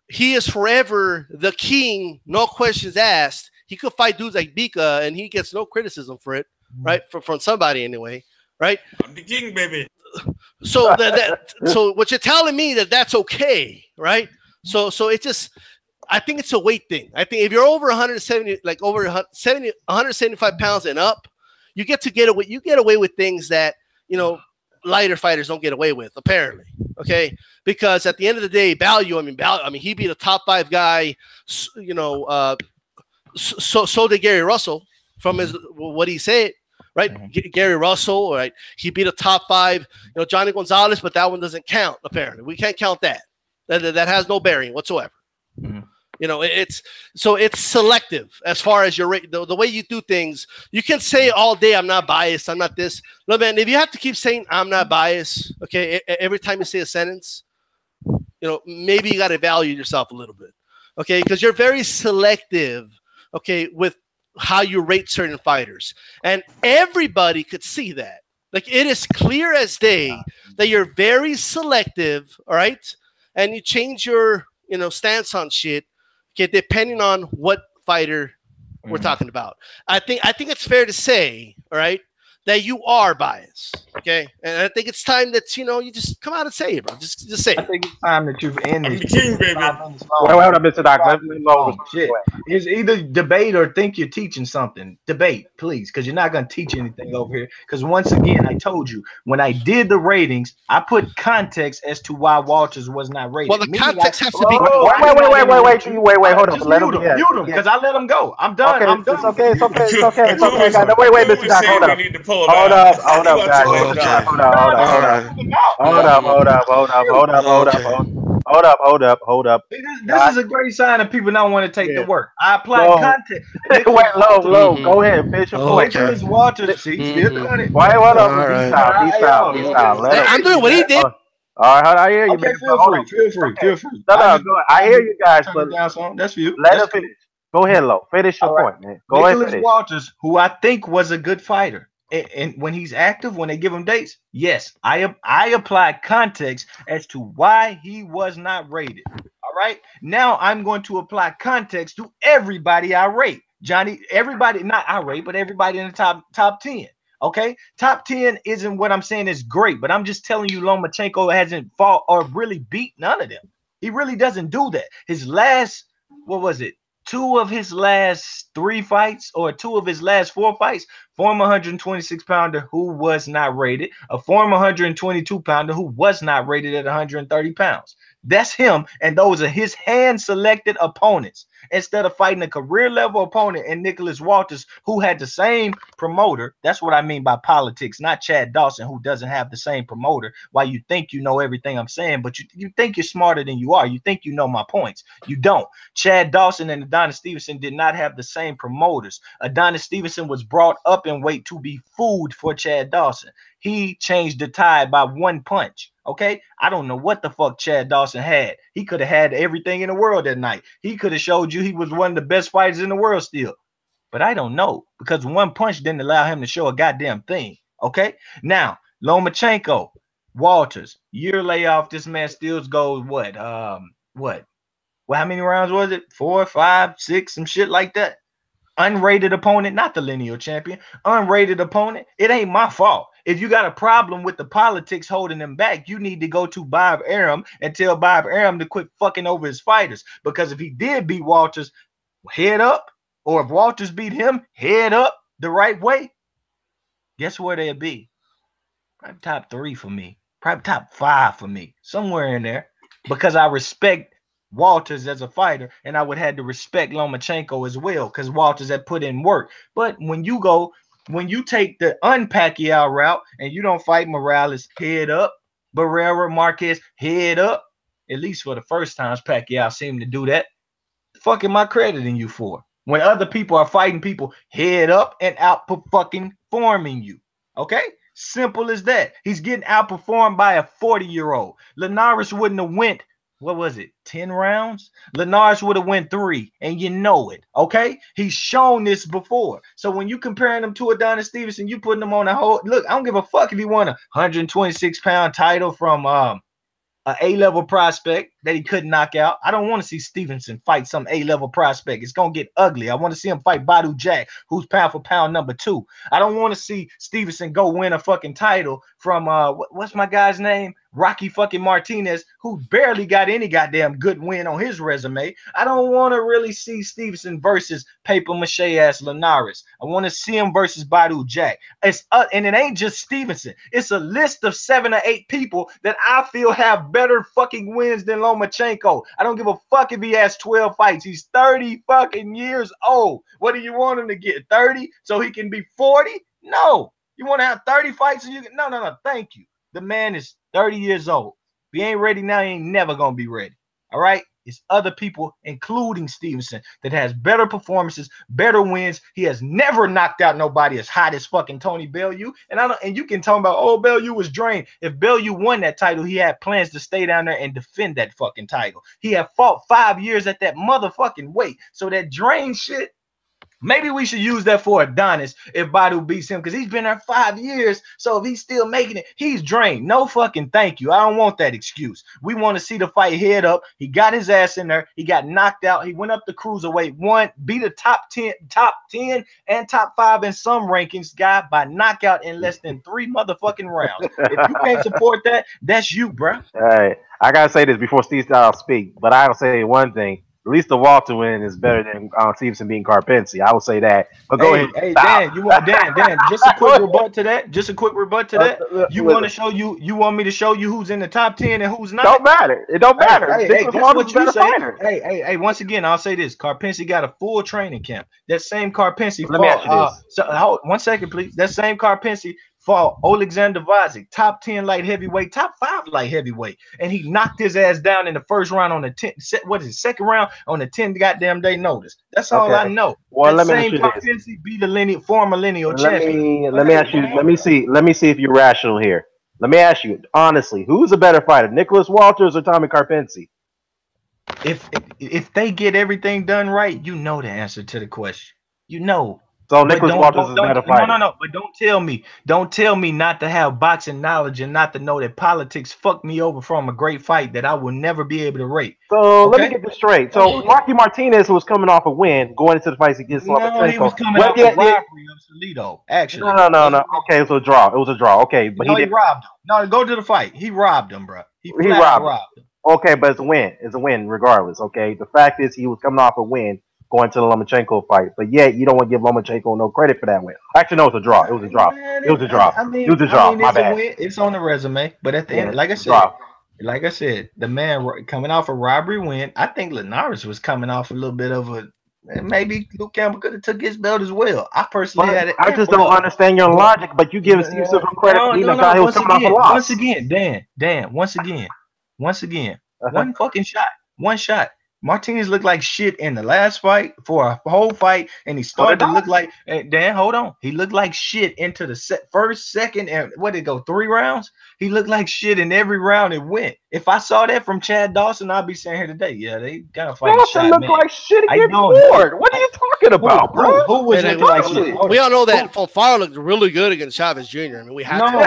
he is forever the king, no questions asked. He could fight dudes like Bika, and he gets no criticism for it, right? From somebody anyway, right? I'm the king, baby. So so what you're telling me that's okay, right? So it just, I think it's a weight thing. I think if you're over 170, like over 175 pounds and up, you get away with things that lighter fighters don't get away with, apparently. Okay, because at the end of the day, Bellew, he beat a top 5 guy. So did Gary Russell from what he said, right? Gary Russell, right? He beat a top 5, Johnny Gonzalez, but that one doesn't count. Apparently, we can't count that. That has no bearing whatsoever. It's selective as far as the way you do things. You can say all day, I'm not biased, I'm not this. No, man, if you have to keep saying I'm not biased, okay, every time you say a sentence, maybe you got to evaluate yourself a little bit, okay, because you're very selective, okay, with how you rate certain fighters, and everybody could see that. Like, it is clear as day that you're very selective, all right, and you change your stance on shit, okay, depending on what fighter we're talking about. I think it's fair to say, all right, that you are biased, okay, and I think it's time that you just come out and say it, bro. Just say it. I think it's time that you've ended. I'm the king, baby. Wait, Mr. Doc. Let me know. Shit. It's either debate or think you're teaching something. Debate, please, because you're not going to teach anything over here. Because once again, I told you, when I did the ratings, I put context as to why Walters was not rated. Well, the context has to be. Wait, hold on. Just mute him, because I let him go. I'm done. Okay, I'm done. It's okay. Wait, Mr. Doc, hold up. We need to pull him Hold out. up, guys. Hold up. This is a great sign of people not want to take the work. I applied context. Wait, low. Go ahead, finish your point. Nicholas Walters, still doing it. Wait, what up? Dstyle. I'm doing what he did. All right, I hear you. Okay, feel free. No, go ahead. I hear you guys, but that's for you. Let him finish. Go ahead, Low. Finish your point, man. Go ahead. Nicholas Walters, who I think was a good fighter. And when he's active, when they give him dates, yes, I apply context as to why he was not rated. All right. Now I'm going to apply context to everybody I rate. Everybody, not I rate, but everybody in the top 10. Okay. Top 10 isn't what I'm saying is great, but I'm just telling you Lomachenko hasn't fought or really beat none of them. He really doesn't do that. His last, what was it? 2 of his last 3 fights or 2 of his last 4 fights, former 126-pounder who was not rated, a former 122-pounder who was not rated at 130 pounds. That's him, and those are his hand-selected opponents. Instead of fighting a career-level opponent in Nicholas Walters, who had the same promoter. That's what I mean by politics, not Chad Dawson, who doesn't have the same promoter. Why you think you know everything I'm saying, but you think you're smarter than you are. You think you know my points. You don't. Chad Dawson and Adonis Stevenson did not have the same promoters. Adonis Stevenson was brought up in weight to be food for Chad Dawson. He changed the tide by 1 punch. Okay, I don't know what the fuck Chad Dawson had. He could have had everything in the world that night. He could have showed you he was one of the best fighters in the world still. But I don't know, because 1 punch didn't allow him to show a goddamn thing. Okay, now Lomachenko, Walters, year layoff. This man still goes what? Well, how many rounds was it? 4, 5, 6, some shit like that. Unrated opponent, not the lineal champion. Unrated opponent. It ain't my fault. If you got a problem with the politics holding him back, you need to go to Bob Arum and tell Bob Arum to quit fucking over his fighters. Because if he did beat Walters head up, or if Walters beat him head up the right way, guess where they'd be? Probably top 3 for me. Probably top 5 for me. Somewhere in there. Because I respect Walters as a fighter, and I would have to respect Lomachenko as well, because Walters had put in work. But when you go when you take the un-Pacquiao route and you don't fight Morales head up, Barrera, Marquez head up, at least for the first times Pacquiao seemed to do that, fuck am I crediting you for? When other people are fighting people head up and out fucking forming you. Okay? Simple as that. He's getting outperformed by a 40-year-old. Linares wouldn't have went, what was it, 10 rounds? Linares would have went 3, and you know it, okay? He's shown this before. So when you comparing him to Adonis Stevenson, you putting him on a whole, look, I don't give a fuck if he won a 126-pound title from an A-level prospect that he couldn't knock out. I don't want to see Stevenson fight some A-level prospect. It's going to get ugly. I want to see him fight Badou Jack, who's pound for pound number 2. I don't want to see Stevenson go win a fucking title from, what's my guy's name? Rocky fucking Martinez, who barely got any goddamn good win on his resume. I don't want to really see Stevenson versus paper mache ass Linares. I want to see him versus Badou Jack. And it ain't just Stevenson. It's a list of 7 or 8 people that I feel have better fucking wins than Lomachenko. I don't give a fuck if he has 12 fights. He's 30 fucking years old. What do you want him to get? 30 so he can be 40? No. You want to have 30 fights? And you can, no. Thank you. The man is 30 years old. If he ain't ready now, he ain't never going to be ready. All right? It's other people, including Stevenson, that has better performances, better wins. He has never knocked out nobody as hot as fucking Tony Bellew. And you can talk about, oh, Bellew was drained. If Bellew won that title, he had plans to stay down there and defend that fucking title. He had fought 5 years at that motherfucking weight. So that drain shit, maybe we should use that for Adonis if Badou beats him, because he's been there 5 years. So if he's still making it, he's drained. No fucking thank you. I don't want that excuse. We want to see the fight head up. He got his ass in there. He got knocked out. He went up the cruiserweight, won, beat a top 10 and top 5 in some rankings guy by knockout in less than 3 motherfucking rounds. If you can't support that, that's you, bro. All right. I got to say this before Steve Dstyle speak, but I'll say one thing. At least the Walter win is better than Stevenson being Carpensi. I would say that. But go ahead. Hey, Dan, Dan, just a quick rebut to that. Just a quick rebut to that. You want to show you want me to show you who's in the top 10 and who's not? Don't matter. It don't matter. Hey, that's what you say. Hey, once again, I'll say this. Carpensi got a full training camp. That same Carpensi Let me ask you this. 1 second, please. That same Carpensi fought Alexander Vazik, top 10 light heavyweight, top 5 light heavyweight, and he knocked his ass down in the first round on the 10. What is it? Second round on the 10 goddamn day notice. That's all I know. Well, that let me ask you this. Be the former lineal champion. Let me ask you. Let me see if you're rational here. Let me ask you honestly, who's a better fighter, Nicholas Walters or Tommy Carpensi? If they get everything done right, you know the answer to the question. You know. So Nicholas Walters is a better fighter. No. But don't tell me not to have boxing knowledge and not to know that politics fucked me over from a great fight that I will never be able to rate. So let me get this straight. So Rocky Martinez, who was coming off a win, going into the fight against Lomachenko. He was coming off a robbery of Salido. Actually, no. Okay, it was a draw. It was a draw. Okay, but he robbed him. No, go to the fight. He robbed him, bro. He robbed him. Okay, but it's a win. It's a win regardless. Okay, the fact is he was coming off a win going to the Lomachenko fight, but yet you don't want to give Lomachenko no credit for that win. Actually, no, it was a draw. It was a draw. It was a draw. It was a draw. My bad. It's on the resume, but at the end, like I said, the man coming off a robbery win. I think Linares was coming off a little bit of a. Maybe Luke Campbell could have took his belt as well. I personally had it. I just don't understand your logic, but you give Steve some credit for being a guy who was coming off a loss. Once again, Dan. Once again, one fucking shot. One shot. Martinez looked like shit in the last fight for a whole fight, and he started to look like Dan. Hold on, he looked like shit into the first, second, and what did it go 3 rounds? He looked like shit in every round it went. If I saw that from Chad Dawson, I'd be saying here today, yeah, they gotta fight. Dawson looked like shit against Ford. What are you talking about, bro? Who was looking like shit? We all know that Fonfara looked really good against Chavez Jr. I mean, we had no.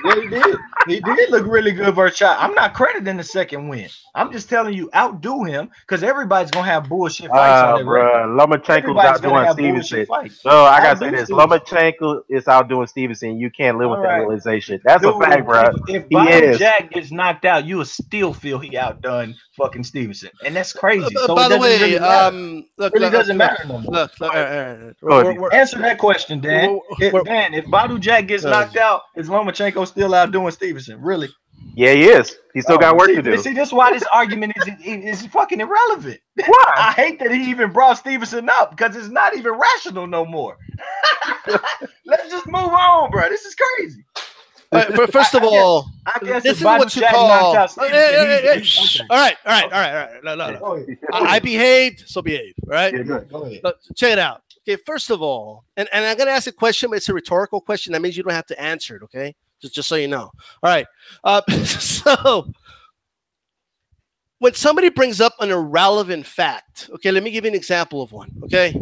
Yeah, he did. He did look really good versus Chavez. I'm not crediting the second win. I'm just telling you, outdo him, because everybody's gonna have bullshit fights on their record. Lomachenko's outdoing Stevenson. So I gotta say this: Lomachenko is outdoing Stevenson. You can't live with that realization. That's a fact, bro. If Badou Jack gets knocked out, you will still feel he outdone fucking Stevenson, and that's crazy. So by the way, it really doesn't matter no more. Answer that question, Dan. If Badou Jack gets knocked out, is Lomachenko still outdoing Stevenson? Really? Yeah, he is. He still got work to do. See, this is why this argument is fucking irrelevant. Why? I hate that he even brought Stevenson up because it's not even rational no more. Let's just move on, bro. This is crazy. First of all, I guess this is what you call. All right. No. I behaved, so behave. Right? Yeah, go ahead. Check it out. Okay, first of all, and I'm gonna ask a question, but it's a rhetorical question. That means you don't have to answer it. Okay, just so you know. All right. So when somebody brings up an irrelevant fact, okay, let me give you an example of one. Okay,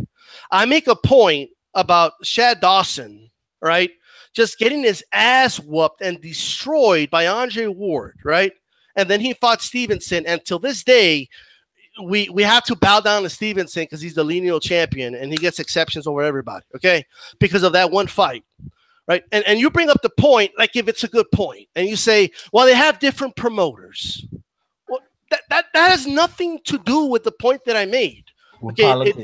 I make a point about Shad Dawson, right? Just getting his ass whooped and destroyed by Andre Ward, right? And then he fought Stevenson, and till this day, we have to bow down to Stevenson because he's the lineal champion and he gets exceptions over everybody, okay? Because of that one fight, right? And you bring up the point, like if it's a good point, and you say, well, they have different promoters. Well, that has nothing to do with the point that I made. Okay,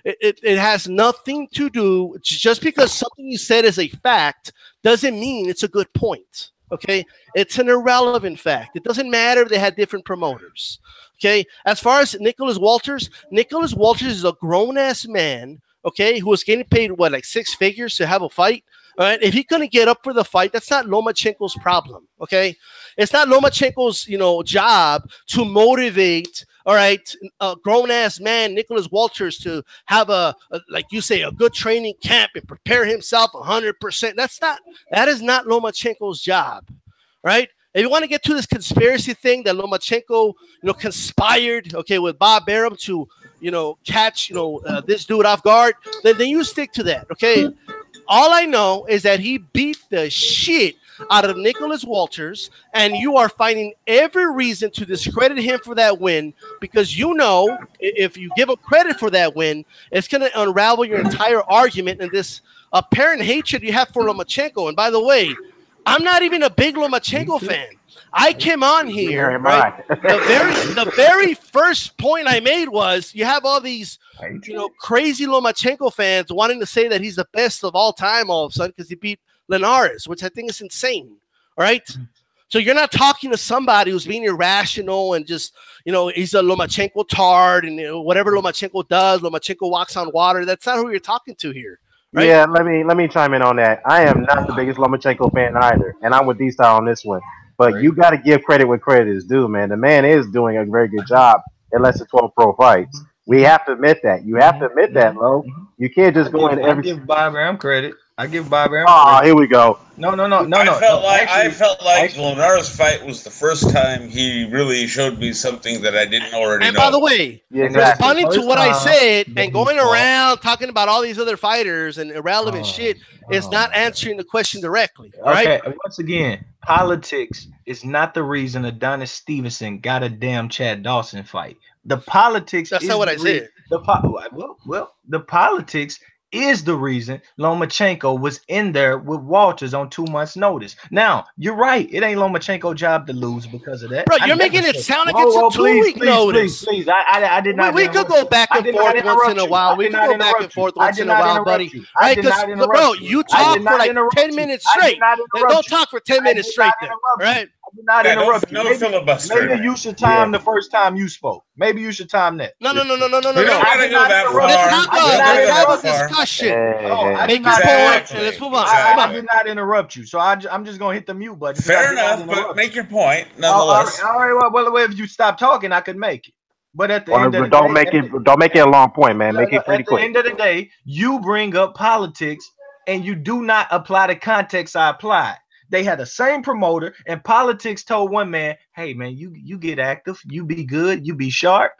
it has nothing to do. Just because something you said is a fact doesn't mean it's a good point. Okay, it's an irrelevant fact. It doesn't matter if they had different promoters. Okay, as far as Nicholas Walters is a grown-ass man, okay, who was getting paid, what, like 6 figures to have a fight? All right, if he's going to get up for the fight, that's not Lomachenko's problem, okay? It's not Lomachenko's, job to motivate, all right, a grown-ass man, Nicholas Walters, to have like you say, a good training camp and prepare himself 100%. That is not Lomachenko's job, right? If you want to get to this conspiracy thing that Lomachenko, conspired, okay, with Bob Arum to, catch, this dude off guard, then you stick to that, okay? All I know is that he beat the shit out of Nicholas Walters, and you are finding every reason to discredit him for that win because if you give him credit for that win, it's going to unravel your entire argument and this apparent hatred you have for Lomachenko. And by the way, I'm not even a big Lomachenko fan. I came on here, right? The very first point I made was you have all these, crazy Lomachenko fans wanting to say that he's the best of all time all of a sudden because he beat Linares, which I think is insane. All right. So you're not talking to somebody who's being irrational and just, he's a Lomachenko tard and whatever Lomachenko does, Lomachenko walks on water. That's not who you're talking to here. Right? Yeah, let me chime in on that. I am not the biggest Lomachenko fan either, and I'm with Dstyle on this one. But you got to give credit where credit is due, man. The man is doing a very good job in less than 12 pro fights. We have to admit that. You have to admit that, Lo. You can't just go in every. I give Bob Arum credit. Oh, here we go. No. I felt like Linares' fight was the first time he really showed me something that I didn't already know. And by the way, responding to what I said and going around talking about all these other fighters and irrelevant shit is not answering the question directly. Right? Okay, once again, politics is not the reason Adonis Stevenson got a damn Chad Dawson fight. The politics. That's not what I said. The politics is the reason Lomachenko was in there with Walters on 2 months' notice. Now, you're right. It ain't Lomachenko's job to lose because of that. Bro, you're making it sound like it's a 2-week notice. Please. I did not. We could go back and forth once in a while. We could go back and forth once in a while, buddy. Right? Because, bro, you talk for like 10 minutes straight. Don't talk for 10 minutes straight then, right? I did not interrupt you. No filibuster. Maybe you should time the first time you spoke. Maybe you should time that. No. We don't gotta go that Let's have a far. discussion. Make your point and let's move on. I did not interrupt you, so I'm just gonna hit the mute button. Fair enough, but make your point nonetheless. All right. Well, if you stop talking, I could make it. But at the end of the don't day, make it a long point, man. Make it pretty quick. At the end of the day, you bring up politics and you do not apply the context I applied. They had the same promoter, and politics told one man, hey, man, you get active, you be good, you be sharp.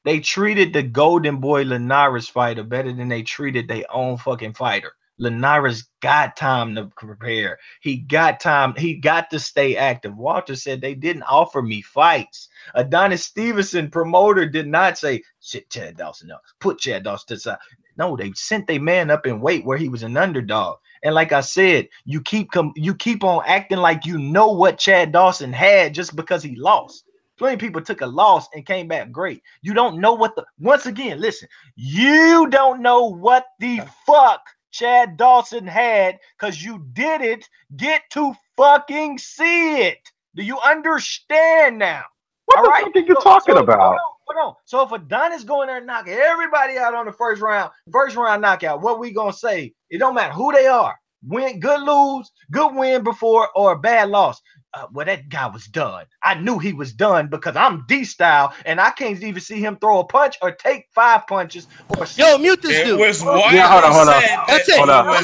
They treated the Golden Boy Linares fighter better than they treated their own fucking fighter. Linares got time to prepare. He got time. He got to stay active. Walter said they didn't offer me fights. Adonis Stevenson, promoter, did not say, shit, Chad Dawson up. Put Chad Dawson to the side. No, they sent their man up in weight where he was an underdog. And like I said, you keep on acting like you know what Chad Dawson had just because he lost. Plenty of people took a loss and came back great. You don't know what once again, listen, you don't know what the fuck Chad Dawson had because you didn't get to fucking see it. Do you understand now? What the fuck are you talking about? Hold on. So if Adonis go in there and knock everybody out on the first round knockout, what we gonna say? It don't matter who they are. Win, good lose, good win before, or a bad loss. Well, that guy was done. I knew he was done because I'm Dstyle, and I can't even see him throw a punch or take 5 punches. Or yo, mute this dude. It was widely hold on. That's it. Hold on. I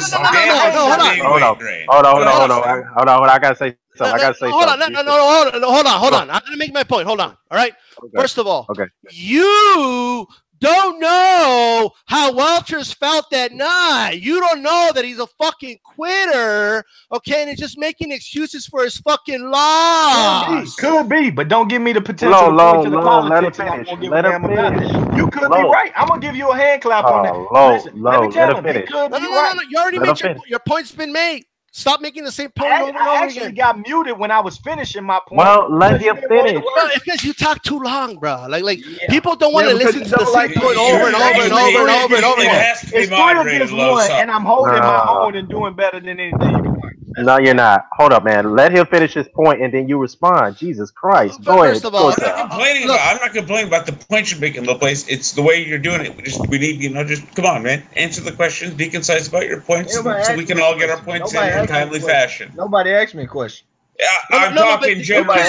gotta say something. Hold on. I'm gonna make my point. Hold on. All right. Okay. First of all, you don't know how Welter's felt that night. You don't know that he's a fucking quitter, okay? And he's just making excuses for his fucking loss. Could be, but don't give me the potential to the politics. Let him finish. You could be right. I'm gonna give you a hand clap on that. Listen, let me tell him. No. You already made your point's been made. Stop making the same point over and over again. I actually got muted when I was finishing my point. Well, let him finish. No, it's because you talk too long, bro. People don't want to listen to the same point over and over again. It's 3 against 1, and I'm holding my own and doing better than anything you can do. No, you're not. Hold up, man. Let him finish his point, and then you respond. Jesus Christ. Go ahead. First of all, I'm not complaining about the point you're making, Lowplace. It's the way you're doing it. We need, just come on, man. Answer the questions. Be concise about your points, so we can all get our points in a timely fashion. Nobody asked me a question. Yeah, I'm talking generally.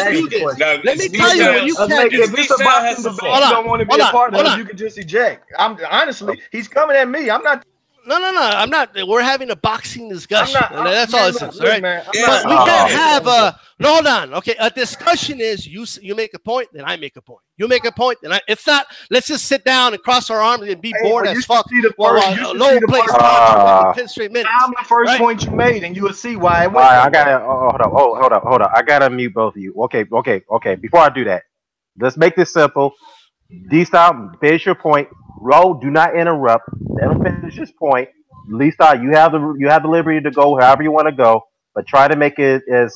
Let me tell you when you can't. If it's a boxing debate, you don't want to be a part of it, you can just eject. Honestly, he's coming at me. I'm not. No, I'm not. We're having a boxing discussion. That's all this is. All right. Man, but we can't have a. No, hold on. Okay, a discussion is you make a point, then I make a point. You make a point, then I. It's not. Let's just sit down and cross our arms and be bored as fuck. Low place. 10 straight minutes. I'm the first point you made, and you will see why. All right, I gotta. Hold up. I gotta mute both of you. Okay. Before I do that, let's make this simple. Dstyle, finish your point. Ro, do not interrupt. Let him finish his point. Dstyle, you have the liberty to go however you want to go, but try to make it as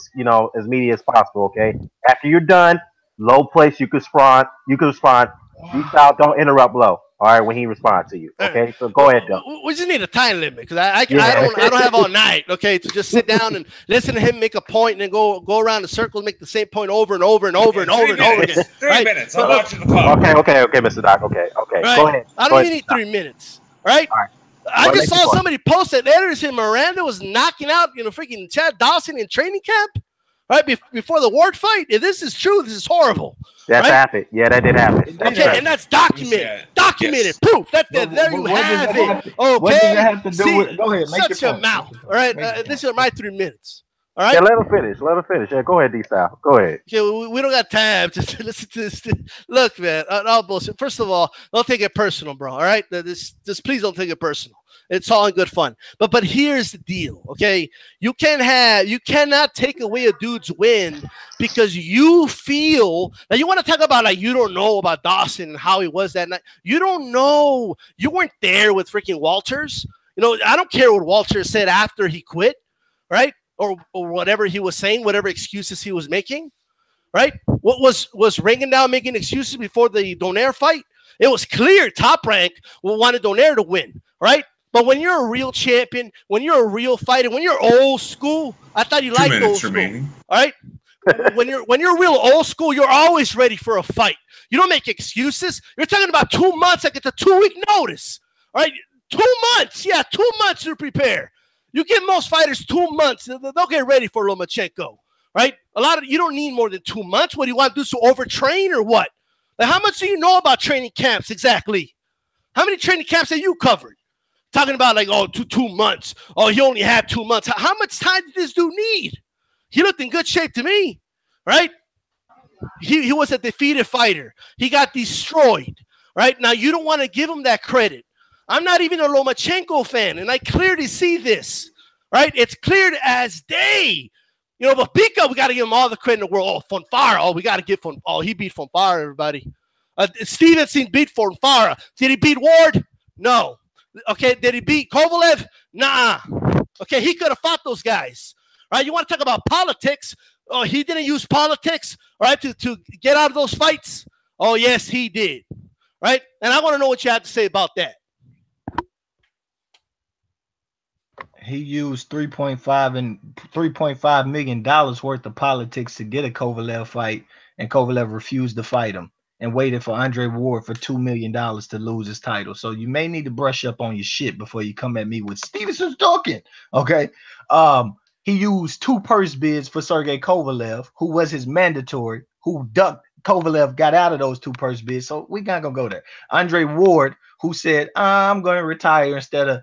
meaty as possible. Okay. After you're done, Lowplace, you can respond. Dstyle, don't interrupt Low. All right, when he responds to you. Okay, so go ahead, though. We just need a time limit because I don't have all night. Okay, to just sit down and listen to him make a point and then go around the circle and make the same point over and over and over again. 3 minutes. I'm watching the clock. Okay, Mr. Doc. Okay. Right? Go ahead. I don't even need 3 minutes. Right? All right. I just saw somebody post that later saying Miranda was knocking out freaking Chad Dawson in training camp. Right before the Ward fight. If this is true, this is horrible. That's happened. Yeah, that did happen. Okay, and that's documented. Documented proof. There you have it. Okay. What does that have to do with? Go ahead. Shut your mouth. All right. This is my 3 minutes. All right. Yeah, let him finish. Yeah, go ahead, Dstyle. Go ahead. Okay, we don't got time to listen to this. Look, man, all bullshit. First of all, don't take it personal, bro. All right. Just please don't take it personal. It's all in good fun. But here's the deal, okay? You cannot take away a dude's win because you feel now you want to talk about you don't know about Dawson and how he was that night. You don't know. You weren't there with freaking Walters. I don't care what Walters said after he quit, right? Or whatever he was saying, whatever excuses he was making, right? What was Ringendown making excuses before the Donaire fight? It was clear Top Rank wanted Donaire to win, right? But when you're a real champion, when you're a real fighter, when you're old school, I thought you liked old school. Remaining. All right? when you're real old school, you're always ready for a fight. You don't make excuses. You're talking about 2 months. I get a 2-week notice. All right? 2 months. Yeah, 2 months to prepare. You give most fighters 2 months. They'll get ready for Lomachenko. Right? You don't need more than 2 months. What do you want to do? To overtrain or what? How much do you know about training camps exactly? How many training camps have you covered? Talking about 2 months. Oh, he only had 2 months. How much time did this dude need? He looked in good shape to me, right? He was a defeated fighter. He got destroyed, right? Now, you don't want to give him that credit. I'm not even a Lomachenko fan, and I clearly see this, right? It's clear as day. But Pika, we got to give him all the credit in the world. Oh, Fonfara. We got to give him. Oh, he beat Fonfara, everybody. Stevenson beat Fonfara. Did he beat Ward? No. Okay, did he beat Kovalev? Nah. Okay, he could have fought those guys. Right? You want to talk about politics? Oh, he didn't use politics, right, to get out of those fights? Oh, yes, he did. Right? And I want to know what you have to say about that. He used 3.5 million dollars worth of politics to get a Kovalev fight, and Kovalev refused to fight him and waited for Andre Ward for $2 million to lose his title. So you may need to brush up on your shit before you come at me with Stevenson's talking. Okay. He used 2 purse bids for Sergey Kovalev, who was his mandatory, who ducked. Kovalev got out of those 2 purse bids, so we're not gonna go there. Andre Ward, who said, I'm gonna retire instead of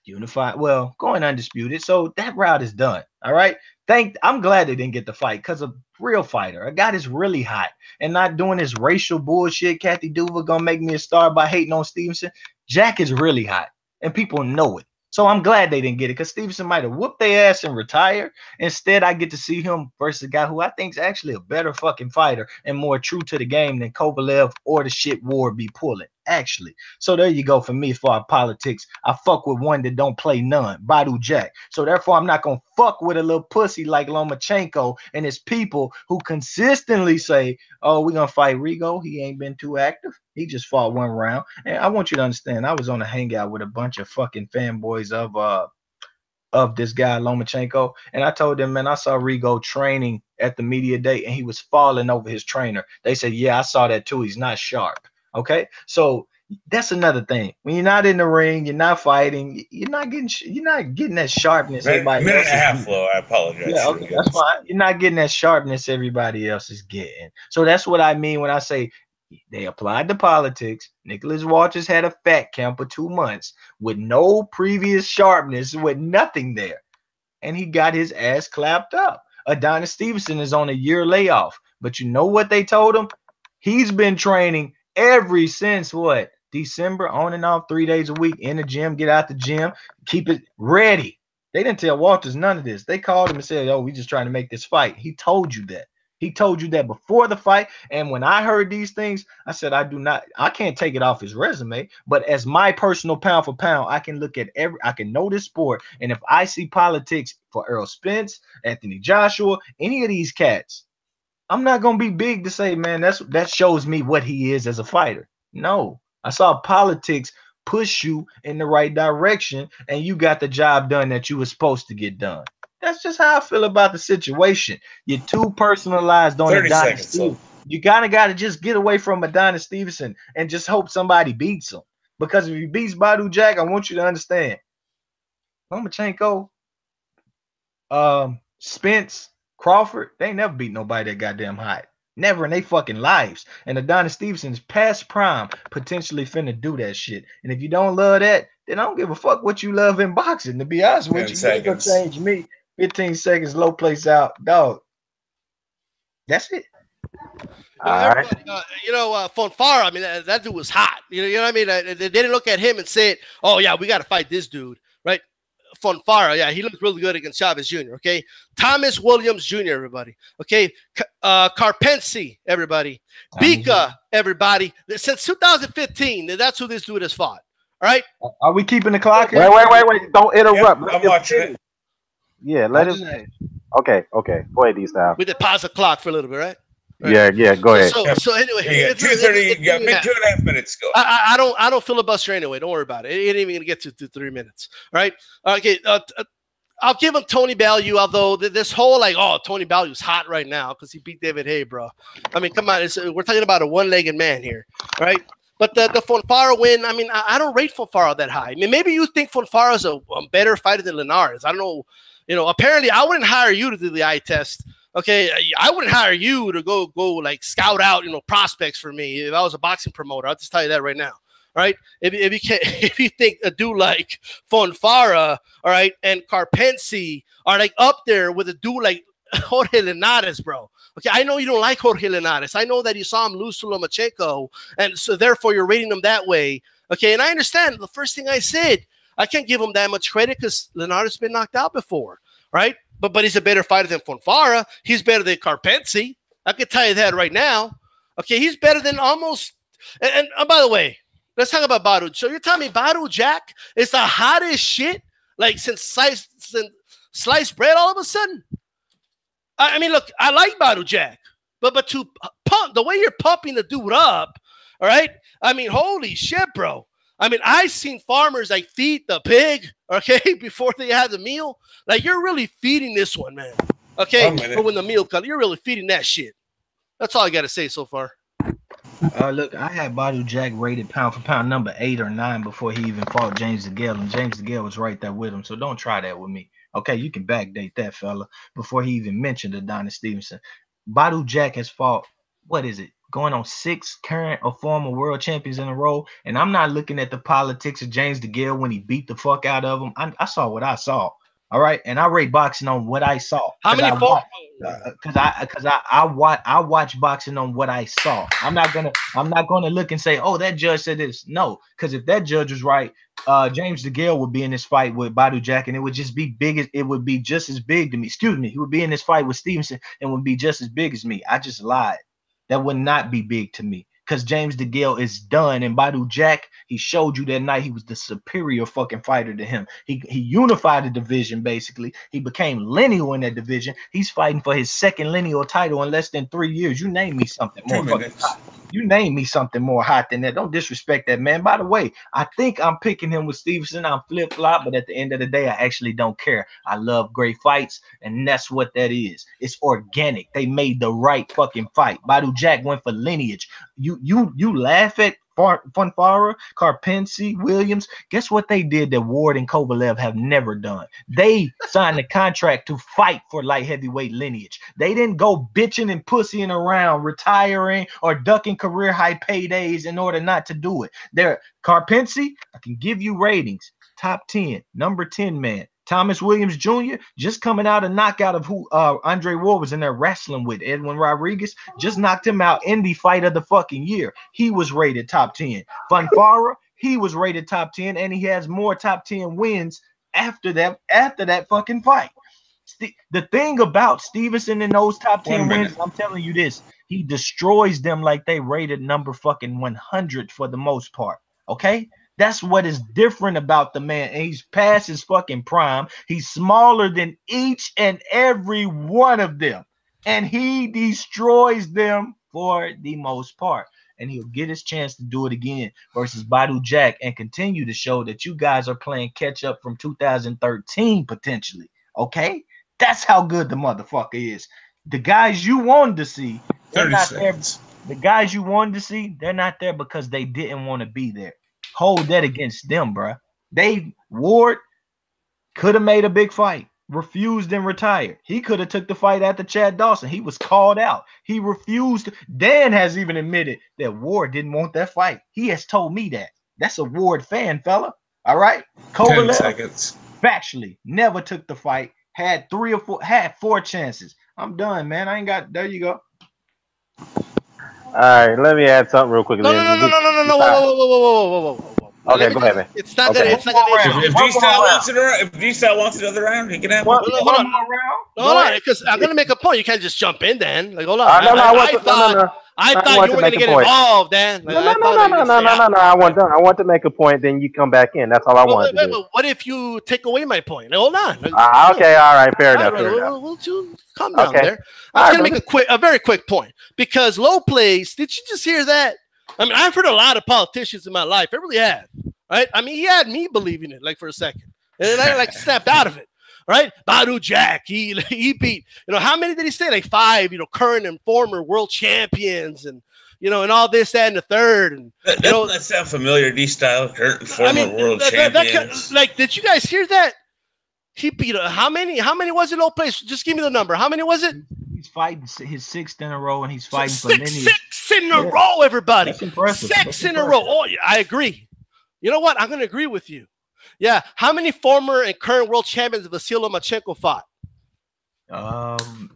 unified, well, going undisputed. So that route is done. All right. I'm glad they didn't get the fight, because a real fighter, a guy that's really hot and not doing this racial bullshit. Kathy Duva gonna make me a star by hating on Stevenson. Jack is really hot and people know it. So I'm glad they didn't get it, because Stevenson might have whooped their ass and retired. Instead, I get to see him versus a guy who I think is actually a better fucking fighter and more true to the game than Kovalev or the shit Ward be pulling. Actually. So there you go for me for our politics. I fuck with one that don't play none, Badou Jack. So therefore, I'm not going to fuck with a little pussy like Lomachenko and his people who consistently say, oh, we're going to fight Rigo. He ain't been too active. He just fought 1 round. And I want you to understand, I was on a hangout with a bunch of fucking fanboys of this guy Lomachenko, and I told them, man, I saw Rigo training at the media day and he was falling over his trainer. They said, yeah, I saw that too. He's not sharp. Okay, so that's another thing. When you're not in the ring, you're not fighting, you're not getting that sharpness. Minute and a half, Flo. I apologize. Yeah, okay, that's fine. You're not getting that sharpness everybody else is getting. So that's what I mean when I say they applied the politics. Nicholas Walters had a fat camp for 2 months with no previous sharpness, with nothing there, and he got his ass clapped up. Adonis Stevenson is on a year layoff, but you know what they told him? He's been training every since what? December, on and off, 3 days a week in the gym, get out the gym, keep it ready. They didn't tell Walters none of this. They called him and said, oh, we just trying to make this fight. He told you that. He told you that before the fight. And when I heard these things, I said, I can't take it off his resume, but as my personal pound for pound, I can look at I can know this sport. And if I see politics for Errol Spence, Anthony Joshua, any of these cats, I'm not going to be big to say, man, that shows me what he is as a fighter. No, I saw politics push you in the right direction and you got the job done that you were supposed to get done. That's just how I feel about the situation. You're too personalized on Adonis Stevenson. You got to just get away from Adonis Stevenson and just hope somebody beats him. Because if he beats Badou Jack, I want you to understand, Lomachenko, Spence, Crawford, they ain't never beat nobody that goddamn hot. Never in their fucking lives. And Adonis Stevenson's past prime potentially finna do that shit. And if you don't love that, then I don't give a fuck what you love in boxing. To be honest with you, it's gonna change me. 15 seconds, low place out, dog. That's it. All right. Fonfara, I mean, that dude was hot. You know what I mean? They didn't look at him and say, oh, yeah, we got to fight this dude, right? Fonfara, yeah, he looked really good against Chavez Jr., okay? Thomas Williams Jr., everybody, okay? Carpensi, everybody. Bika, everybody. Since 2015, that's who this dude has fought, all right? Are we keeping the clock? Wait. Don't interrupt. Yeah, I'm watching it. Yeah, let him. Okay. Go ahead, Dstyle. We did pause the clock for a little bit, right? Yeah, go ahead. So anyway, you got 2:30. You got 2.5 minutes. Go. I don't filibuster anyway. Don't worry about it. It ain't even gonna get to 3 minutes. All right. Okay. I'll give him Tony Bellew, although this whole Tony Bellew's hot right now because he beat David Haye, bro. I mean, come on, we're talking about a one-legged man here, right? But the Fonfara win, I mean, I don't rate Fonfara that high. I mean, maybe you think Fonfara is a better fighter than Linares. I don't know. Apparently I wouldn't hire you to do the eye test. Okay, I wouldn't hire you to go like scout out, prospects for me. If I was a boxing promoter, I'll just tell you that right now. All right, if you think a dude like Fonfara, all right, and Carpensi are like up there with a dude like Jorge Linares, bro. Okay, I know you don't like Jorge Linares. I know that you saw him lose to Lomachenko, and so therefore you're rating him that way. Okay, and I understand. The first thing I said, I can't give him that much credit because Linares has been knocked out before, right? But he's a better fighter than Fonfara. He's better than Carpensi. I can tell you that right now. Okay, he's better than almost. And by the way, let's talk about Badou. So you're telling me Badou Jack is the hottest shit like since sliced bread all of a sudden? I mean, look, I like Badou Jack, but to pump the way you're pumping the dude up, all right? I mean, holy shit, bro. I mean, I've seen farmers like feed the pig, okay, before they have the meal. Like, you're really feeding this one, man. Okay, but when the meal comes, you're really feeding that shit. That's all I got to say so far. Look, I had Badou Jack rated pound for pound number 8 or 9 before he even fought James DeGale, and James DeGale was right there with him. So don't try that with me. Okay, you can backdate that fella before he even mentioned Adonis Stevenson. Badou Jack has fought, what is it, going on 6 current or former world champions in a row. And I'm not looking at the politics of James DeGale when he beat the fuck out of him. I saw what I saw. All right, and I rate boxing on what I saw. How many fought? Because I watch boxing on what I saw. I'm not gonna look and say, oh, that judge said this. No, because if that judge was right, James DeGale would be in this fight with Badou Jack, and it would just be big. It would be just as big to me. Excuse me, he would be in this fight with Stevenson and would be just as big as me. I just lied. That would not be big to me. Because James DeGale is done, and Badou Jack, he showed you that night he was the superior fucking fighter to him. He unified the division, basically. He became lineal in that division. He's fighting for his second lineal title in less than 3 years. You name me something more fucking hot. You name me something more hot than that. Don't disrespect that, man. By the way, I think I'm picking him with Stevenson. I'm flip-flop, but at the end of the day, I actually don't care. I love great fights, and that's what that is. It's organic. They made the right fucking fight. Badou Jack went for lineage. You laugh at Fonfara, Karpensi, Williams. Guess what they did that Ward and Kovalev have never done? They signed a contract to fight for light heavyweight lineage. They didn't go bitching and pussying around, retiring or ducking career high paydays in order not to do it. They're Karpensi, I can give you ratings. Top 10, number 10 man. Thomas Williams Jr. just coming out a knockout of who Andre Ward was in there wrestling with. Edwin Rodriguez just knocked him out in the fight of the fucking year. He was rated top 10. Fonfara, he was rated top 10, and he has more top 10 wins after that fucking fight. The thing about Stevenson in those top 10 wins, I'm telling you this, he destroys them like they rated number fucking 100 for the most part. Okay? That's what is different about the man. And he's past his fucking prime. He's smaller than each and every one of them. And he destroys them for the most part. And he'll get his chance to do it again versus Badou Jack and continue to show that you guys are playing catch up from 2013 potentially. Okay? That's how good the motherfucker is. The guys you wanted to see, they're not there. The guys you wanted to see, they're not there because they didn't want to be there. Hold that against them, bro. Ward could have made a big fight, refused and retired. He could have took the fight after Chad Dawson. He was called out. He refused. Dan has even admitted that Ward didn't want that fight. He has told me that. That's a Ward fan, fella. All right. Kovalev, 10 seconds. Factually, never took the fight. Had 4 chances. I'm done, man. I ain't got. There you go. All right, let me add something real quick. No. Whoa. Okay, go ahead, man. It's not gonna. It's not gonna. If Dstyle wants another round, he can have one. Hold on. Hold on, because I'm gonna make a point. You can't just jump in, then. Like, hold on. I thought you were gonna get involved, Dan. No. I want to make a point. Then you come back in. That's all I want to do. What if you take away my point? Like, hold on. Okay, all right, fair enough. We'll calm down there. I'm gonna make a very quick point because Lowplace. Did you just hear that? I mean, I've heard a lot of politicians in my life. I really have, right? I mean, he had me believing it, like, for a second. And then I, snapped out of it, right? Badou Jack, he beat, how many did he say? Like 5, current and former world champions and, and all this, that, and the third. And, that sounds familiar, Dstyle, current and former world champions. Did you guys hear that? He beat, how many was it, Lowplace? Just give me the number. How many was it? He's fighting his 6th in a row, and he's fighting for many. 6 in a row, everybody. That's impressive. 6 in a row. Oh, yeah, I agree. You know what? I'm going to agree with you. Yeah. How many former and current world champions have Vasil Lomachenko fought?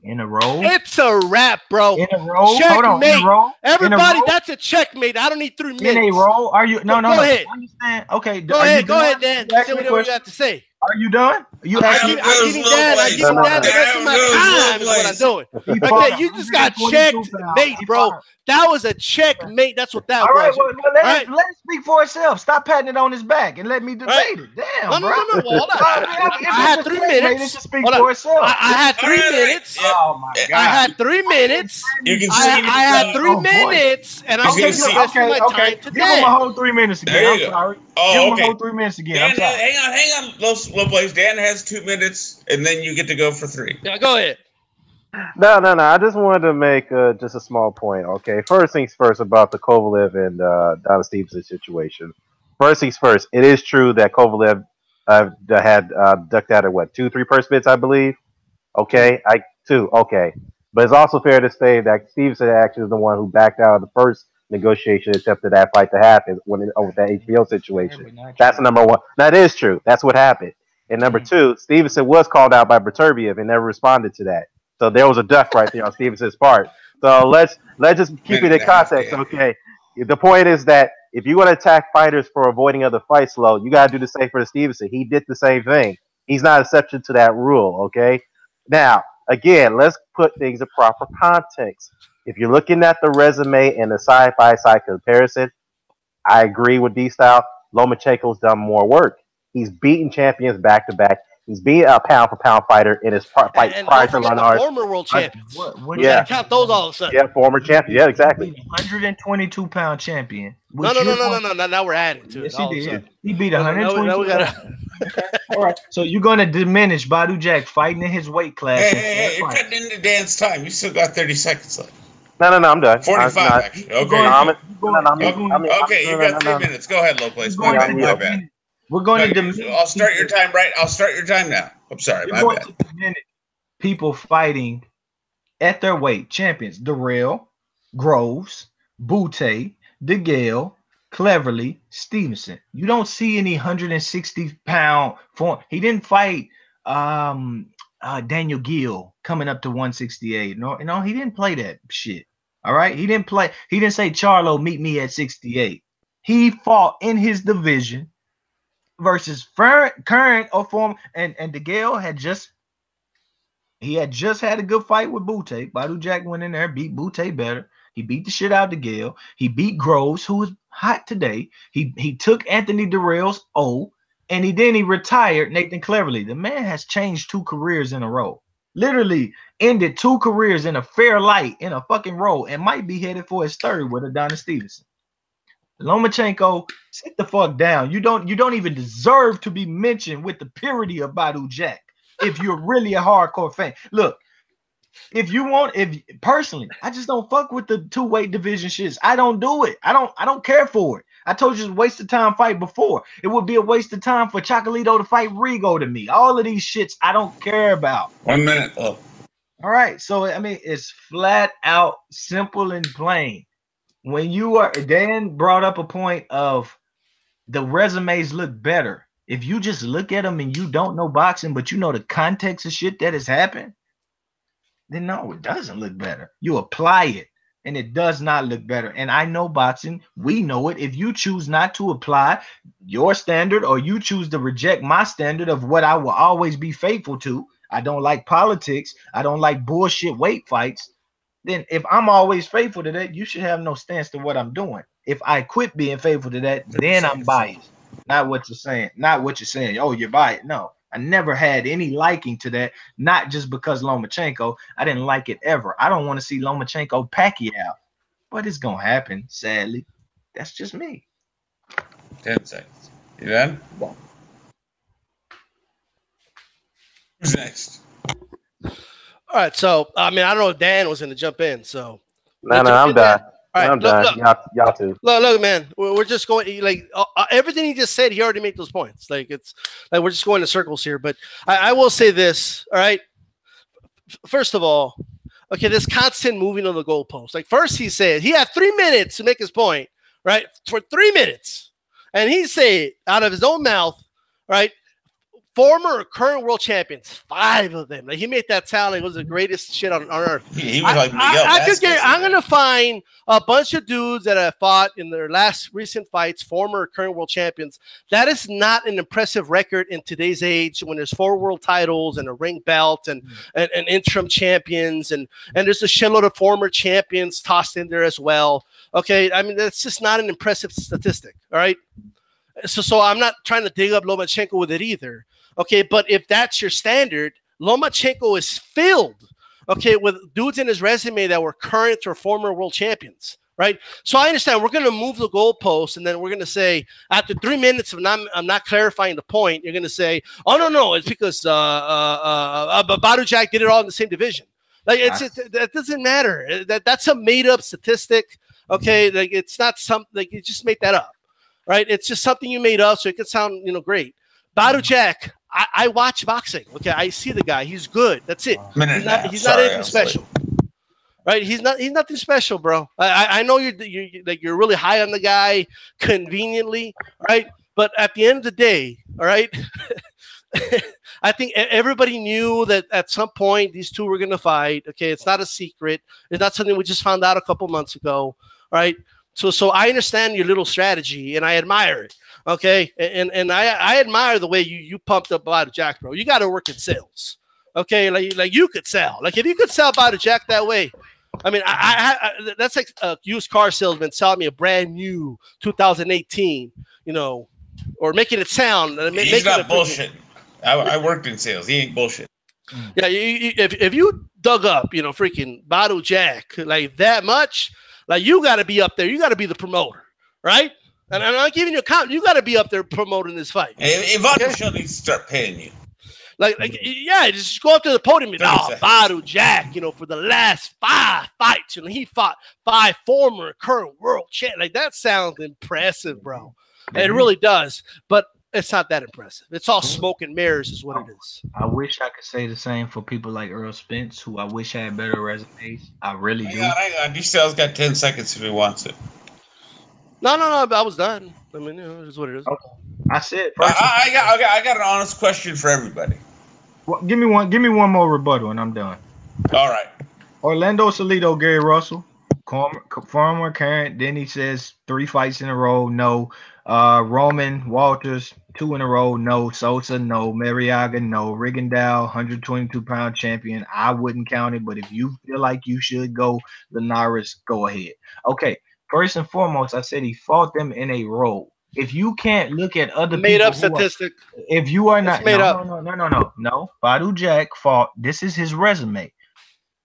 In a row. It's a wrap, bro. In a row. Checkmate. Hold on. In a row. Everybody, that's a checkmate. I don't need 3 minutes. In a row? Are you? No. Go ahead. I understand. Okay. Go ahead, Dan. Say whatever you have to say. Are you done? You I'm actually giving Dan the rest of my time is what I'm doing. Okay, you just got checkmate, bro. That was a checkmate. That's what that was. All right, was. well, let it speak for itself. Stop patting it on his back and let me debate it. Damn, no, bro. No. Well, I had 3 minutes. It should speak for itself. I had 3 minutes. Oh my God. I had 3 minutes. You can see. I had 3 minutes, and I'm giving the rest of my time to Give him a whole 3 minutes again. I'm sorry. Oh, give him a whole 3 minutes again. Dan, hang on. Lowplace. Dan has 2 minutes, and then you get to go for 3. Yeah, go ahead. No. I just wanted to make just a small point. Okay, first things first about the Kovalev and Adonis Stevenson situation. First things first. It is true that Kovalev had ducked out at what 2-3 purse bids, I believe. Okay, 2. Okay, but it's also fair to say that Stevenson actually is the one who backed out of the first negotiation attempt for that fight to happen over that HBO situation. That's number one. That is true. That's what happened. And number 2, Stevenson was called out by Berterbiev and never responded to that. So there was a duck right there on Stevenson's part. So let's just keep it in context, okay? The point is that if you want to attack fighters for avoiding other fights, Slow, you got to do the same for Stevenson. He did the same thing. He's not an exception to that rule, okay? Now, again, let's put things in proper context. If you're looking at the resume and the side-by-side comparison, I agree with Dstyle. Lomachenko's done more work. He's beaten champions back-to-back. He's being a pound-for-pound fighter in his fight prior to Linares. Former world champions. What yeah. Count those all of a sudden. Yeah, former champion. Yeah, exactly. 122-pound champion. No. Now we're adding to it. Yes, he did. He beat 122. Okay. All right. So you're going to diminish Badou Jack fighting in his weight class. Hey, you're cutting into Dan's time. You still got 30 seconds left. No, I'm done. 45, actually. Okay. Okay, you got 3 minutes. Go ahead, Lowplace. My bad. We're going to diminish. I'll start your time right. I'll start your time now. I'm sorry. My bad. To diminish people fighting at their weight. Champions. Darrell, Groves, Butte, DeGale, Cleverly, Stevenson. You don't see any 160-pound form. He didn't fight Daniel Gill coming up to 168. No, he didn't play that shit. All right. He didn't say, Charlo, meet me at 68. He fought in his division versus current or former, and DeGale had just had a good fight with Butte. Badou Jack went in there, beat Butte better. He beat the shit out of DeGale. He beat Groves, who was hot today. He took Anthony Darrell's and he retired Nathan Cleverly. The man has changed 2 careers in a row. Literally ended 2 careers in a fair light in a fucking row and might be headed for his 3rd with Adonis Stevenson. Lomachenko, sit the fuck down. You don't even deserve to be mentioned with the purity of Badou Jack if you're really a hardcore fan. Look, if personally, I just don't fuck with the 2-weight division shits. I don't do it. I don't care for it. I told you it's a waste of time fight before. It would be a waste of time for Chocolito to fight Rigo to me. All of these shits I don't care about. 1 minute. Oh. All right. So I mean, it's flat out simple and plain. When Dan brought up a point of the resumes look better. If you just look at them and you don't know boxing, but you know the context of shit that has happened, then no, it doesn't look better. You apply it and it does not look better. And I know boxing, we know it. If you choose not to apply your standard or you choose to reject my standard of what I will always be faithful to, I don't like politics, I don't like bullshit weight fights, then if I'm always faithful to that, you should have no stance to what I'm doing. If I quit being faithful to that, then I'm biased. Not what you're saying. Not what you're saying. Oh, you're biased. No, I never had any liking to that. Not just because Lomachenko. I didn't like it ever. I don't want to see Lomachenko Pacquiao. But it's going to happen, sadly. That's just me. 10 seconds. You done? Who's next? All right, so I mean, I don't know if Dan was going to jump in, so no, I'm done. All right, I'm done. Y'all too. Look, man, we're just going like everything he just said. He already made those points. Like it's like we're just going in circles here. But I will say this. All right, first of all, okay, this constant moving on the goalpost. Like first, he said he had 3 minutes to make his point, right? For 3 minutes, and he said out of his own mouth, right? former or current world champions, 5 of them. Like, he made that sound like it was the greatest shit on earth. He was like Miguel I'm going to find a bunch of dudes that have fought in their last recent fights, former or current world champions. That is not an impressive record in today's age when there's 4 world titles and a ring belt and interim champions. And there's a shitload of former champions tossed in there as well. Okay. I mean, that's just not an impressive statistic. All right. So I'm not trying to dig up Lomachenko with it either. Okay, but if that's your standard, Lomachenko is filled, okay, with dudes in his resume that were current or former world champions, right? So I understand we're going to move the goalpost, and then we're going to say after 3 minutes of I'm not clarifying the point, you're going to say, oh no, it's because Badou Jack did it all in the same division. Like that doesn't matter. That's a made up statistic, okay? Like it's not something like you just made that up, right? It's just something you made up so it could sound great. Badou Jack. I watch boxing. Okay, I see the guy. He's good. That's it. He's not anything special, right? He's nothing special, bro. I know you're really high on the guy conveniently, right? But at the end of the day, all right, I think everybody knew that at some point these two were going to fight. Okay, it's not a secret. It's not something we just found out a couple months ago, right? So I understand your little strategy, and I admire it. Okay, and I admire the way you pumped up Badou Jack, bro. You got to work in sales. Okay, like you could sell. Like if you could sell Badou Jack that way, I mean, I that's like a used car salesman selling me a brand new 2018, or making it sound. He's not bullshit. I worked in sales. He ain't bullshit. Yeah, if you dug up, freaking Badou Jack like that much, like you got to be up there. You got to be the promoter, right? And I'm not giving you a count. You got to be up there promoting this fight. If Badou Jack needs to start paying you. Yeah, just go up to the podium and Badou Jack, for the last 5 fights, he fought 5 former current world champions. Like that sounds impressive, bro. It really does. But it's not that impressive. It's all smoke and mirrors is what it is. I wish I could say the same for people like Earl Spence, who I wish had better resumes. I really do. Hang on. Dstyle's got 10 seconds if he wants it. No. I was done. I mean, it is what it is. Okay. I said. I got an honest question for everybody. Well, give me one more rebuttal, and I'm done. All right. Orlando Salido, Gary Russell, former current. Then he says 3 fights in a row. No. Roman Walters 2 in a row. No. Sosa. No. Mariaga. No. Rigondeaux 122-pound champion. I wouldn't count it, but if you feel like you should go, Linares, go ahead. Okay. First and foremost, I said he fought them in a row. If you can't look at other made up statistic, if you are not made up. No. Badou Jack fought. This is his resume.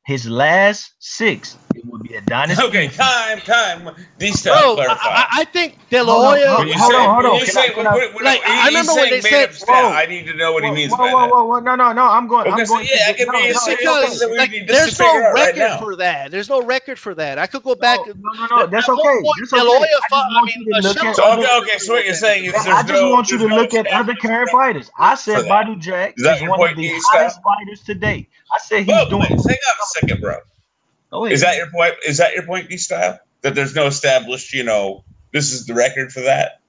His last 6, it would be Adonis. Okay, time. Dstyle clarify. I think De La Hoya. Hold on. I remember when they said, I need to know what he means by that. Whoa. No. I'm going. Okay, I can be because there's no record for that. There's no record for that. I could go back. No. That's okay. De La Hoya. Okay. So what you're saying is I just want you to look at other current fighters. I said Badou Jack is one of the hottest fighters today. I said he's doing. Hang on a second, bro. Is that your point? Is that your point, Dstyle? That there's no established, this is the record for that?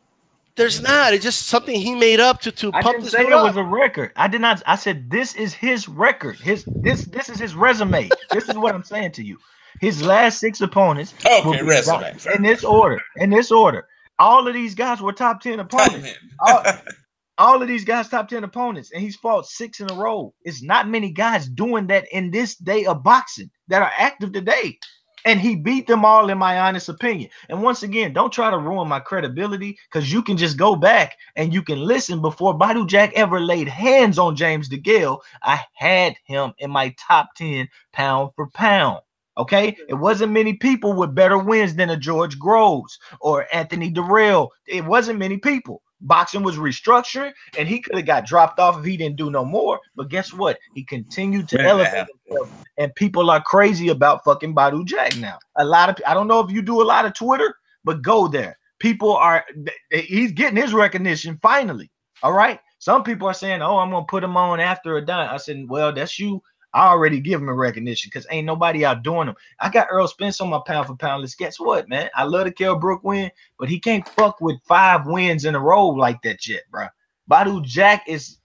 There's not. It's just something he made up to pump this up. I didn't say it was a record. I did not. I said this is his record. This is his resume. This is what I'm saying to you. His last 6 opponents. Okay, resume. In this order. All of these guys were top 10 opponents. All of these guys top 10 opponents, and he's fought 6 in a row. It's not many guys doing that in this day of boxing that are active today. And he beat them all, in my honest opinion. And once again, don't try to ruin my credibility, because you can just go back and you can listen. Before Badou Jack ever laid hands on James DeGale, I had him in my top 10 pound for pound. Okay, it wasn't many people with better wins than a George Groves or Anthony Durrell. It wasn't many people. Boxing was restructuring, and he could have got dropped off if he didn't do no more. But guess what? He continued to elevate himself, and people are crazy about fucking Badou Jack now. A lot of, I don't know if you do a lot of Twitter, but go there. People are, he's getting his recognition finally. All right. Some people are saying, "Oh, I'm gonna put him on after a done." I said, "Well, that's you. I already give him a recognition because ain't nobody outdoing him." I got Earl Spence on my pound for pound list. Guess what, man? I love the Kell Brook win, but he can't fuck with 5 wins in a row like that yet, bro. Badou Jack is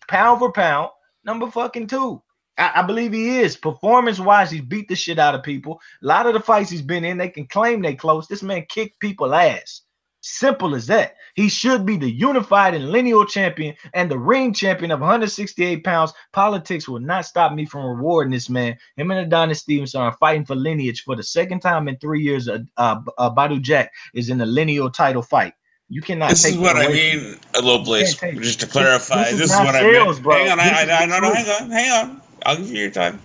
pound for pound number fucking 2. I believe he is. Performance-wise, he's beat the shit out of people. A lot of the fights he's been in, they can claim they close. This man kicked people ass. Simple as that. He should be the unified and lineal champion and the ring champion of 168 pounds. Politics will not stop me from rewarding this man. Him and Adonis Stevenson are fighting for lineage for the second time in 3 years. Badou Jack is in a lineal title fight. You cannot. This is what I mean, Lowplace. Just to clarify, this is what I mean. Bro. Hang on. I'll give you your time.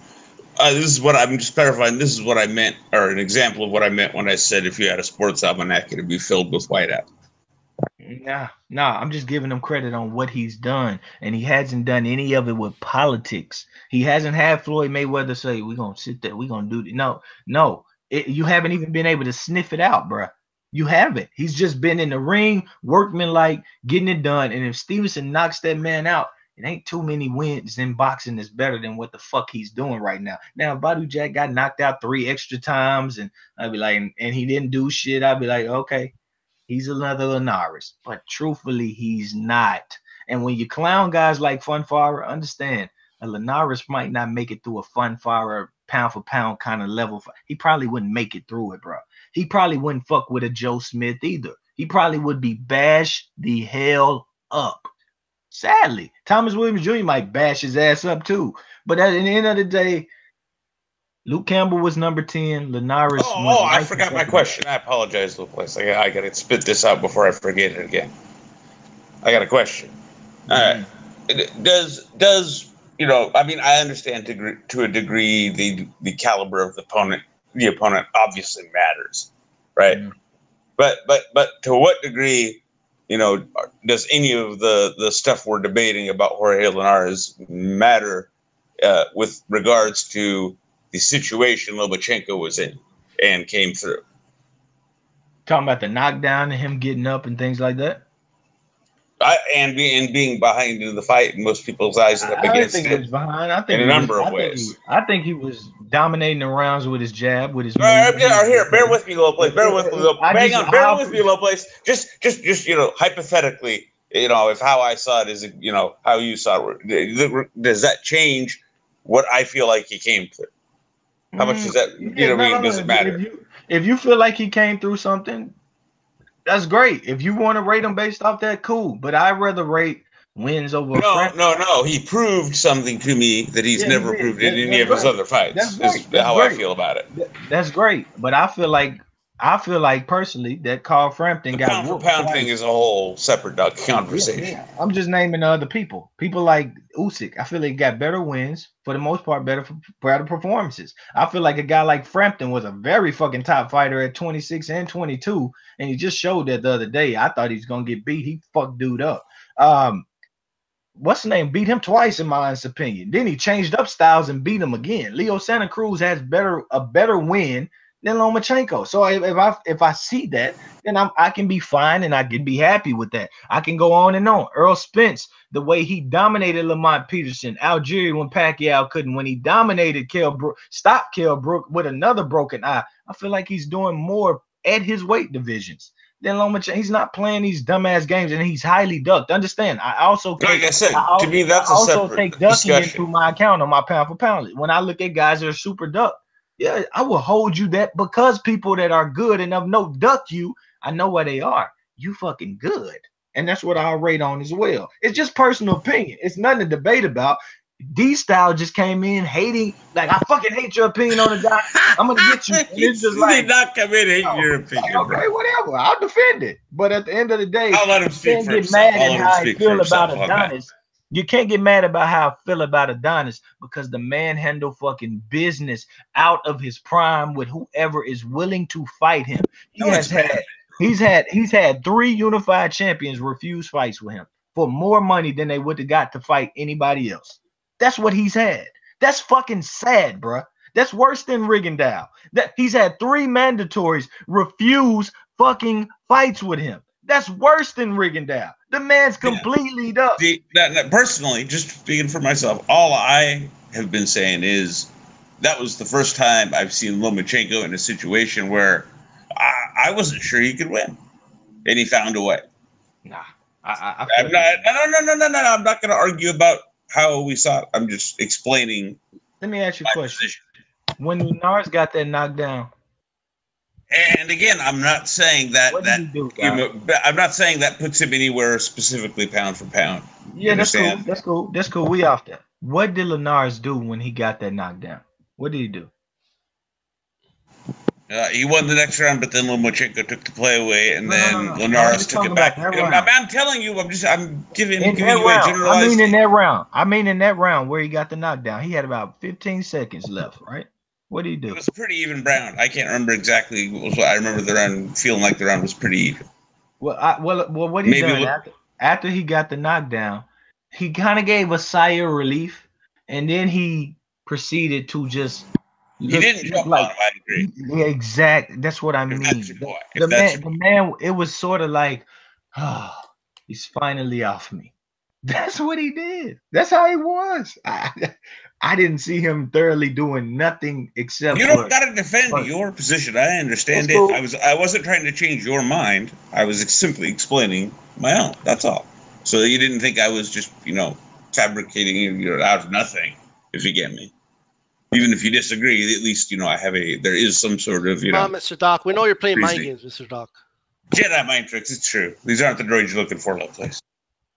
This is what I'm just clarifying. This is what I meant, or an example of what I meant when I said if you had a sports almanac, it'd be filled with whiteout. Nah. I'm just giving him credit on what he's done, and he hasn't done any of it with politics. He hasn't had Floyd Mayweather say, "We're gonna sit there, we're gonna do it." No. You haven't even been able to sniff it out, bro. You haven't. He's just been in the ring, workmanlike, getting it done. And if Stevenson knocks that man out, it ain't too many wins in boxing that's better than what the fuck he's doing right now. Now, if Badou Jack got knocked out 3 extra times, and I'd be like, and he didn't do shit, I'd be like, okay, he's another Linares. But truthfully, he's not. And when you clown guys like Funfara, understand, a Linares might not make it through a Funfara pound for pound kind of level. He probably wouldn't make it through it, bro. He probably wouldn't fuck with a Joe Smith either. He probably would be bashed the hell up. Sadly, Thomas Williams Jr. might bash his ass up too. But at the end of the day, Luke Campbell was number 10. Linares. I forgot my question. I apologize, Lowplace. I got to spit this out before I forget it again. I got a question. All right. Does I mean, I understand to a degree the caliber of the opponent. The opponent obviously matters, right? Mm. But to what degree, does any of the stuff we're debating about Jorge Linares matter with regards to the situation Lomachenko was in and came through? Talking about the knockdown and him getting up and things like that? And being behind in the fight in most people's eyes up against it. He was behind. I think in a number of ways. I think he was dominating the rounds with his jab, with his. Here, bear with me, Lowplace. Bear with me, Lowplace. Just hypothetically, if how I saw it is, how you saw it. Does that change what I feel like he came through? How much does that? Does it matter? If you feel like he came through something, that's great. If you want to rate him based off that, cool. But I'd rather rate wins over. No. He proved something to me that he's never proved in any of his other fights. That's how I feel about it. That's great. But I feel like personally that Carl Frampton got pound for pound thing is a whole separate conversation. Yeah. I'm just naming other people. People like Usyk. I feel like he got better wins for the most part, better performances. I feel like a guy like Frampton was a very fucking top fighter at 26 and 22, and he just showed that the other day. I thought he was gonna get beat. He fucked dude up. What's the name? Beat him twice in my honest opinion. Then he changed up styles and beat him again. Leo Santa Cruz has a better win than Lomachenko. So if I see that, then I can be fine and I can be happy with that. I can go on and on. Earl Spence, the way he dominated Lamont Peterson, Algeria when Pacquiao couldn't, when he dominated stopped Kell Brook with another broken eye. I feel like he's doing more at his weight divisions than Lomachenko. He's not playing these dumbass games, and he's highly ducked. Understand? I also take, like I said, to me that's a separate ducking into my account on my pound for pound. When I look at guys that are super ducked, yeah, I will hold you that because people that are good and of no duck you, I know where they are. You fucking good. And that's what I'll rate on as well. It's just personal opinion. It's nothing to debate about. Dstyle just came in hating, like, I fucking hate your opinion on the guy. I'm gonna get you. It's just like, did not come in hating your opinion. Okay, whatever. I'll defend it. But at the end of the day, I'll let him speak for himself. You can't get mad at how I feel about Adonis. You can't get mad about how I feel about Adonis because the man handled fucking business out of his prime with whoever is willing to fight him. He's had 3 unified champions refuse fights with him for more money than they would have got to fight anybody else. That's what he's had. That's fucking sad, bruh. That's worse than Rigondeaux. That he's had 3 mandatories refuse fucking fights with him. That's worse than Rigondeaux. The man's completely up. Personally, just speaking for myself, all I have been saying is that was the first time I've seen Lomachenko in a situation where I wasn't sure he could win, and he found a way. Nah, I'm not. No. I'm not going to argue about how we saw it. I'm just explaining. Let me ask you a question. Position. When Linares got that knockdown, and again, I'm not saying that I'm not saying that puts him anywhere specifically pound for pound. Yeah, that's cool. That's cool. We off that. What did Linares do when he got that knockdown? What did he do? He won the next round, but then Lomachenko took the play away, and then Linares took it back. I'm telling you, I'm giving you a generalized. I mean in that round where he got the knockdown, he had about 15 seconds left, right? What did he do? It was a pretty even round. I can't remember exactly. I remember the round feeling like the round was pretty even. Well, what he done after he got the knockdown, he kind of gave a sigh of relief, and then he proceeded to just. He didn't jump on him, I agree. Yeah, exactly. That's what I mean. The man, it was sort of like, oh, he's finally off me. That's what he did. That's how he was. I didn't see him thoroughly doing nothing except. You don't got to defend your position. I understand it. Cool. I wasn't trying to change your mind. I was simply explaining my own. That's all. So you didn't think I was just, fabricating out of nothing. If you get me. Even if you disagree, at least there is some sort of Mr. Doc, we know you're playing mind games, Mr. Doc. Jedi mind tricks. It's true. These aren't the droids you're looking for, Lowplace.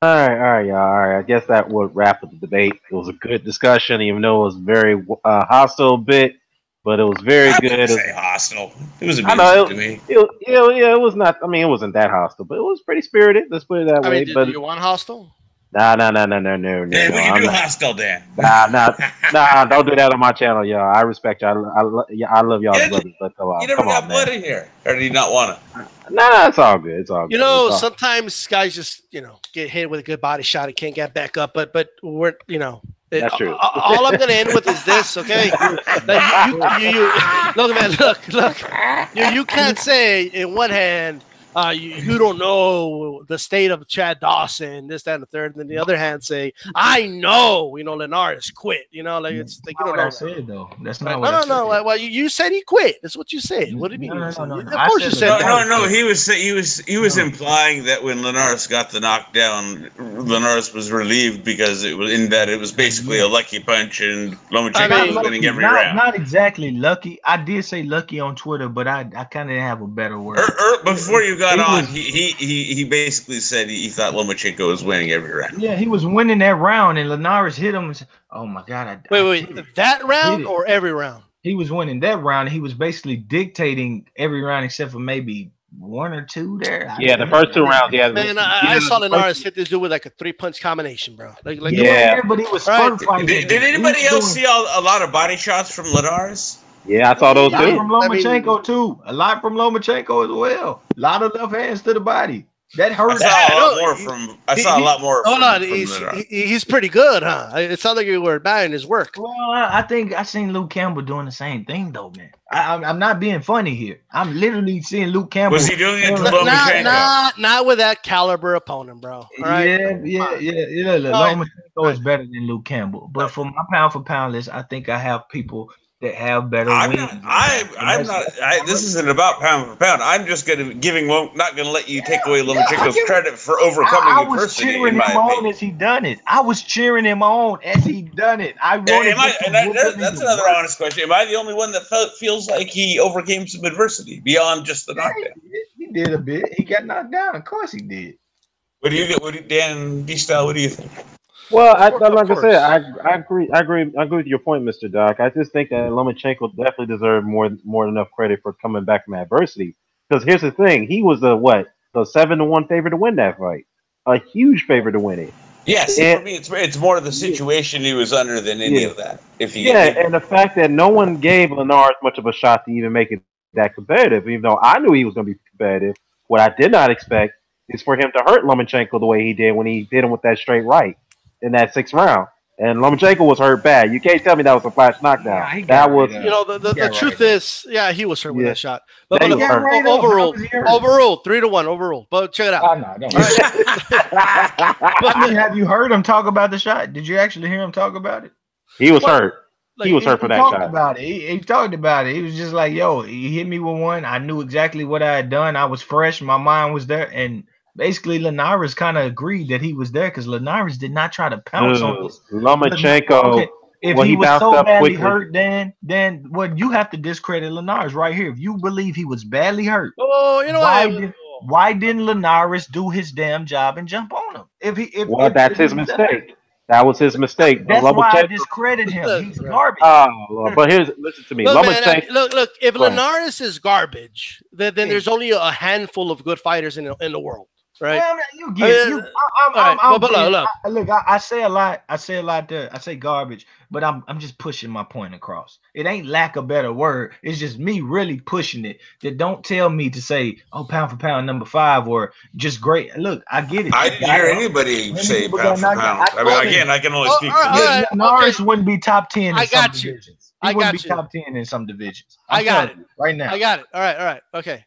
All right, y'all. All right. I guess that would wrap up the debate. It was a good discussion, even though it was very hostile bit, but it was very good. I wouldn't say hostile. It was amusing to me. It was not. I mean, it wasn't that hostile, but it was pretty spirited. Let's put it that way. Did you want hostile? No. Yeah, we can do hostile, Dan. Nah, don't do that on my channel, y'all. I respect y'all. I love y'all brothers. But you never got blood in here, or do you not want to? Nah, it's all good. It's all good. Sometimes guys just get hit with a good body shot and can't get back up. But we're that's true. All I'm gonna end with is this, okay? You look, man, look. You can't say in one hand. You don't know the state of Chad Dawson, this, that, and the third. And then the other hand say, I know, Linares quit. It's like you don't know. I said though. That's not what I said. No. Well, you said he quit. That's what you said. What do you mean? No. Of course you said that. No. He was implying that when Linares got the knockdown, Linares was relieved because it was basically a lucky punch and Lomachenko was winning every round. Not exactly lucky. I did say lucky on Twitter, but I kind of have a better word. Before you got on, he basically said he thought Lomachenko was winning every round. Yeah, he was winning that round, and Linares hit him and said, oh my God. Wait, that round or every round? He was winning that round, and he was basically dictating every round except for maybe one or two there. Yeah, the first two rounds. Yeah, man, I saw Linares hit this dude with like a 3-punch combination, bro. Like but he was fun fighting. Did anybody else see a lot of body shots from Linares? Yeah, I saw those too. From Lomachenko too. A lot from Lomachenko as well. A lot of left hands to the body. That hurt. I saw a lot more. Hold on, he's pretty good, huh? It sounds like you were bad in his work. Well, I think I seen Luke Campbell doing the same thing though, man. I'm not being funny here. I'm literally seeing Luke Campbell. Was he doing it to Lomachenko? Not with that caliber opponent, bro. All right? Yeah. Lomachenko is better than Luke Campbell, but for my pound for pound list, I think I have people that have better wins. This isn't about pound for pound. I'm just not going to let you take away Lomachenko's credit for overcoming adversity. I was cheering him on as he done it. That's another honest question. Am I the only one that feels like he overcame some adversity beyond just the knockdown? He did a bit. He got knocked down. Of course he did. Dan Dstyle, what do you think? Well, like I said, I agree with your point, Mr. Doc. I just think that Lomachenko definitely deserved more than enough credit for coming back from adversity. Because here's the thing, he was the 7-1 favorite to win that fight, a huge favorite to win it. Yes, for me, it's more of the situation he was under than any of that. And the fact that no one gave Linares much of a shot to even make it that competitive, even though I knew he was going to be competitive. What I did not expect is for him to hurt Lomachenko the way he did when he hit him with that straight right in that 6th round. And Lomachenko was hurt bad. You can't tell me that was a flash knockdown. Yeah, that was, the truth is, he was hurt with that shot. But overruled, 3-1, overruled. But check it out. Have you heard him talk about the shot? Did you actually hear him talk about it? He was hurt. He was hurt for that shot. He talked about it. He was just like, yo, he hit me with one. I knew exactly what I had done. I was fresh. My mind was there. And Basically, Linares kind of agreed that he was there because Linares did not try to pounce on this. Lomachenko. Okay, if Well, he he was bounced so up badly quickly. hurt, then well, you have to discredit Linares right here. If you believe he was badly hurt, Oh, you know why didn't Linares do his damn job and jump on him? Well, that's his mistake. That was his mistake. That's why I Lomachenko. discredit him. He's Right. garbage. Oh, but listen to me. Look, man, Lomachenko. look. If Go ahead. Linares is garbage, then there's only a handful of good fighters in the world, right? Well, you get you. Look, I say a lot. I say a lot there. I say garbage, but I'm just pushing my point across. It ain't lack of better word. It's just me really pushing it. That don't tell me to say, oh, pound for pound number 5 or just great. Look, I get it. I didn't hear anybody say pound for pound. I mean, again, I can only speak for right, Linares wouldn't be top 10 in some you. divisions. He wouldn't be top 10 in some divisions. I got it right now. I got it. All right. Okay.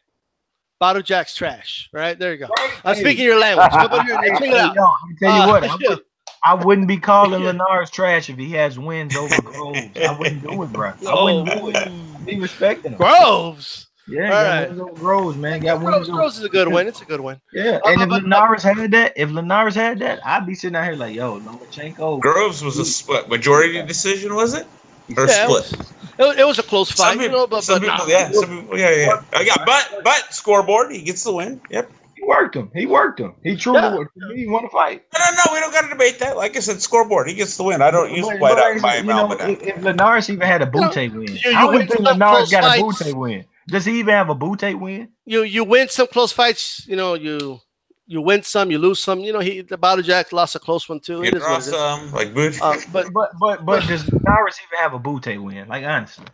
Badou Jack's trash. Right there you go. I'm speaking your language. But here, check it out. Yo, I tell you what, I wouldn't be calling Linares trash if he has wins over Groves. I wouldn't do it, bro. I wouldn't do it. Be respecting him. Groves. Yeah, got wins over Groves, man. Got wins over. Groves is a good win. It's a good win. Yeah, and if Linares had that, I'd be sitting out here like, yo, Lomachenko. Groves was a majority decision, was it? Or split? It was a close fight. Some people, yeah. But scoreboard, he gets the win. Yep. He worked him. He truly worked him. He won a fight. No, we don't got to debate that. Like I said, scoreboard, he gets the win. I don't use white out my mouth. If Linares even had a Butte win, I wouldn't think Linares got a Butte win. Does he even have a Butte win? You win some close fights. You win some, you lose some. The Badou Jack lost a close one too. It is what it is. Like Butte. But does Linares even have a Butte win? Like honestly,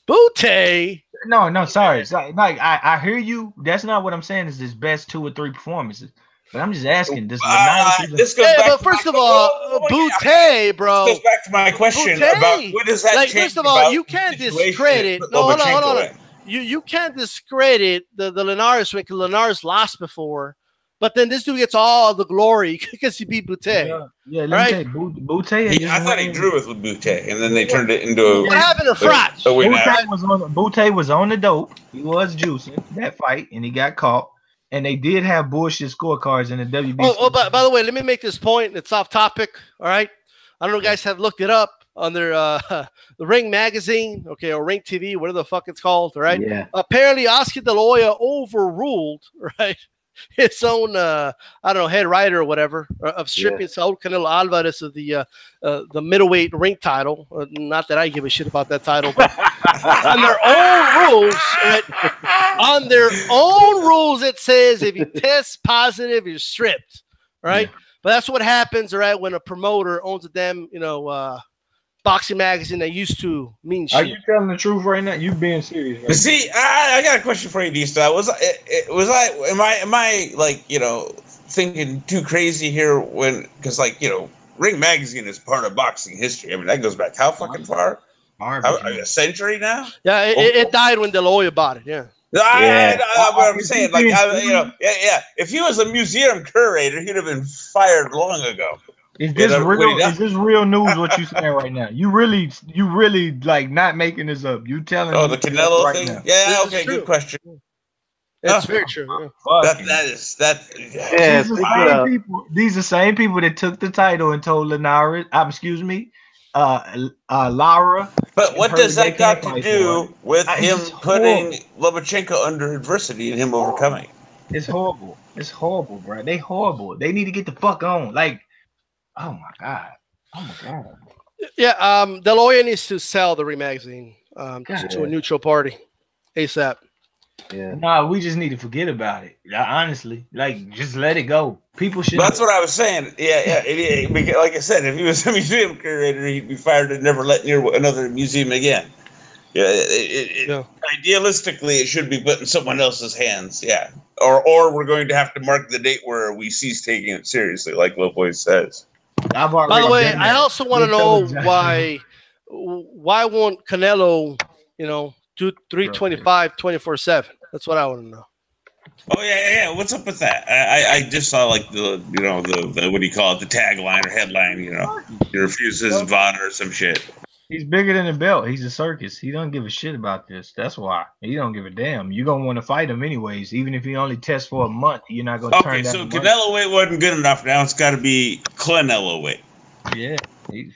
Butte. No, sorry. Like I hear you. That's not what I'm saying. Is his best 2 or 3 performances. But I'm just asking. Does Linares? This goes back but first of all, Butte, bro. This goes back to my question about what does that change? First of all, you can't discredit. No, hold on. You can't discredit the Linares win because Linares lost before. But then this dude gets all the glory because he beat Butte. Yeah, let me tell you, Butte. I thought he drew with Butte, and then they turned it into a. What happened to Frotch? Butte was on the dope. He was juicing that fight, and he got caught. And they did have bullshit scorecards in the WBC. Oh, by the way, let me make this point. It's off topic. All right. I don't know if you guys have looked it up on their the Ring magazine, okay, or Ring TV, whatever the fuck it's called. All right. Yeah. Apparently, Oscar De La Hoya overruled, right, his own head writer or whatever of stripping Saul Canelo Alvarez of the middleweight ring title. Not that I give a shit about that title, but on their own rules, right, on their own rules, it says if you test positive, you're stripped, right? Yeah. But that's what happens, right, when a promoter owns a damn, boxing magazine that used to mean shit. Are you telling the truth right now? You being serious? Right? See, I got a question for you, Dstyle. Am I like thinking too crazy here because Ring magazine is part of boxing history. I mean that goes back how fucking far? A century now? Yeah, it died when De La Hoya bought it. Yeah. What I'm saying, if he was a museum curator, he'd have been fired long ago. Is this real? Is this real news? What you saying right now? You really like not making this up? You telling? Oh, the Canelo right thing? Now. Yeah. Okay. Good question. That's very true. Yeah. These are the same people that took the title and told Linares. Lara. But what does that got to do with him putting Lomachenko under adversity and him overcoming? It's horrible. It's horrible, bro. They horrible. They need to get the fuck on. Like, oh my god. Yeah. De La Hoya needs to sell the Ring magazine to a neutral party ASAP. Yeah. Nah, we just need to forget about it. Honestly, like, just let it go. People should. That's what I was saying. Yeah. Like I said, if he was a museum curator, he'd be fired and never let near another museum again. Yeah. Idealistically, it should be put in someone else's hands. Yeah. Or we're going to have to mark the date where we cease taking it seriously, like Lowplace says. By the way, I also want to know why won't Canelo, do 325 24/7? That's what I want to know. Oh yeah. What's up with that? I just saw like the what do you call it? The tagline or headline. He refuses VOD or some shit. He's bigger than the belt. He's a circus. He don't give a shit about this. That's why. He don't give a damn. You're going to want to fight him anyways. Even if he only tests for a month, you're not going to turn down. Okay, so Canelo weight wasn't good enough. Now it's got to be Canelo weight. Yeah.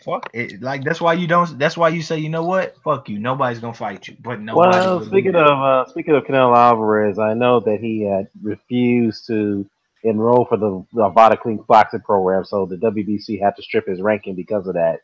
Fuck it. Like, that's why you don't. That's why you say, you know what? Fuck you. Nobody's going to fight you. But nobody. Well, speaking of Canelo Alvarez, I know that he had refused to enroll for the Vada Clean boxing program, so the WBC had to strip his ranking because of that.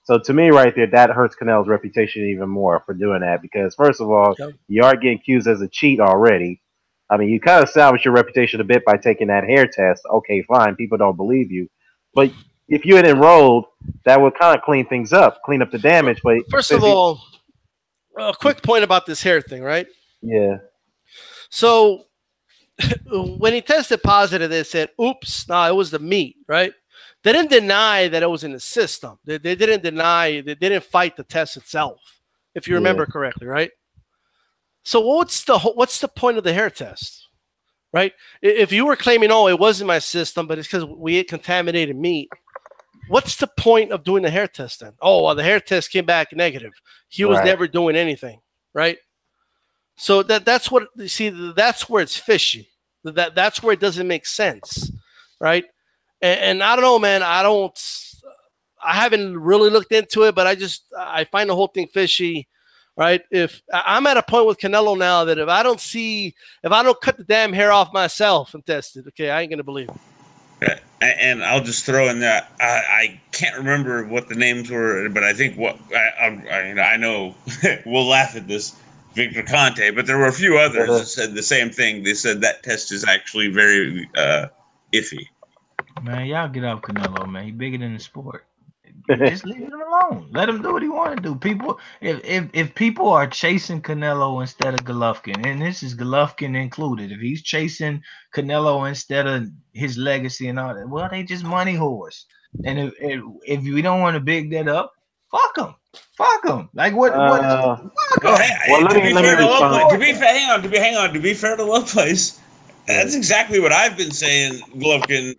So to me, right there, that hurts Canelo's reputation even more for doing that because, first of all, you are getting accused as a cheat already. I mean, you kind of salvage your reputation a bit by taking that hair test. Okay, fine, people don't believe you. But if you had enrolled, that would kind of clean things up, clean up the damage. But first of all, a quick point about this hair thing, right? Yeah. So when he tested positive, they said, oops, no, it was the meat, right? They didn't deny that it was in the system. They didn't deny, they didn't fight the test itself, if you remember correctly, right? So what's the point of the hair test, right? If you were claiming, oh, it wasn't my system, but it's because we ate contaminated meat, what's the point of doing the hair test then? Oh, well, the hair test came back negative. He was never doing anything, right? So that's what you see. That's where it's fishy. That's where it doesn't make sense, right? And I don't know, man. I haven't really looked into it, but I find the whole thing fishy, right? If I'm at a point with Canelo now that if I don't cut the damn hair off myself and test it, okay, I ain't gonna believe it. And I'll just throw in that I can't remember what the names were, but I think I know we'll laugh at this, Victor Conte, but there were a few others that said the same thing. They said that test is actually very iffy. Man, y'all get off Canelo, man. He's bigger than the sport. Just leave him alone. Let him do what he want to do. People, if people are chasing Canelo instead of Golovkin, and this is Golovkin included, if he's chasing Canelo instead of his legacy and all that, well, they just money whores. And if we don't want to big that up, fuck them. Fuck them. Like what? Well, to be fair to Lowplace, that's exactly what I've been saying. Golovkin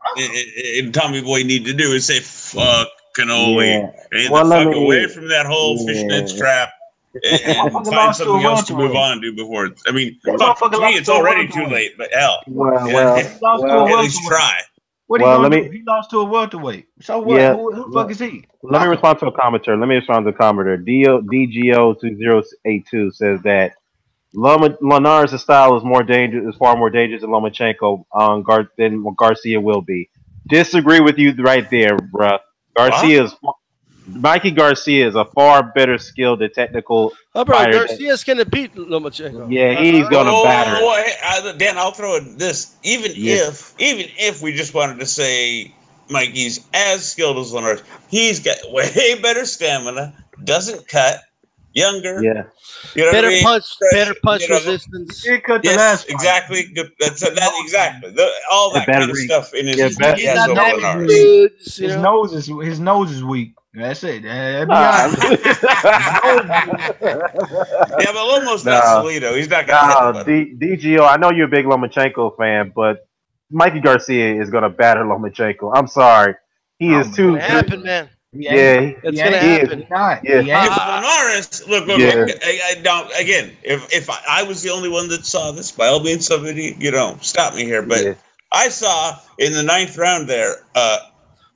and Tommy Boy need to do is say fuck Canoli and fuck away from that whole fishnet trap and find something else to move on to before. I mean, fuck, to me, it's already too late. But hell, at least try. What are you gonna do? He lost to a welterweight. So what? Who the fuck is he? Let me respond to a commenter. DGO2082 says that Linares' style is far more dangerous than Lomachenko than Garcia will be. Disagree with you right there, bruh. Mikey Garcia is a far better skilled and technical. Garcia's gonna beat Lomachenko. Yeah, he's gonna batter. Dan, I'll throw in this. Even if we just wanted to say Mikey's as skilled as Linares, he's got way better stamina, doesn't cut, younger. Yeah. You know better punch resistance. He cut the last exactly. Exactly. All that kind of stuff in his his nose is weak. That's it. Yeah, but almost not Salido. He's not gonna hit DGO, I know you're a big Lomachenko fan, but Mikey Garcia is gonna batter Lomachenko. I'm sorry. He is too good. Happen, man. It's gonna happen. Linares, look. Again, if I was the only one that saw this, by all means, somebody stop me here. But I saw in the 9th round there,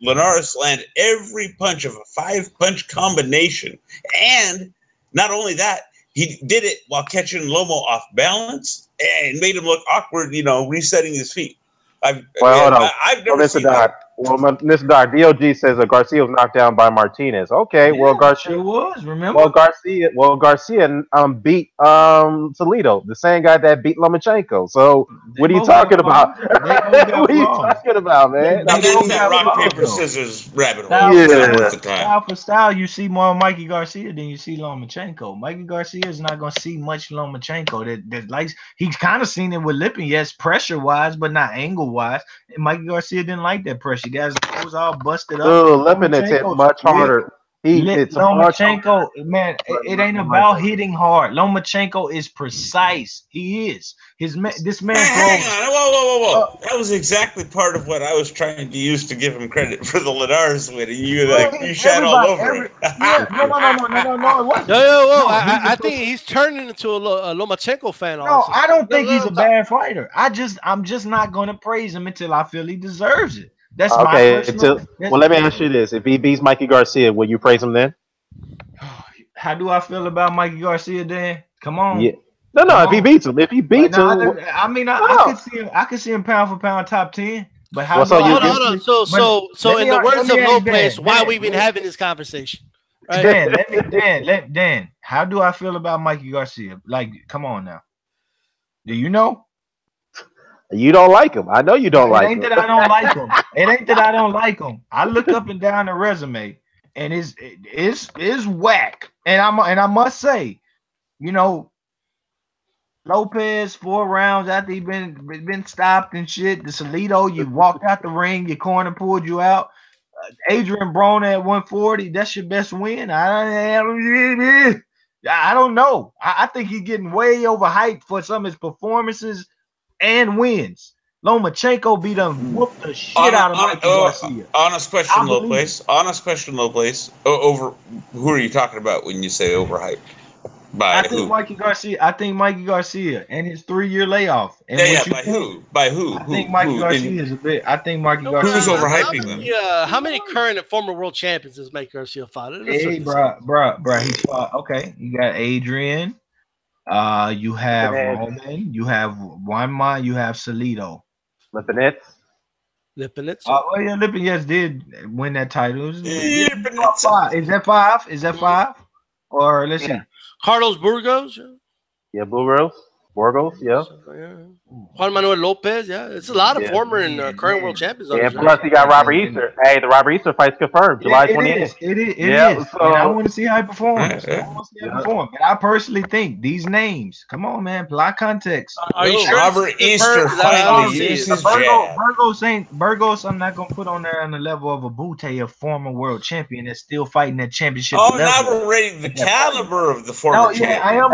Linares landed every punch of a 5-punch combination, and not only that, he did it while catching Lomo off balance and made him look awkward. Resetting his feet. I've never seen that. Well, Mr. Doc, DOG says Garcia was knocked down by Martinez. Okay, Garcia was. Remember? Garcia beat Toledo, the same guy that beat Lomachenko. So what are you talking about? What are you talking about, man? That's that rock paper scissors rabbit hole. Style for style, you see more Mikey Garcia than you see Lomachenko. Mikey Garcia is not going to see much Lomachenko. That likes he's kind of seen it with Lippin, yes, pressure wise, but not angle wise. And Mikey Garcia didn't like that pressure. Guys, it was all busted up. Lippin is hit much harder. He did some hard Lomachenko, man, it ain't about hitting hard. Lomachenko is precise. He is. This man Hang throws. on, whoa! That was exactly part of what I was trying to use to give him credit for the Linares win, and you shat all over it. Yeah, no. It wasn't. Whoa. I think he's turning into a Lomachenko fan. No, Also. I don't think he's a bad fighter. I'm just not gonna praise him until I feel he deserves it. That's my personal. Well, let me ask you this: if he beats Mikey Garcia, will you praise him then? How do I feel about Mikey Garcia then? Come on. Yeah. No. If he beats him, I mean, I could see him pound for pound top 10. But how? Hold on. So in the words of Lowplace, why are we even having this conversation? Right? Dan, how do I feel about Mikey Garcia? Like, come on now. Do you know? You don't like him. I know you don't like him. It ain't that I don't like him. It ain't that I don't like him. I look up and down the resume, and it's whack. And I must say, you know, Lopez 4 rounds after he been stopped and shit. The Salido, you walked out the ring, your corner pulled you out. Adrian Broner at 140, that's your best win. I don't know. I think he's getting way overhyped for some of his performances and wins. Lomachenko beat him, whooped the shit out of Mikey Garcia. Honest question, Lowplace. Over who are you talking about when you say overhyped? I think Mikey Garcia and his 3-year layoff. And by who? By who? I think Mikey Garcia is a bit. I think Mikey Garcia. Who's overhyping them? Yeah. How many current and former world champions has Mikey Garcia fought? Hey, bro. He fought. Okay, you got Adrian. You have Roman. You have Wanma. You have Salido. Lipinets. Lipinets did win that title. Is that 5? Is that 5? Or let's see. Carlos Burgos. Yeah, Burgos, yeah. Juan Manuel Lopez, yeah. It's a lot of former and current world champions. Yeah, plus he got Robert Easter. Hey, the Robert Easter fight's confirmed, July 28th. It is. So, and I want to see how he performs. But I personally think these names, come on, man, apply context. Are you sure Robert Easter finally uses Burgos, I'm not going to put on there on the level of a Butte, a former world champion that's still fighting that championship level. Now we're rating the caliber of the former champion. I am.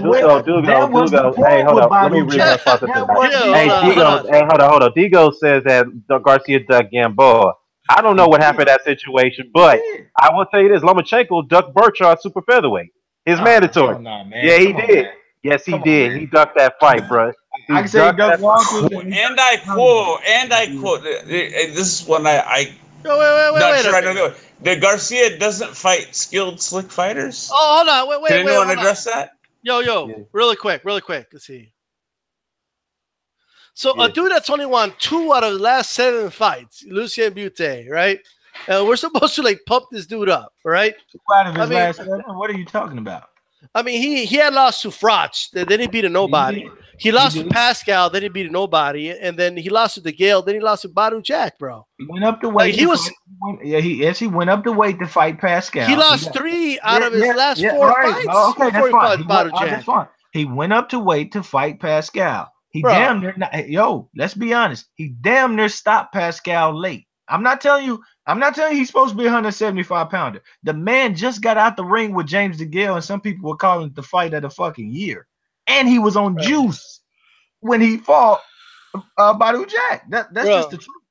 Hold on, Dugo. Hey, hold on. Let me read my thoughts. Hey, hold on. Digo says that Garcia ducked Gamboa. I don't know what happened in that situation, but I will tell you this: Lomachenko ducked Bertrand super featherweight. His mandatory. Yeah, he did. Yes, he did. He ducked that fight, bro. I can say he ducked and I quote. This is one I not sure I know. The Garcia doesn't fight skilled, slick fighters. Oh, hold on. Wait. Can anyone address that? Yo, really quick. Let's see. So a dude that's only won 2 out of the last 7 fights, Lucien Butte, right? We're supposed to like pump this dude up, right? 2 out of his last 7? What are you talking about? I mean, he had lost to Frotch, then he beat a nobody. He lost to Pascal, then he beat a nobody, and then he lost to DeGale, then he lost to Badou Jack, bro. He went up the weight. Like, he went up the weight to fight Pascal. He lost 3 out of his last 4 fights. Okay, that's fine. That's fine. He went up to weight to fight Pascal. He damn near let's be honest. He damn near stopped Pascal late. I'm not telling you he's supposed to be a 175 pounder. The man just got out the ring with James DeGale, and some people were calling it the fight of the fucking year. And he was on juice when he fought Badou Jack. That's just the truth.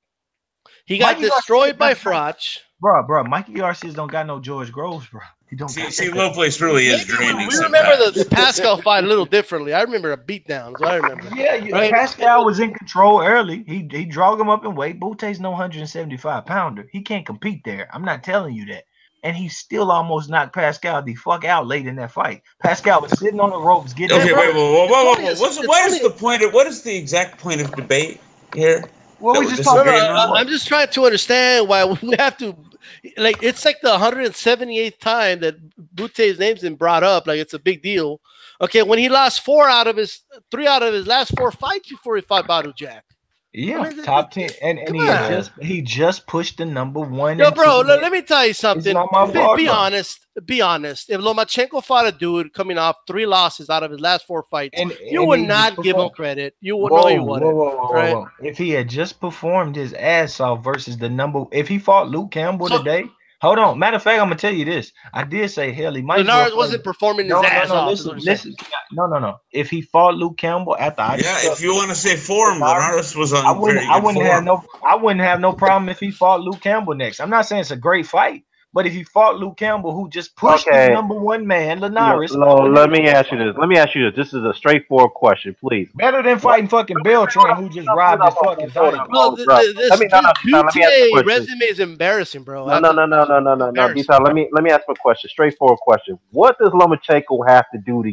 He got destroyed by Frotch. Bro, Mikey Garcia don't got no George Groves, bro. He don't see Lowplace really is draining. We remember the Pascal fight a little differently. I remember a beatdown. Is what I remember. Right? Pascal was in control early. He drug him up in weight. Butte's no 175 pounder. He can't compete there. I'm not telling you that. And he still almost knocked Pascal the fuck out late in that fight. Pascal was sitting on the ropes getting. Okay, whoa. What is the exact point of debate here? Well, we just talking. I'm just trying to understand why we have to. Like, it's like the 178th time that Butte's name's been brought up. Like, it's a big deal. Okay, when he lost 3 out of his last 4 fights before he fought Badou Jack. Yeah, top 10, and he just pushed the number 1. Yo, bro, let me tell you something. Be honest. If Lomachenko fought a dude coming off 3 losses out of his last 4 fights, you would not give him credit. You would know you wouldn't. Whoa. If he had just performed his ass off versus if he fought Luke Campbell today, Hold on. Matter of fact, I'm gonna tell you this. I did say hell, he might. Linares wasn't performing his ass off. Listen. No. If he fought Luke Campbell after if you want to say form, Linares was on. I wouldn't have no problem if he fought Luke Campbell next. I'm not saying it's a great fight, but if he fought Luke Campbell, who just pushed the #1 man, Linares. Let me ask you this. This is a straightforward question, please. Better than fighting fucking Beltran, who just robbed his fucking title. Bro, this BTA resume is embarrassing, bro. No. Dstyle, let me ask a question. Straightforward question. What does Lomachenko have to do to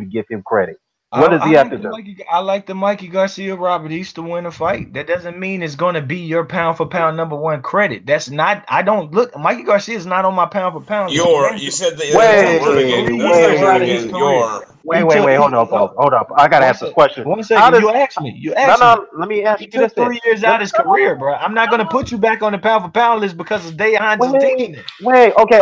give him credit? What does he have to do? I like the Mikey Garcia Robert East to win a fight. That doesn't mean it's going to be your pound for pound #1 credit. That's not. I don't look. Mikey Garcia is not on my pound for pound. You said that. Wait. Hold up. I gotta ask a question. 1 second. You asked me. No. Let me ask you. He took 3 years out of his career, bro. I'm not gonna put you back on the pound for pound list because of Day Hines teaching it. Okay.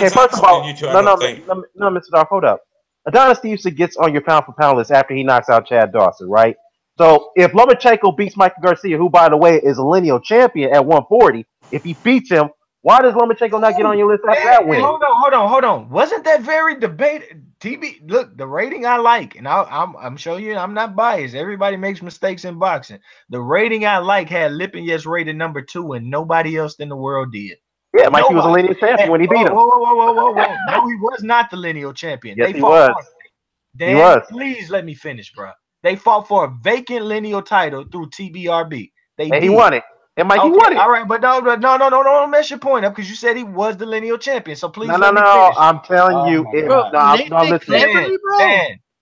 First of all, no, Mr. Dolph, hold up. Adonis Stevenson gets on your pound for pound list after he knocks out Chad Dawson, right? So if Lomachenko beats Mikey Garcia, who by the way is a lineal champion at 140, if he beats him, why does Lomachenko not get on your list after that win? Hold on. Wasn't that very debated? TB, look, the rating I like, and I'm showing you, I'm not biased. Everybody makes mistakes in boxing. The rating I like had Lipinets rated #2, and nobody else in the world did. Yeah, Mikey was a lineal champion when he beat him. Whoa. No, he was not the lineal champion. Yes, he was. Dan, he was. Please let me finish, bro. They fought for a vacant lineal title through TBRB. He won it. And Mikey won it. All right, but no, don't mess your point up because you said he was the lineal champion. So please let me finish. I'm telling you.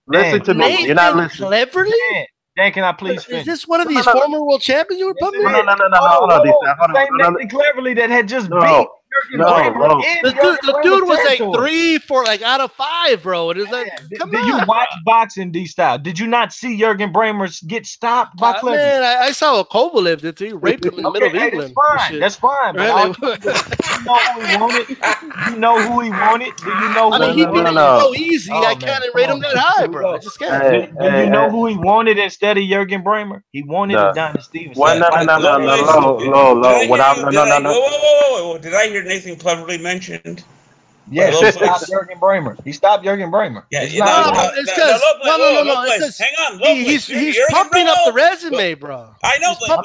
Listen to me. You're not listening. Cleverly? Dan, can I please finish? Is this one of these former world champions you were putting in? No. Hold on. Cleverly that had just beat. The dude was like 3, 4, like out of 5, bro. It is like, come on. Did you watch boxing Dstyle? Did you not see Jurgen Bremer get stopped by Cleverly? Man, I saw what Kovalev did too. He raped him in the middle of England. That's fine. Really? You know who he wanted? Do you know? I mean, he beat him so easy. I can't rate him that high, bro. I just can't. Do you know who he wanted instead of Jurgen Bremer? He wanted Adonis Stevenson. No. Did I hear Nathan Cleverly mentioned? Yes, he stopped Jurgen Bremer. He stopped Jurgen Bremer. Yeah, it's because no. Hang on, he's pumping up the resume, bro. I know, but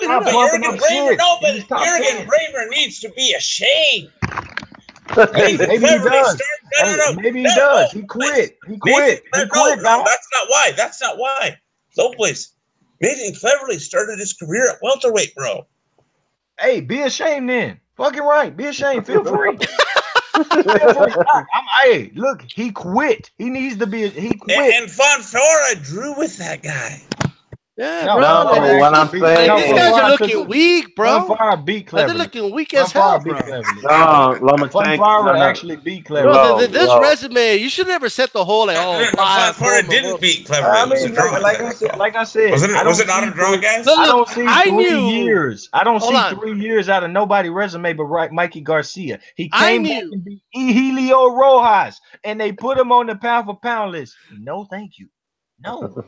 Jurgen Bremer needs to be ashamed. Maybe he does. Maybe he does. He quit. He quit. No, that's not why. Lowplace. Nathan Cleverly started his career at welterweight, bro. Hey, be ashamed then. Fucking right. Be ashamed. Feel free. Hey, look, he quit. He needs to be. He quit. And Fonfara drew with that guy. Yeah, bro. What I'm saying, these guys are looking weak, bro. Fonfara beat Cleverly. They're looking weak as hell, bro. Fonfara actually beat Cleverly. Bro, this resume, you should never set the whole like, Fonfara didn't beat Cleverly. Like I said, was it not a draw, guys? I don't see 3 years. I don't see 3 years out of nobody resume but Mikey Garcia. He came back and beat Helio Rojas, and they put him on the pound for pound list. No, thank you. No.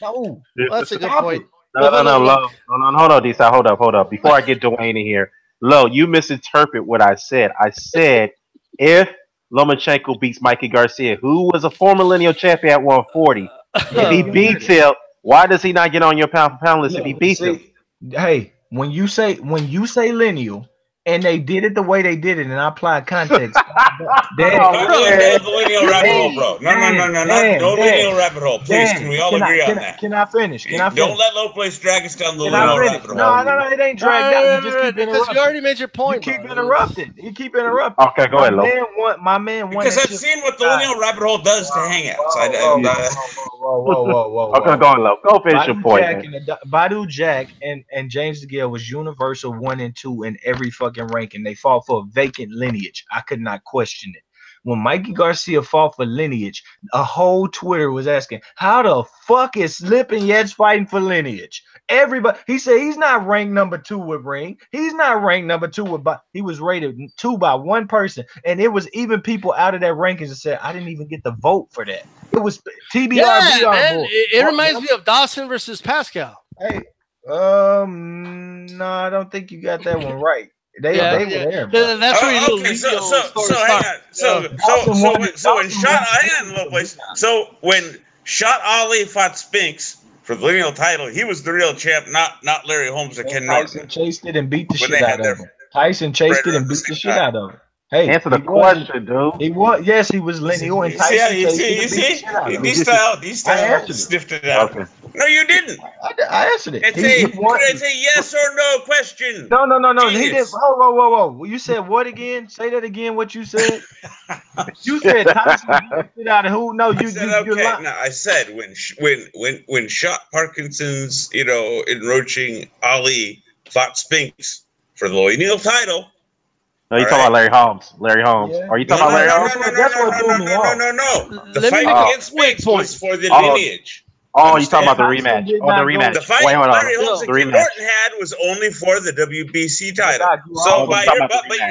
No. Well, that's a good point. No, hold on, Dstyle. Hold up. Before I get Dwayne in here, Lo, you misinterpret what I said. I said if Lomachenko beats Mikey Garcia, who was a former lineal champion at 140, if he beats him, why does he not get on your pound for pound list if he beats him? Hey, when you say lineal, and they did it the way they did it, and I applied context. No lineal rabbit hole, bro. No lineal rabbit hole. Please, can we all agree on that? Can I finish? Don't let Lowplace drag us down the lineal rabbit hole. No, it ain't dragged out. You just keep interrupting. Because you already made your point. You keep interrupting. Okay, go ahead, Lo. My man won. Because I've seen what the lineal rabbit hole does to hangouts. Whoa. Okay, go on, Lo. Go finish your point. Badou Jack and James DeGale was universal 1 and 2 in every fucking ranking. They fought for a vacant lineage. I could not question it. When Mikey Garcia fought for lineage, a whole Twitter was asking, how the fuck is Lipinets fighting for lineage? Everybody, he said he's not ranked #2 with Ring. He's not ranked #2 with, he was rated 2 by one person. And it was even people out of that rankings that said, I didn't even get the vote for that. It was TBRB. Yeah, man. It reminds me of Dawson versus Pascal. Hey, no, I don't think you got that one right. They were there, bro. That's where you okay, so hang on. So when Shot, hang on, Lowplace. So when Shot Ali fought Spinks for the lineal title, he was the real champ, not Larry Holmes or Ken Norton. Tyson chased it and beat the shit out of him. Tyson chased it and beat the shit out of him. Hey, answer the question, dude. He was, yes, he was Lenny. You see, Dstyle sniffed it out. Okay. No, you didn't. I answered it. It's a yes or no question. No. He did. Whoa. You said what again? Say that again. What you said? You said Tyson beat the shit out of who? No, you said okay. No, I said when Shot Parkinson's, enroaching Ali fought Spinks for the lineal title. No, you talking about Larry Holmes. Yeah. Are you talking about Larry Holmes? No. The fight against Spinks was for the lineage. Oh, you talking about the rematch? The rematch. The fight Larry Holmes and Ken Norton had was only for the WBC title.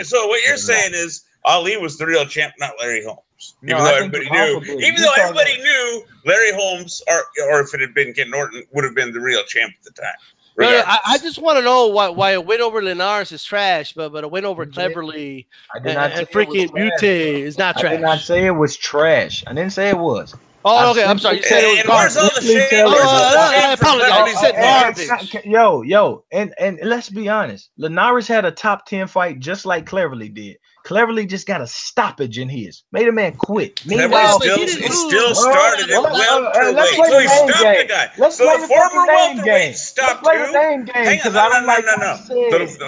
So what you're saying is Ali was the real champ, not Larry Holmes. Even though everybody knew Larry Holmes, or if it had been Ken Norton, would have been the real champ at the time. No, I just want to know why a win over Linares is trash, but a win over Cleverly and freaking Butte is not trash. I did not say it was trash. I didn't say it was. Oh, okay. I'm sorry. You said it was garbage. Where's all the shit? I apologize. You said garbage. Yo, and let's be honest. Linares had a top 10 fight just like Cleverly did. Cleverly just got a stoppage in his. Made a man quit. Cleverly still started at welterweight. So he stopped the guy. Let's so play the former welterweight Let's stopped play the name game. Hang on, no.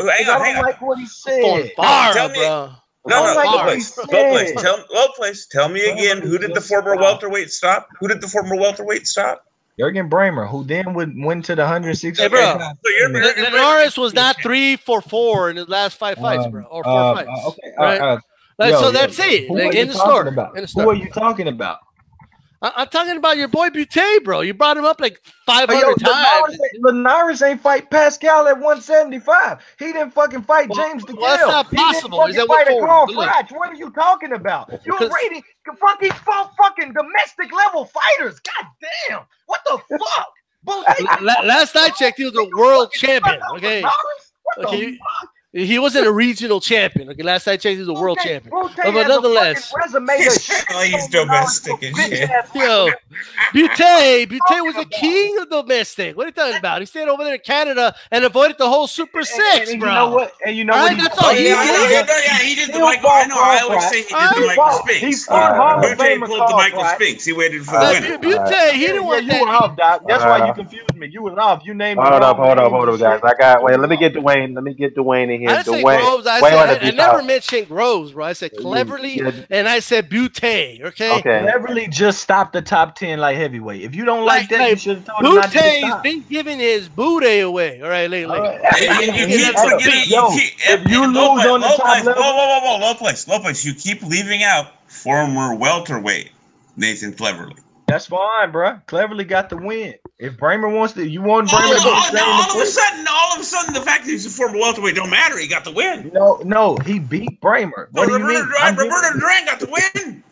I don't like what he said. Tell me. Lowplace, tell me again, who did the former welterweight stop? Jürgen Brähmer, who then went to the 160. Hey, bro. Linares was not 3 for 4 in his last 5 fights, bro, or 4 fights. Okay, right? So that's it. Like, in the story. Who are you talking about? I'm talking about your boy Butte, bro. You brought him up like 500 times. Linares ain't fight Pascal at 175. He didn't fucking fight James DeGale. Well, that's not possible. He didn't fucking fight Carl Froch. What are you talking about? You're rating fucking domestic level fighters. God damn. What the fuck? Last I checked, he was a world champion. Okay. What the fuck? He wasn't a regional champion. Okay, last I checked, he was a world champion. But nonetheless, he's domestic and shit. Yo, Butte was a king of domestic. What are you talking about? He stayed over there in Canada and avoided the whole Super Six, bro. You know what? And you know what? That's all he did. Yeah, he did the Michael. I know. I always say he did the Michael Spinks. Butte pulled the Michael Spinks. He waited for the winner. Butte, he didn't want that. You were off, Doc. That's why you confused me. You was off. You named. Hold up, guys. Let me get Dwayne in here. I didn't say Groves. I never mentioned Groves, bro. I said Cleverly and I said Butte. Okay. Cleverly just stopped the top 10 like heavyweight. If you don't like that, you should have told him not to stop. Butte's been giving his booty away. All right, lately. If you lose on the top level, Lowplace. You keep leaving out former welterweight Nathan Cleverly. That's fine, bro. Cleverly got the win. If Brähmer wants to, you want Brähmer to be all of a sudden, the fact that he's a former welterweight don't matter. He got the win. No, he beat Brähmer. What do you mean? Roberto Duran got the win.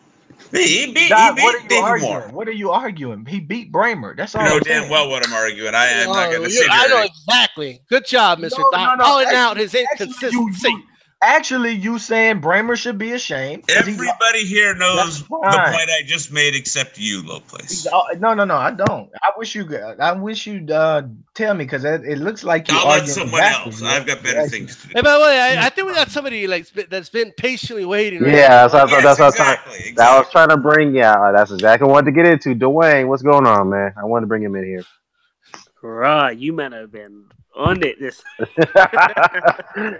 He beat David Moore. What are you arguing? He beat Brähmer. That's all. You know damn well what I'm arguing. I am not going to sit here. I know exactly. Good job, Mr. Doc. Calling out his inconsistency. Actually, you saying Brähmer should be ashamed. Everybody here knows the point I just made, except you, Lowplace. No, I don't. I wish you tell me, because it looks like you're arguing. I'll let someone else. I've got better things to do. Hey, by the way, I think we got somebody that's been patiently waiting. Right? Yeah, that's exactly. I was trying to bring. Yeah, that's exactly what I wanted to get into. Dwayne, what's going on, man? I wanted to bring him in here. Right, you might have been on it.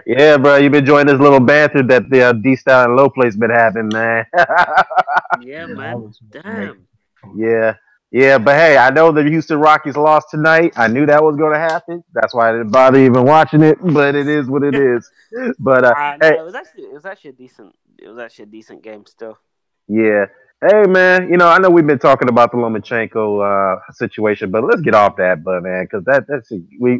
Yeah, bro, you've been enjoying this little banter that the Dstyle and Lowplace been having, man. Yeah, man. Damn. Yeah, but hey, I know the Houston Rockies lost tonight. I knew that was going to happen. That's why I didn't bother even watching it. But it is what it is. But hey, it was actually a decent game still. Yeah. Hey, man, I know we've been talking about the Lomachenko situation, but let's get off that, man, because that's we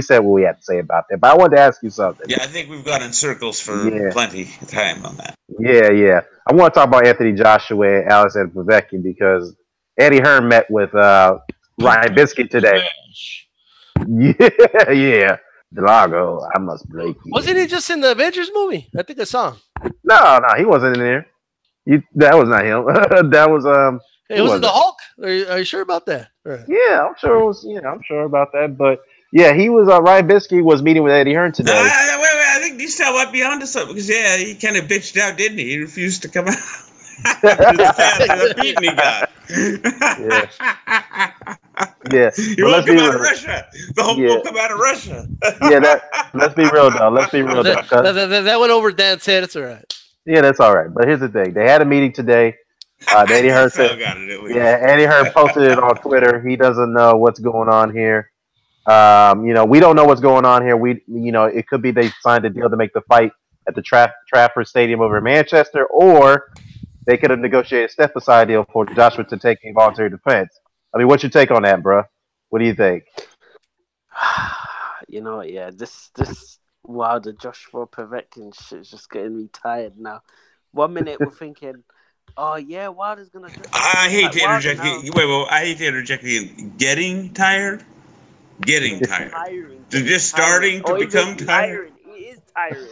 said what we had to say about that. But I wanted to ask you something. Yeah, I think we've gone in circles for plenty of time on that. Yeah. I want to talk about Anthony Joshua and Joshua-Povetkin because Eddie Hearn met with Ryan Biscuit today. Yeah. Delago, I must break you. Wasn't he just in the Avengers movie? I think I saw him. No, he wasn't in there. That was not him. That was Hey, who was was it the it? Hulk? Are you sure about that? Right. Yeah, I'm sure it was. Yeah, I'm sure about that. But yeah, he was. Ryan Bisky was meeting with Eddie Hearn today. Wait, I think Dstyle might be onto something because he kind of bitched out, didn't he? He refused to come out. The fans of the beating he got. Yeah. He won't come out of Russia. The Hulk won't come out of Russia. Let's be real though. Let's be real though. That went over Dan's head. It's all right. Yeah, that's all right. But here's the thing: they had a meeting today. Eddie Hearn said, Eddie Hearn posted it on Twitter. He doesn't know what's going on here. We don't know what's going on here. It could be they signed a deal to make the fight at the Trafford Stadium over in Manchester, or they could have negotiated a step-aside deal for Joshua to take a voluntary defense. I mean, what's your take on that, bro? What do you think? You know what? Yeah, this the Joshua-Povetkin shit is just getting me tired now. 1 minute we're thinking, oh yeah, Wilder's gonna. I hate to interject. Wait, I hate to interject again. Getting tired. Tiring. Just starting to become tired. He is tiring.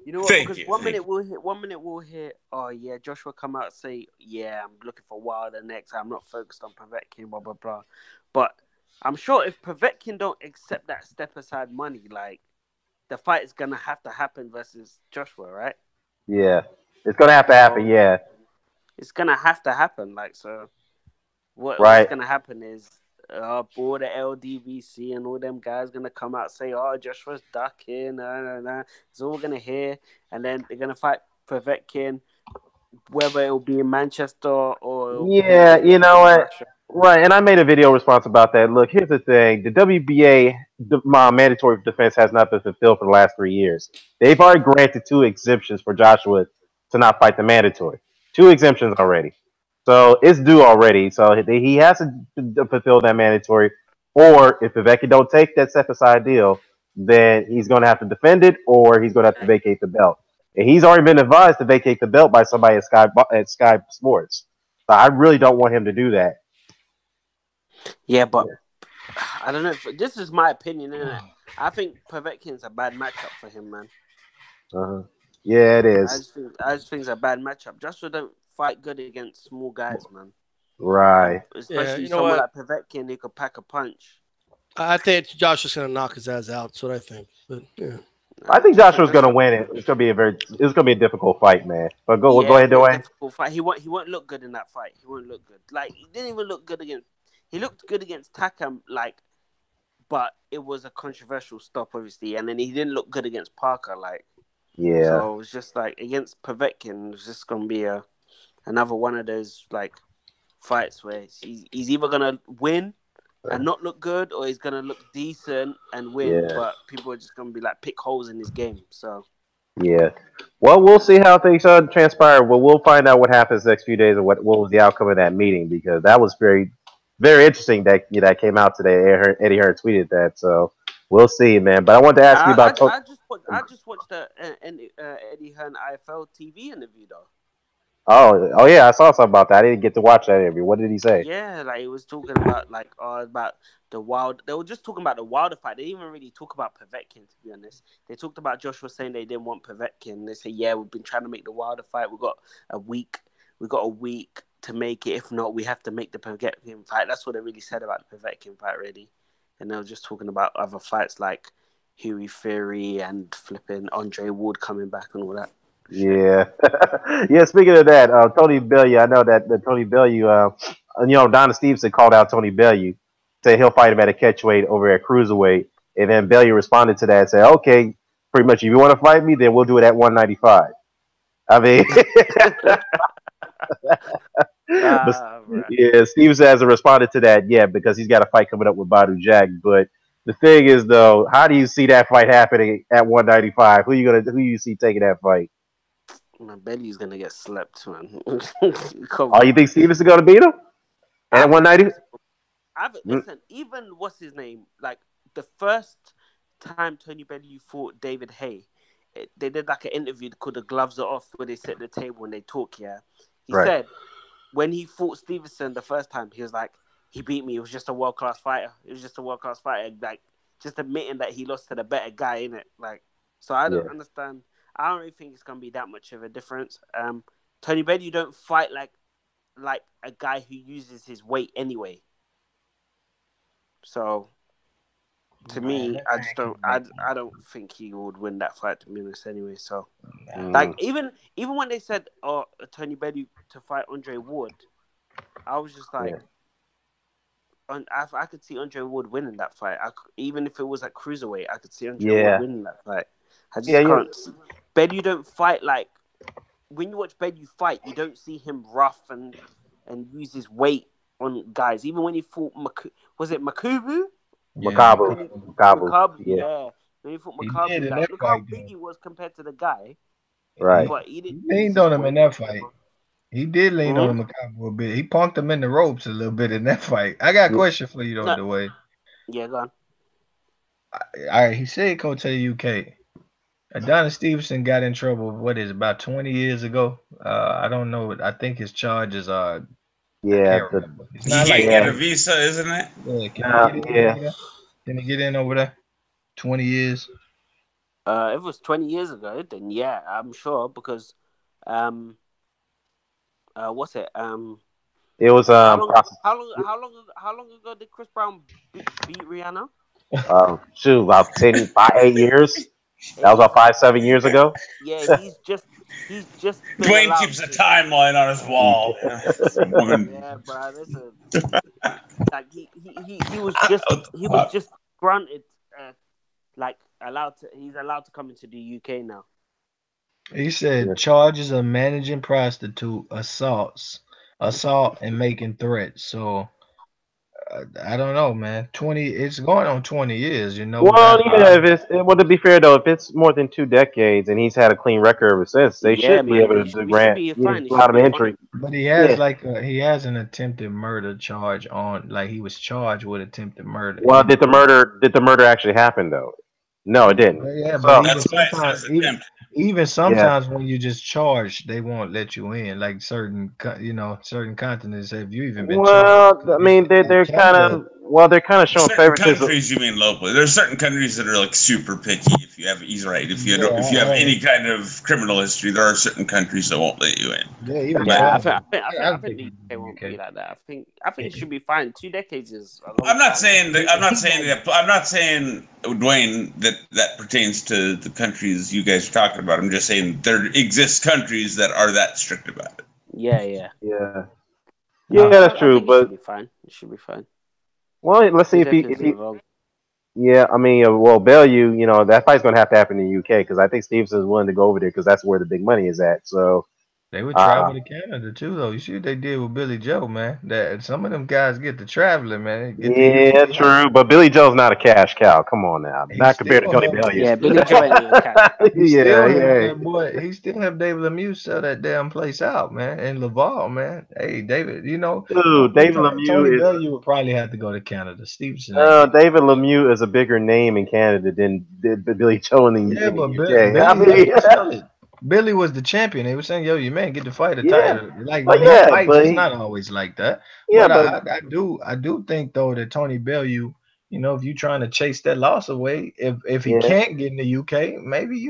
You know what? Because 1 minute we'll hear, oh yeah, Joshua come out and say, yeah, I'm looking for Wilder next. I'm not focused on Povetkin, blah blah blah. But I'm sure if Povetkin don't accept that step aside money, like the fight is gonna have to happen versus Joshua, right? Yeah, it's gonna have to happen. Yeah, it's gonna have to happen. Like so, what's gonna happen is. Board of LDVC and all them guys gonna come out and say, "Oh, Joshua's ducking." It's all gonna hear, and then they're gonna fight Povetkin, whether it'll be in Manchester or you know what? Right, and I made a video response about that. Look, here's the thing: the WBA mandatory defense has not been fulfilled for the last 3 years. They've already granted 2 exemptions for Joshua to not fight the mandatory. 2 exemptions already. So it's due already. So he has to fulfill that mandatory. Or if Povetkin don't take that step-aside deal, then he's going to have to defend it or he's going to have to vacate the belt. And he's already been advised to vacate the belt by somebody at Sky Sports. So I really don't want him to do that. Yeah, but I don't know. This is my opinion, isn't it? I think Povetkin's a bad matchup for him, man. Yeah, it is. I just think it's a bad matchup. Joshua don't fight good against small guys, man. Right. Especially someone like Povetkin who could pack a punch. I think Joshua's gonna knock his ass out. That's what I think. But yeah. I think Joshua's gonna win it. It's gonna be a difficult fight, man. But go ahead, Dwayne. Difficult fight. He won't look good in that fight. He won't look good. Like he didn't even look good against. He looked good against Takam, but it was a controversial stop, obviously, and then he didn't look good against Parker, Yeah. So it was just against Povetkin, it was just gonna be another one of those fights where he's either gonna win and not look good, or he's gonna look decent and win, but people are just gonna be pick holes in his game. So yeah, well, we'll see how things transpire. Well, we'll find out what happens next few days and what was the outcome of that meeting, because that was very, very interesting that came out today. Eddie Hearn tweeted that, so we'll see, man. But I wanted to ask you about. I just watched the Eddie Hearn IFL TV interview though. Oh yeah, I saw something about that. I didn't get to watch that interview. What did he say? Yeah, he was talking about about the Wild. They were just talking about the Wilder fight. They didn't even really talk about Povetkin, to be honest. They talked about Joshua saying they didn't want Povetkin. They say, yeah, we've been trying to make the Wilder fight. We got a week to make it. If not, we have to make the Povetkin fight. That's what they really said about the Povetkin fight, really. And they were just talking about other fights like Huey Fury and flipping Andre Ward coming back and all that. Yeah. Yeah, speaking of that, Tony Bellew, I know that Tony Bellew, Adonis Stevenson called out Tony Bellew, said he'll fight him at a catchweight over at cruiserweight. And then Bellew responded to that and said, okay, pretty much if you want to fight me, then we'll do it at 195. I mean, yeah, Stevenson hasn't responded to that yet because he's got a fight coming up with Badou Jack. But the thing is, though, how do you see that fight happening at 195? Who you see taking that fight? Man, Bellew's gonna get slept, man. Oh, you think Stevenson's gonna beat him at 190? Listen, even what's his name? The first time Tony Bellew fought David Haye, they did an interview called "The Gloves Are Off," where they sit at the table and they talk. Yeah, he said when he fought Stevenson the first time, he was like, he beat me. He was just a world class fighter. just admitting that he lost to the better guy, innit? Like, so I don't understand. I don't really think it's gonna be that much of a difference. Tony Bellew, you don't fight like a guy who uses his weight anyway. So to me, I just don't. I don't think he would win that fight, to be honest. Anyway, so like even when they said, "Oh, Tony Bellew to fight Andre Ward," I was just like, I could see Andre Ward winning that fight. Even if it was at cruiserweight, I could see Andre Ward winning that fight. I just can't. Bellew don't fight like when you watch Bellew fight, you don't see him rough and use his weight on guys. Even when he fought, was it Makabu? Makabu. Yeah. When he fought Makabu, like, look how big he was compared to the guy. Right. But he leaned on him in that fight. He did lean on him a bit. He punked him in the ropes a little bit in that fight. I got a question for you, though, Dwayne. Yeah, go on. All right, he said go to the UK. Adonis Stevenson got in trouble, about 20 years ago? I don't know. I think his charges are... Yeah. He can't get a visa, isn't it? Can he get in over there? 20 years? If it was 20 years ago, then yeah, I'm sure, because... what's it? It was how long ago did Chris Brown beat Rihanna? About 8 years. That was about 5-7 years ago. Yeah, he's just. Dwayne keeps a timeline on his wall. Yeah, bro. Listen, like he was just granted, he's allowed to come into the UK now. He said charges of managing prostitute, assault, and making threats. So I don't know, man. It's going on 20 years, you know. Well, to be fair though, if it's more than 2 decades and he's had a clean record ever since, they should be able to grant a lot of entry. But he has he has an attempted murder charge on, like he was charged with attempted murder. Well, did the murder actually happen though? No, it didn't. Yeah, but even sometimes when you just charged, they won't let you in. Like certain continents, have you even been charged? Well, I mean, they're kind of showing favoritism. Countries, you mean locally? There's certain countries that are like super picky. If you have, he's right. If you have any kind of criminal history, there are certain countries that won't let you in. I think the UK won't be like that. I think it should be fine. 2 decades is. I'm not saying Dwayne that pertains to the countries you guys are talking about. I'm just saying there exist countries that are that strict about it. Yeah, that's true. But it should be fine. Well, let's see if he. Yeah, I mean, Bellew, that fight's going to have to happen in the UK because I think Stevenson's willing to go over there because that's where the big money is at. So they would travel to Canada too, though. You see what they did with Billy Joe, man. That some of them guys get to traveling, man. True, but Billy Joe's not a cash cow. Come on now, not compared to Tony Bellew. Yeah, Billy Joe ain't a cash. He still have David Lemieux sell that damn place out, man, in Laval, man. Hey, David, David Lemieux. Tony Bellew would probably have to go to Canada. Stevenson. David Lemieux is a bigger name in Canada than Billy Joe in the UK. Billy was the champion. They were saying, "Yo, you man, get to fight a title." It's not always like that. Yeah, but I do think though that Tony Bellew, if you're trying to chase that loss away, if he can't get in the UK, maybe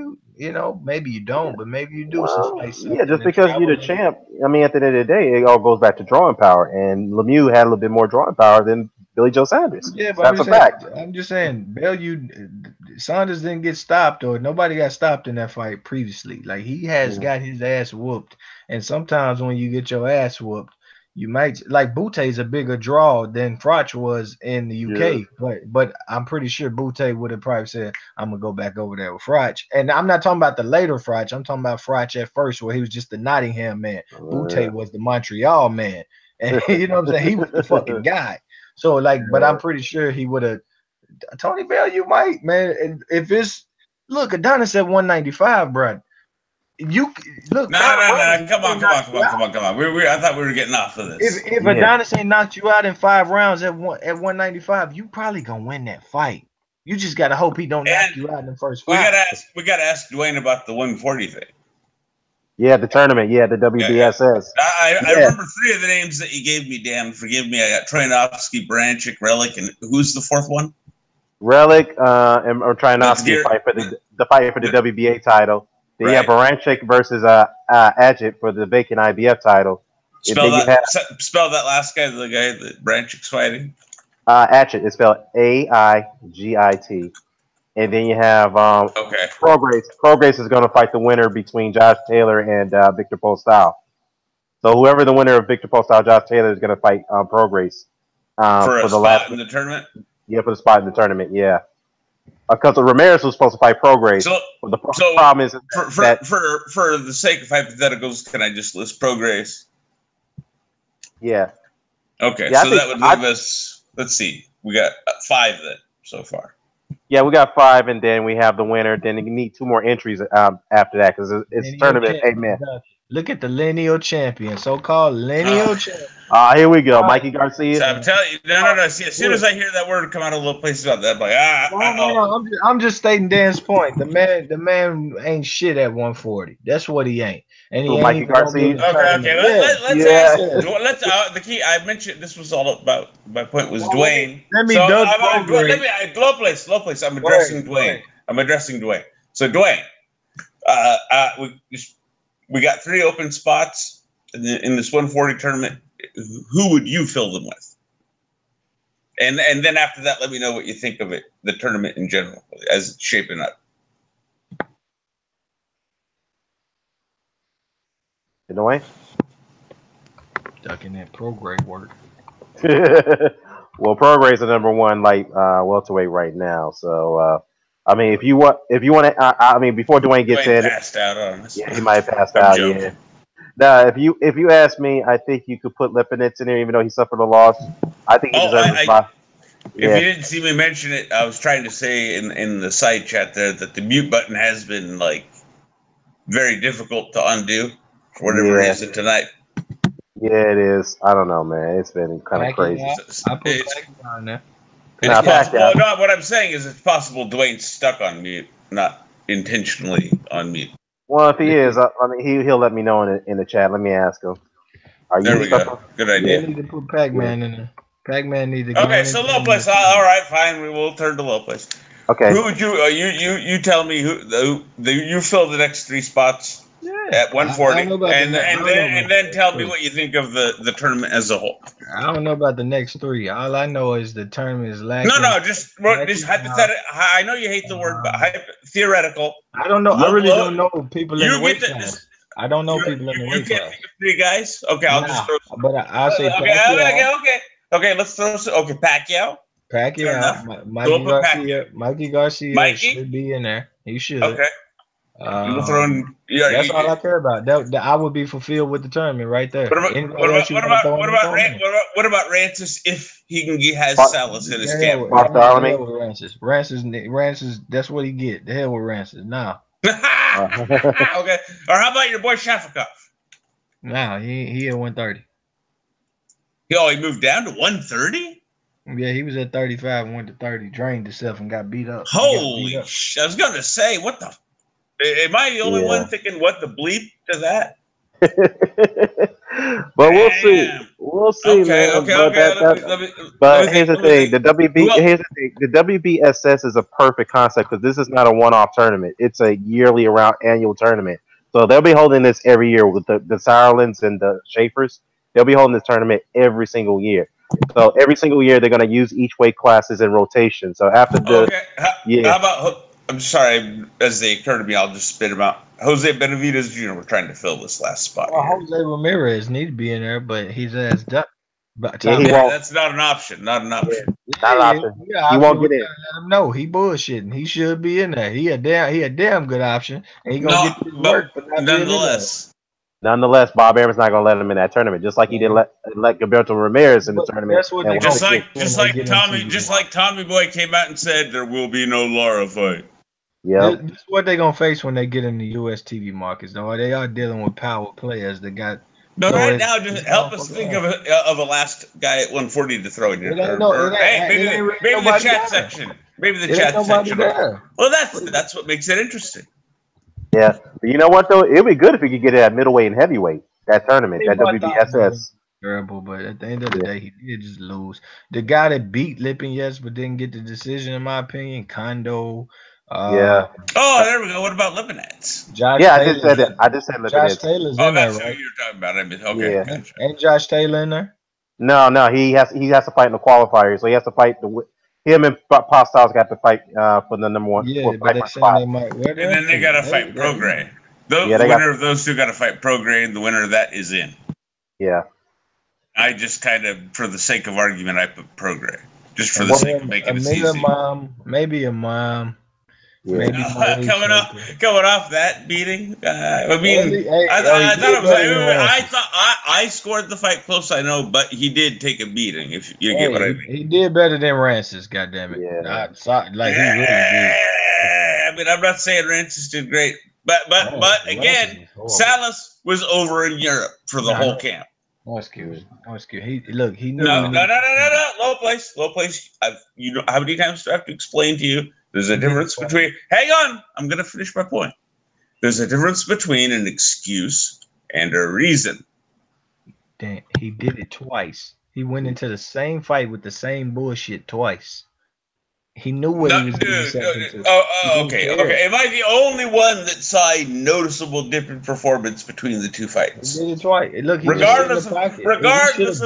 maybe you don't, but maybe you do. Just because you're the champ. I mean, at the end of the day, it all goes back to drawing power, and Lemieux had a little bit more drawing power than Billy Joe Saunders. Yeah, but that's a fact. I'm just saying, Bellew, Saunders didn't get stopped, or nobody got stopped in that fight previously. Like he has got his ass whooped, and sometimes when you get your ass whooped, you might like Butte's a bigger draw than Froch was in the UK, but I'm pretty sure Butte would have probably said, "I'm gonna go back over there with Froch." And I'm not talking about the later Froch. I'm talking about Froch at first, where he was just the Nottingham man. Butte was the Montreal man, and you know what I'm saying? He was the fucking guy. So but I'm pretty sure he would have. Tony Bellew might, man. And if it's Adonis at 195, bro. You look. No. Come on. I thought we were getting off of this. If Adonis ain't knocked you out in 5 rounds at 195, you probably gonna win that fight. You just gotta hope he don't knock you out in the first fight. We gotta ask Dwayne about the 140 thing. Yeah, the tournament. Yeah, the WBSS. I remember 3 of the names that you gave me. Dan, forgive me. I got Troyanovsky, Baranchik, Relic, and who's the 4th one? Relic and Trianovsky Gear- fight for the fight for the WBA title. Then you have Right. Baranchik versus Adjit for the vacant IBF title. And Spell then you that. have Spell that last guy. The guy that Branchik's fighting. Adjit. It's spelled Aigit. And then you have Okay. Prograis. Prograis is going to fight the winner between Josh Taylor and Victor Postol. So whoever the winner of Victor Postol, Josh Taylor is going to fight Prograis For a the spot last in the tournament. yeah for the spot in the tournament. Yeah, because Ramirez was supposed to fight Prograis. So, But the so problem is that for the sake of hypotheticals, can I just list Prograis? yeah. Okay, Yeah, so that would leave us. Let's see, we got 5 then so far. Yeah, we got 5, and then we have the winner. Then you need 2 more entries after that because it's Lineal tournament. Hey champion. man, Look at the lineal champion, so-called lineal champion. here we go, Mikey Garcia. So I'm telling you, no. See, as soon as I hear that word come out of little places about that, I'm like, No. I'm just stating Dan's point. The man ain't shit at 140. That's what he ain't. And he Who, ain't Mikey even gonna be in Garcia? the Okay. tournament. Let's Yeah. ask. Let's the key. I mentioned this was all about. My point was Well, Dwayne. let me so Doug low place. I'm addressing Dwayne. I'm addressing Dwayne. So Dwayne, we got 3 open spots in this 140 tournament. Who would you fill them with? And then after that, let me know what you think of it, the tournament in general, as it's shaping up. You know what? Ducking that Prograis work. Well, Prograis is the number 1 welterweight right now. So I mean, if you want to, I mean, before Dwayne gets Dwayne in, passed out on us. yeah, he might have passed I'm out. joking. Yeah. Now, if you ask me, I think you could put Lipinets in there, even though he suffered a loss. I think he deserves a spot. If you didn't see me mention it, I was trying to say in the side chat there that the mute button has been very difficult to undo for whatever reason tonight. Yeah, it is. I don't know, man. It's been kind of crazy. I put Pacquiao on there. It's possible. Well, no, what I'm saying is it's possible Dwayne's stuck on mute, not intentionally on mute. Well, if he is, I mean, he'll let me know in the chat. Let me ask him. Are There you we stuck go. on? Good idea. They need to put Pac-Man in there. Pac-Man need to go Okay, in so there. Lowplace. All right, fine. We will turn to Lowplace. Okay. Who would you tell me who you fill the next 3 spots at 140, and then tell me what you think of the tournament as a whole. I don't know about the next 3. All I know is the tournament is lacking. No, just hypothetical. I know you hate the word, but theoretical. I don't know. I really don't know people in the weight get class. I don't know people in the weight You can't class. think of 3 guys. Okay, I'll just throw. But I'll say Okay. Let's throw. Okay, Pacquiao. Pacquiao, Mikey Garcia should be in there. He should. Okay. We'll throw in. Yeah, that's all I care about. That I would be fulfilled with the tournament right there. What about Rancis if he has Salas in his camp? Rancis, that's what he get. The hell with Rancis. Nah. Okay. Or how about your boy Shafikov? Nah, he at 130. He moved down to 130? Yeah, he was at 35 and went to 30, drained himself and got beat up. Holy I was gonna say, what the am I the only one thinking what the bleep to that? But we'll see. We'll see, man. But here's the thing: the WBSS is a perfect concept because this is not a one-off tournament. It's a yearly annual tournament. So they'll be holding this every year with the Sauerlands and the Schaefers. They'll be holding this tournament every single year. So every single year they're going to use each weight classes in rotation. So after how about? I'm sorry, as they occur to me, I'll just spit them out. Jose Benavidez Jr. We're trying to fill this last spot. Well, Jose Ramirez need to be in there, but he's ass duck. That's not an option. Not an option. Not an option. He won't get in. Let him know he bullshitting. He should be in there. He a damn good option. And he gonna get his work, but Nonetheless, Bob Aaron's not gonna let him in that tournament, just like he didn't let Gilberto Ramirez in the tournament. That's what just like Tommy Boy came out and said there will be no Lara fight. Yeah, this is what they're gonna face when they get in the U.S. TV markets, though. They are dealing with power players that got. No, right now, just help us think of a last guy at 140 to throw in your. Maybe the chat section. Maybe the chat section. Well, that's what makes it interesting. Yeah, but you know what though? It'd be good if we could get it at middleweight and heavyweight. That tournament, that WBSS. terrible, but at the end of the day, he did just lose. The guy that beat Lipinets but didn't get the decision, in my opinion, Kondo. Yeah. Oh, there we go. What about Lipinets? Josh Yeah, I just said Taylor. it. I just said Josh Lipinets. Taylor's Oh, in there, that's who right? you're talking about. I mean, okay, Yeah. gotcha. Ain't Josh Taylor in there? No, he has to fight in the qualifier, so he has to fight him and Pasta's got to fight for the number one. Yeah, For but fight they for saying spot. they might. Well, And then they got to fight they- Prograis. Yeah, The they winner of those two got to fight Prograis, and the winner of that is in. Yeah. I just kind of, for the sake of argument, I put Prograis. Just for the Well, sake of making it maybe easy. maybe a mom. Yeah. Maybe coming off that beating, I mean, Hey, I he thought it was. did better than I Rancis. thought I scored the fight close. I know, but he did take a beating. If you get what I mean. He did better than Rancis. Goddamn it! Yeah. Like he really did. I mean, I'm not saying Rancis did great, but again, Salas was over in Europe for the whole camp. No excuse. He knew. No. Low place. You know how many times do I have to explain to you? There's a difference between. Hang on, I'm gonna finish my point. There's a difference between an excuse and a reason. Damn, he did it twice. He went into the same fight with the same bullshit twice. He knew what he was getting himself into. Okay. Am I the only one that saw a noticeable different performance between the two fights? He did it twice. Look, Regardless of no. Regardless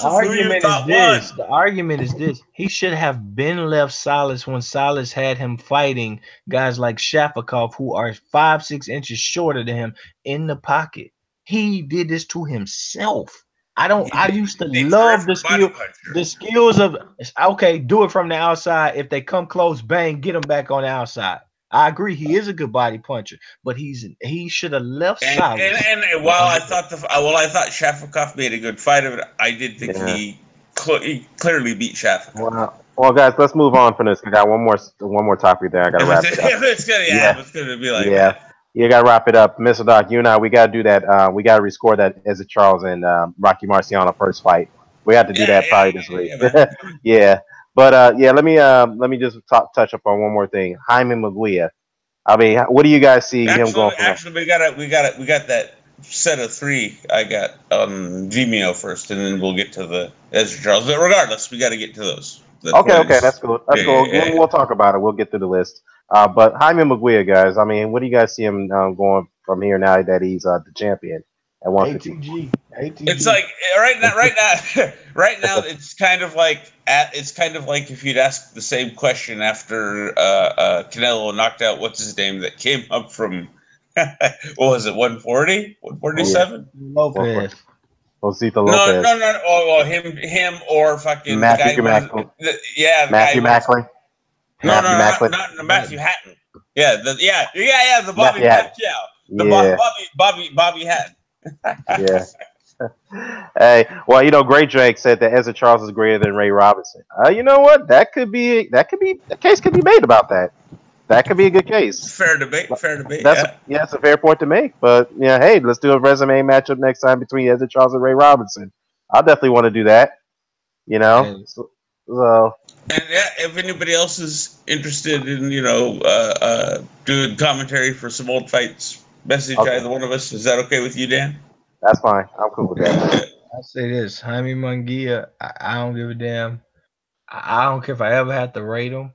of who you thought won. The argument is this: he should have been left Salas when Salas had him fighting guys like Shafikov, who are 5-6 inches shorter than him, in the pocket. He did this to himself. I used to love the skills of, okay, do it from the outside. If they come close, bang, get him back on the outside. I agree, he is a good body puncher, but he should have left Salas. And while I thought Shafikov made a good fight of it, I did think he clearly beat Shafikov. Well, guys, let's move on from this. I got one more topic there. I gotta wrap it up. It's gonna be like that. You gotta wrap it up, Mr. Doc. You and I, we gotta do that. We gotta rescore that Ezra Charles and Rocky Marciano first fight. We have to do that probably this week. Yeah. But let me just touch up on one more thing. Jaime Munguia. I mean, what do you guys see him going for? Actually, we got that set of three. I got Vimeo first, and then we'll get to the Ezra Charles. But regardless, we got to get to those. Okay, that's cool. That's cool. We'll talk about it. We'll get through the list. But Jaime Munguia, guys, I mean, what do you guys see him going from here now that he's the champion at 150? ATG. It's like right now, it's kind of like if you'd ask the same question after Canelo knocked out what's his name that came up from what was it 140, 147? Lopez. Osito Lopez. No. Oh, him or fucking Matthew Macklin. Matthew Macklin. Matthew Hatton. The Bobby Hatton. Bobby Hatton. Yeah. Hey, well, Great Drake said that Ezra Charles is greater than Ray Robinson. You know what? The case could be made about that. That could be a good case. Fair debate. That's a fair point to make. But hey, let's do a resume matchup next time between Ezra Charles and Ray Robinson. I'll definitely want to do that. So. And if anybody else is interested in, doing commentary for some old fights, message either one of us. Is that okay with you, Dan? That's fine. I'm cool with that. I'll say this: Jaime Munguia, I don't give a damn. I don't care if I ever have to rate him.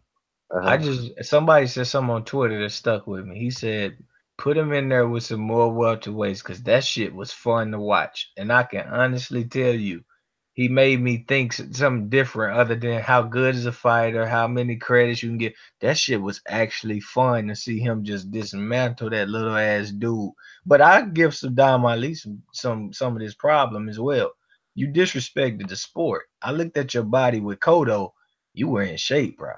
Somebody said something on Twitter that stuck with me. He said, put him in there with some more welterweights because that shit was fun to watch. And I can honestly tell you, he made me think something different other than how good is a fighter, how many credits you can get. That shit was actually fun to see him just dismantle that little ass dude. But I give Saddam Ali some of this problem as well. You disrespected the sport. I looked at your body with Cotto. You were in shape, bro.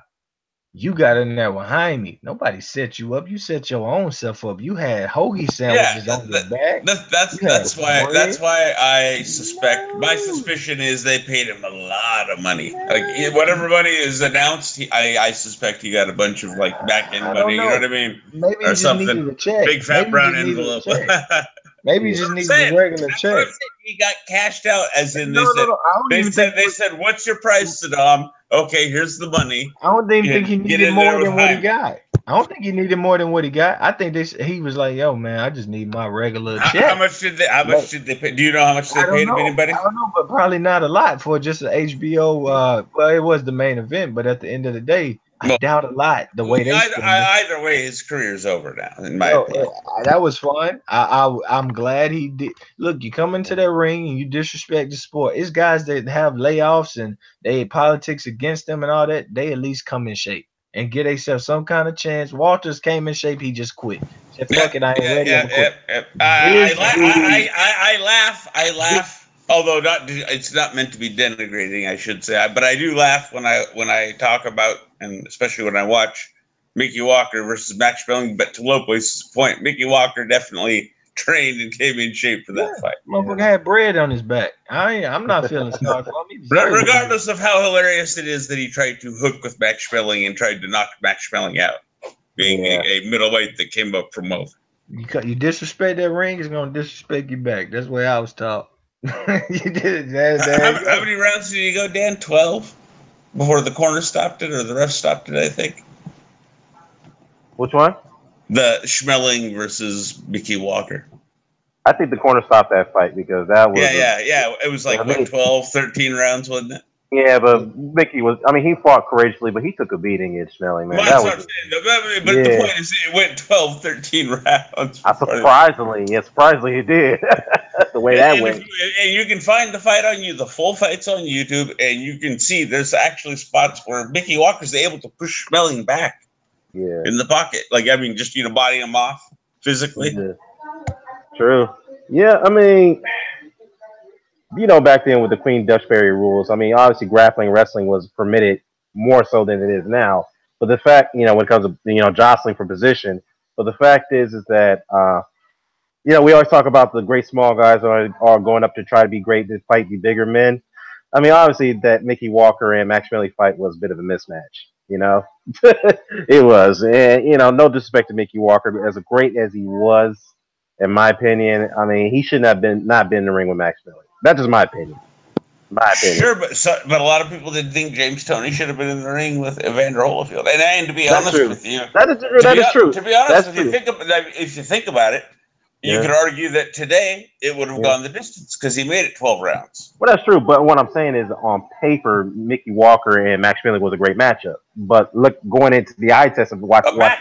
You got in there with Jaime. Nobody set you up. You set your own self up. You had hoagie sandwiches on your back. That's why I suspect. My suspicion is they paid him a lot of money. Like whatever money is announced, I suspect he got a bunch of back end money. You know what I mean? Maybe or something. A check. Big fat brown envelope. Maybe he just needs a regular check. He got cashed out, as in they said, "What's your price, Saddam?" Okay, here's the money. I don't even think he needed more than what he got. I don't think he needed more than what he got. I think he was like, "Yo, man, I just need my regular check." How much did they? How much did they pay? Do you know how much they paid him? Anybody? I don't know, but probably not a lot for just an HBO. Well, it was the main event, but at the end of the day, I doubt a lot the way they. Either way, his career's over now. In my opinion, that was fun. I'm glad he did. Look, you come into that ring and you disrespect the sport. It's guys that have layoffs and they politics against them and all that. They at least come in shape and get themselves some kind of chance. Walters came in shape. He just quit. Said, fuck it, I ain't ready. I'm quit. I laugh. Although it's not meant to be denigrating, I should say. But I do laugh when I talk about, and especially when I watch Mickey Walker versus Max Schmeling. But to Lowplace's point, Mickey Walker definitely trained and came in shape for that fight. Motherfucker had bread on his back. I'm not feeling sorry for him. Regardless of how hilarious it is that he tried to hook with Max Schmeling and tried to knock Max Schmeling out, being a middleweight that came up from over. You disrespect that ring, it's gonna disrespect you back. That's the way I was taught. You did it. How many rounds did you go, Dan? 12 before the corner stopped it or the ref stopped it, I think. Which one? The Schmeling versus Mickey Walker. I think the corner stopped that fight because that was... Yeah. It was like, 12, 13 rounds, wasn't it? Yeah, but Mickey was... I mean, he fought courageously, but he took a beating in Schmeling, man. Well, the point is it went 12, 13 rounds. Surprisingly he did. The way that went. And you can find the fight on the full fight's on YouTube, and you can see there's actually spots where Mickey Walker's able to push Schmeling back in the pocket. Like, I mean, just, body him off physically. Yeah. True. Yeah, I mean, back then with the Queen Dutchberry rules, I mean, obviously grappling wrestling was permitted more so than it is now. But the fact, when it comes to, jostling for position, but the fact is that, we always talk about the great small guys are going up to try to be great to fight the bigger men. I mean, obviously that Mickey Walker and Max Schmeling fight was a bit of a mismatch, It was. And, no disrespect to Mickey Walker, but as great as he was, in my opinion, I mean, he shouldn't have not been in the ring with Max Schmeling. That's just my opinion. Sure, but a lot of people didn't think James Toney should have been in the ring with Evander Holyfield. And to be honest with you, that is true. To be honest, if you think about it, you could argue that today it would have gone the distance because he made it 12 rounds. Well, that's true. But what I'm saying is, on paper, Mickey Walker and Max Schmeling was a great matchup. But look, going into the eye test of back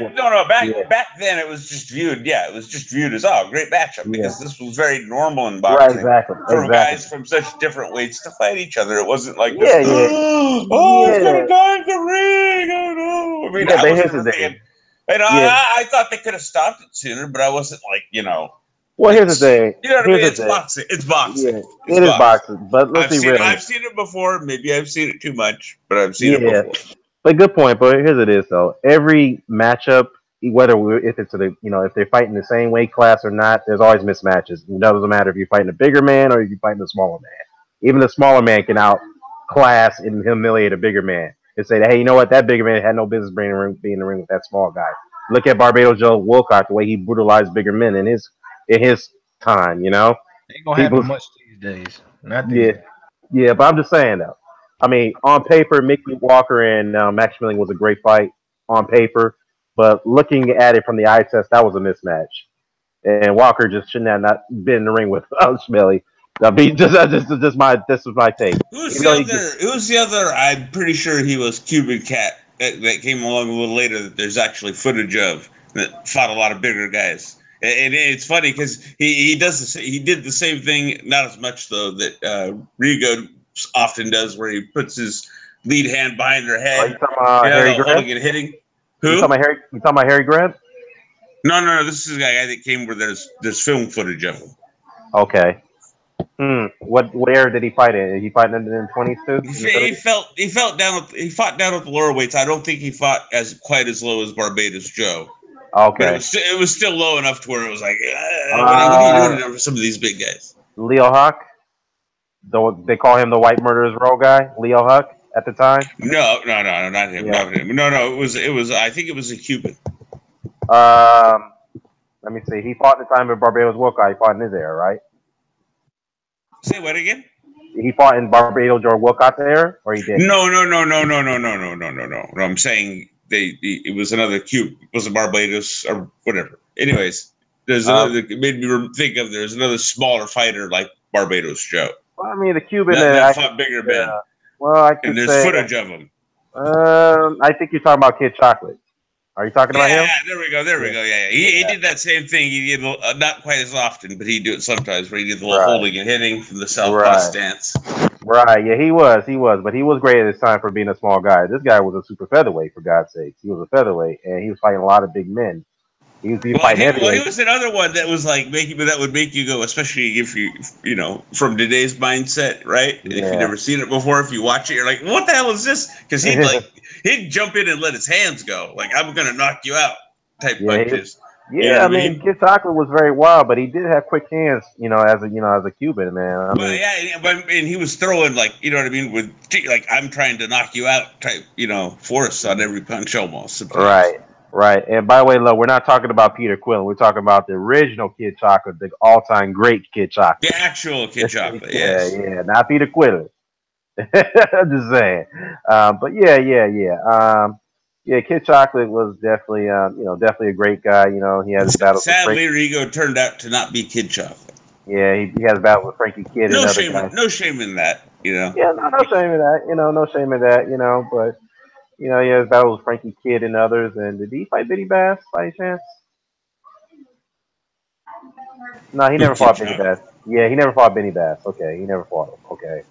then it was just viewed. Yeah, it was just viewed as great matchup because this was very normal in boxing. Right, for guys from such different weights to fight each other. It wasn't like it's gonna die in the ring. I mean, I thought they could have stopped it sooner, but I wasn't like, Well, here's the thing. You know what I mean? It's boxing. It's boxing. Yeah, it is boxing. But let's be real. I've seen it before. Maybe I've seen it too much, but I've seen it before. But good point. But here's it is though. Every matchup, if it's if they're fighting the same weight class or not, there's always mismatches. It doesn't matter if you're fighting a bigger man or if you're fighting a smaller man. Even the smaller man can outclass and humiliate a bigger man. And say, hey, you know what? That bigger man had no business being in the ring with that small guy. Look at Barbados Joe Wilcox, the way he brutalized bigger men in his time, Ain't gonna happen much these days. Not these days. Yeah, but I'm just saying though. I mean, on paper, Mickey Walker and Max Schmeling was a great fight on paper, but looking at it from the eye test, that was a mismatch. And Walker just shouldn't have not been in the ring with Schmeling. This was my take. Who's the other? I'm pretty sure he was Cuban Cat that came along a little later that there's actually footage of that fought a lot of bigger guys. And it's funny because he did the same thing, not as much though that Rigo often does, where he puts his lead hand behind their head, holding and hitting. Who? You talking about Harry Grant? No. This is a guy that came where there's film footage of him. Okay. What era did he fight in? Did he fight in the 20s too? He fought down with the lower weights. I don't think he fought quite as low as Barbados Joe. Okay. But it was still low enough to where it was like, what are you doing for some of these big guys? Leo Huck? They call him the White Murderers Row guy? Leo Huck at the time? No, not him. Yeah. Not him. No, it was. I think it was a Cuban. Let me see. He fought in the time of Barbados Wilcox. He fought in his era, right? Say what again? He fought in Barbados or Wilcox era, or he did? No. I'm saying it was another Cuba. Was it Barbados or whatever? Anyways, there's another. It made me think of there's another smaller fighter like Barbados Joe. Well, I mean, the Cuban that fought bigger men. Well, I could and there's say, footage of him. I think you're talking about Kid Chocolate. Are you talking about him? Yeah, there we go. Yeah, he did that same thing. He did not quite as often, but he do it sometimes. Where he did the little holding and hitting from the southpaw stance. Right. Yeah, he was, but he was great at his time for being a small guy. This guy was a super featherweight, for God's sake. He was a featherweight, and he was fighting a lot of big men. He was fighting heavyweight. He was another one that was like that would make you go, especially if you know, from today's mindset, right? Yeah. If you've never seen it before, if you watch it, you're like, what the hell is this? Because he'd jump in and let his hands go, like I'm gonna knock you out type punches. I mean, Kid Chocolate was very wild, but he did have quick hands, as a Cuban man. And he was throwing like, you know what I mean, with like I'm trying to knock you out type, force on every punch almost. Sometimes. Right. And by the way, look, we're not talking about Peter Quillen. We're talking about the original Kid Chocolate, the all-time great Kid Chocolate. The actual Kid Chocolate, yes. Yeah, not Peter Quillen. I'm just saying. But yeah, Kid Chocolate was definitely, definitely a great guy. He had his battles. Sadly, Rigo turned out to not be Kid Chocolate. Yeah, he has battles with Frankie Kid. No shame in that, Yeah, no shame in that. No shame in that. But. He has battles with Frankie Kid and others. And did he fight Benny Bass by any chance? No, he never fought Benny Bass. Yeah, he never fought Benny Bass. Okay, he never fought him. Okay.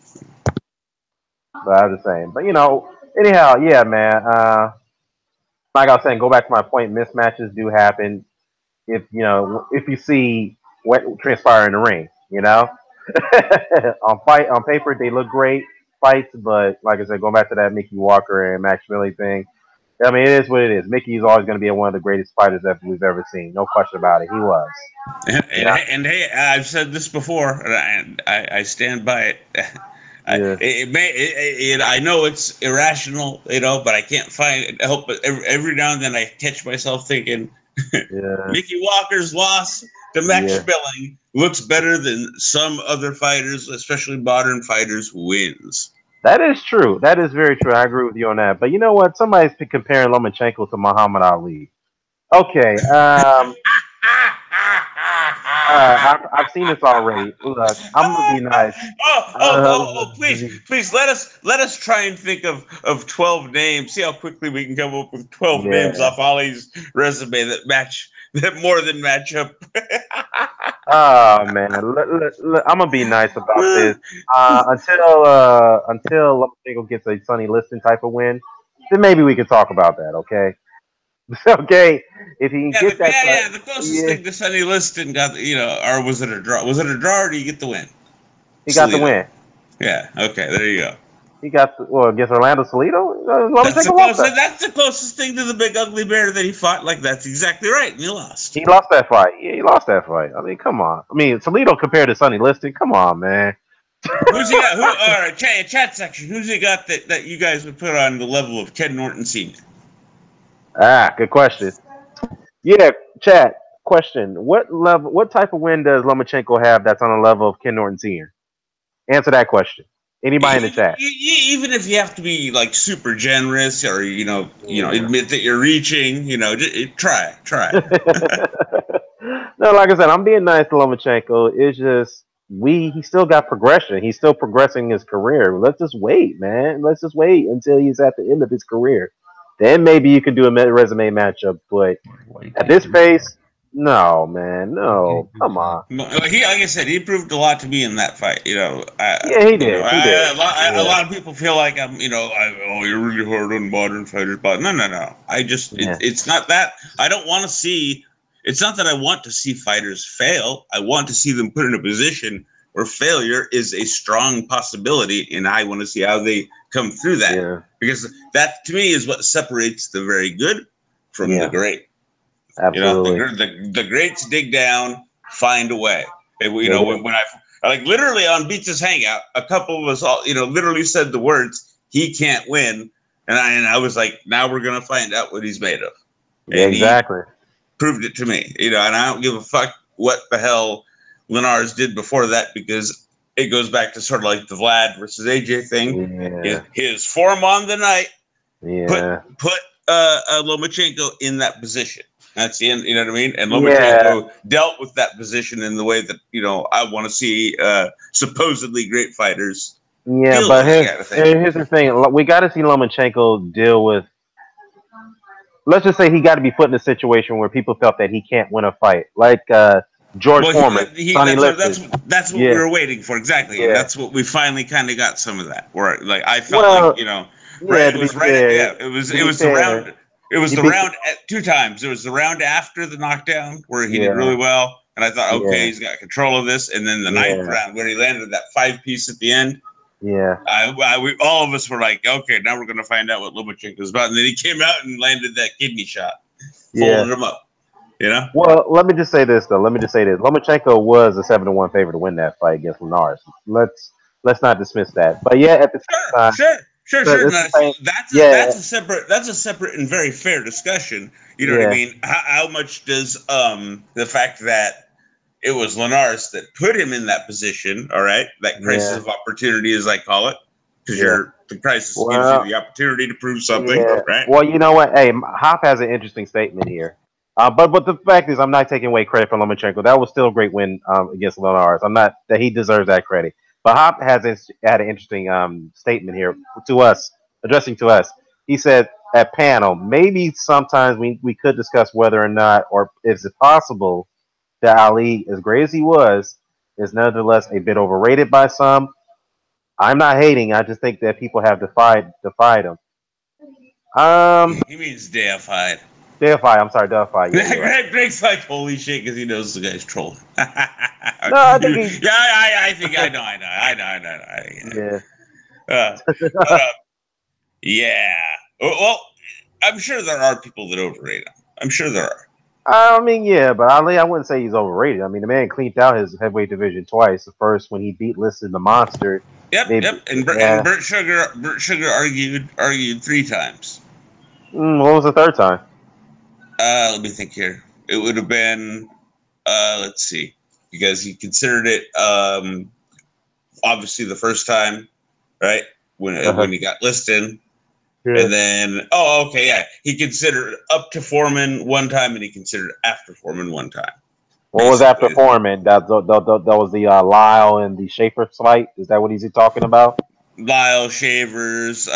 But I was just saying. But, anyhow, yeah, man. Like I was saying, go back to my point. Mismatches do happen if you see what transpire in the ring, on paper, they look great. Fights, but like I said, going back to that Mickey Walker and Max Millie thing, I mean, it is what it is. Mickey is always going to be one of the greatest fighters that we've ever seen. No question about it. He was. And hey, I've said this before, and I stand by it. I know it's irrational, but I can't help but every now and then I catch myself thinking, Mickey Walker's loss to Max Milling looks better than some other fighters, especially modern fighters, wins. That is true. That is very true. I agree with you on that. But you know what? Somebody's comparing Lomachenko to Muhammad Ali. Okay. I've seen this already. Look, I'm gonna be nice. Please let us try and think of 12 names. See how quickly we can come up with 12 names off Ali's resume that more than match up. Oh man, I'm gonna be nice about this. Until Lomachenko gets a Sonny Liston type of win, then maybe we can talk about that. Okay. Okay, if he can get that. The closest thing to Sonny Liston got, or was it a draw? Was it a draw, or did he get the win? He got the win. Yeah. Okay. There you go. He got against Orlando Salido. That's the closest thing to the big ugly bear that he fought. Like that's exactly right. And he lost. He lost that fight. Yeah, he lost that fight. I mean, come on. I mean, Salido compared to Sonny Liston. Come on, man. Who's he got? All right, chat section. Who's he got that you guys would put on the level of Ken Norton Sr.? Good question. Yeah, chat question. What type of win does Lomachenko have that's on the level of Ken Norton Sr.? Answer that question. Anybody in the chat? Even if you have to be like super generous or admit that you're reaching, try. No, like I said, I'm being nice to Lomachenko. It's just he still got progression. He's still progressing his career. Let's just wait, man. Let's just wait until he's at the end of his career. Then maybe you can do a resume matchup. But at this pace, no, man, no. Come on. Like I said, he proved a lot to me in that fight. He did. A lot of people feel like I'm, you're really hard on modern fighters, but no. It's not that. I don't want to see. It's not that I want to see fighters fail. I want to see them put in a position where failure is a strong possibility, and I want to see how they come through that. Yeah. Because that, to me, is what separates the very good from the great. Absolutely. The greats dig down, find a way. And, when I like literally on Beats' Hangout, a couple of us all, literally said the words, "He can't win," and I was like, now we're gonna find out what he's made of. And exactly. Proved it to me, and I don't give a fuck what the hell Linares did before that, because it goes back to sort of like the Vlad versus AJ thing. Yeah. His form on the night put Lomachenko in that position. That's the end, you know what I mean? And Lomachenko dealt with that position in the way that, you know, I want to see supposedly great fighters. Yeah, but here's the thing. We got to see Lomachenko deal with. Let's just say he got to be put in a situation where people felt that he can't win a fight, like George Foreman, Sonny Liston. That's what we were waiting for, exactly, and that's what we finally kind of got some of that. Where like I felt like, you know, right? It was right. It was the round. It was the round at 2 times. There was the round after the knockdown where he did really well, and I thought, okay, he's got control of this, and then the 9th round where he landed that 5-piece at the end. Yeah, we all of us were like, okay, now we're going to find out what Lomachenko is about, and then he came out and landed that kidney shot, folded him up. You know. Well, let me just say this though. Lomachenko was a 7-1 favorite to win that fight against Linares. Let's not dismiss that. But yeah, at the same time, sure. That's a separate and very fair discussion. You know what I mean? How much does the fact that it was Linares that put him in that position, all right? That crisis of opportunity, as I call it, because the crisis gives you the opportunity to prove something, right? Well, you know what? Hey, Hop has an interesting statement here. But the fact is, I'm not taking away credit from Lomachenko. That was still a great win against Linares. I'm not that he deserves that credit. But Hop had an interesting statement here to us, addressing to us. He said at panel, maybe sometimes we could discuss whether or not, or is it possible that Ali, as great as he was, is nonetheless a bit overrated by some. I'm not hating. I just think that people have defied him. He means deified. I'm sorry, deified. Yeah, Greg's like, holy shit, because he knows the guy's trolling. No, I think I know. Yeah. Well, I'm sure there are people that overrate him. I'm sure there are. I mean, yeah, but Ali, I wouldn't say he's overrated. I mean, the man cleaned out his heavyweight division twice. The first when he beat Liston the Monster. Yep. And Burt Sugar argued 3 times. What was the 3rd time? Let me think here. It would have been, let's see, because he considered it obviously the first time, right? When he got Liston. And then, he considered up to Foreman 1 time, and he considered after Foreman 1 time. What was after Foreman? That was the Lyle and the Schaefer fight. Is that what he's talking about? Lyle, Shavers,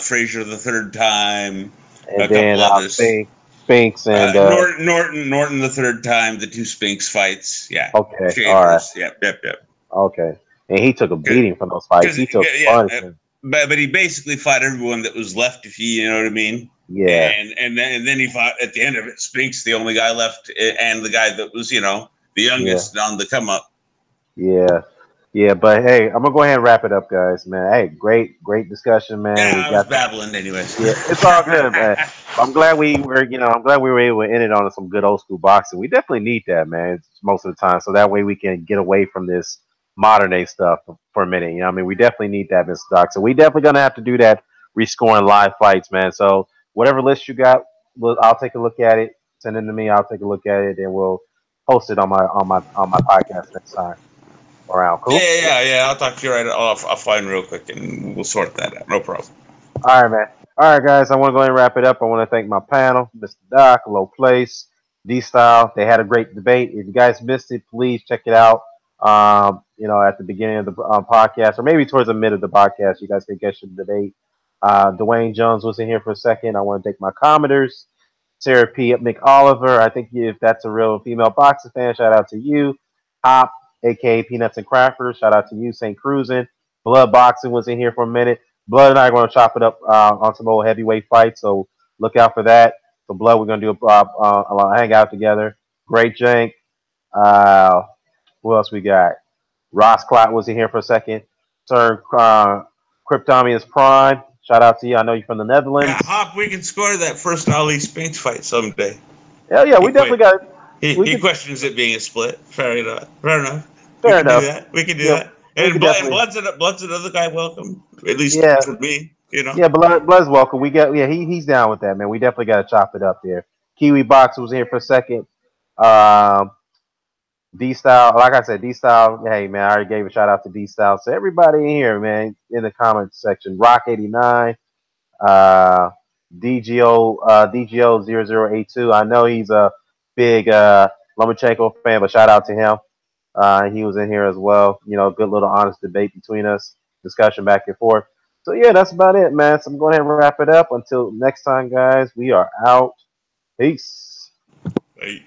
Frazier the 3rd time, and then Spinks and Norton the 3rd time. The 2 Spinks fights. Yeah. Okay. Shavers. All right. Yep. Okay. And he took a beating from those fights. He took punishment. But he basically fought everyone that was left, if you know what I mean. Yeah. And then he fought at the end of it. Spinks, the only guy left, and the guy that was, you know, the youngest on the come up. Yeah. Yeah, but hey, I'm gonna go ahead and wrap it up, guys, man. Hey, great discussion, man. Yeah, I was babbling anyways. Yeah, it's all good, man. I'm glad we were able to end it on some good old school boxing. We definitely need that, man, most of the time, so that way we can get away from this modern day stuff for a minute. You know, I mean, we definitely need that, Mr. Doc. So we definitely gonna have to do that, rescoring live fights, man. So whatever list you got, I'll take a look at it. Send it to me. I'll take a look at it, and we'll post it on my podcast next time. Around, cool. Yeah. I'll talk to you right off. I'll find real quick, and we'll sort that out. No problem. All right, man. All right, guys. I want to go ahead and wrap it up. I want to thank my panel, Mr. Doc, Lowplace, Dstyle. They had a great debate. If you guys missed it, please check it out. At the beginning of the podcast, or maybe towards the mid of the podcast, you guys can catch the debate. Dwayne Jones was in here for a second. I want to thank my commenters, Sarah P. McOliver. I think if that's a real female boxing fan, shout out to you. Hop, aka Peanuts and Crackers, shout out to you. St. Cruisin. Blood Boxing was in here for a minute. Blood and I are going to chop it up on some old heavyweight fights, so look out for that. So Blood, we're going to do a hangout together. Great Jank. Who else we got? Ross Clot was in here for a second. Sir Kryptomius Prime. Shout out to you. I know you're from the Netherlands. Yeah, Hop, we can score that first Ali Spinks fight someday. Hell yeah, we definitely got it. He questions it being a split. Fair enough. We can do that. And Blood's another guy welcome. At least for me, you know. Yeah, Blood's welcome. He's down with that, man. We definitely got to chop it up there. Kiwi Box was here for a second. D-Style, like I said, D-Style, hey, man, I already gave a shout-out to D-Style. So everybody in here, man, in the comments section, Rock89, DGO 0082. I know he's a big Lomachenko fan, but shout out to him. He was in here as well. You know, good little honest debate between us, discussion back and forth. So yeah, that's about it, man. So I'm going ahead and wrap it up. Until next time, guys, we are out. Peace. Hey.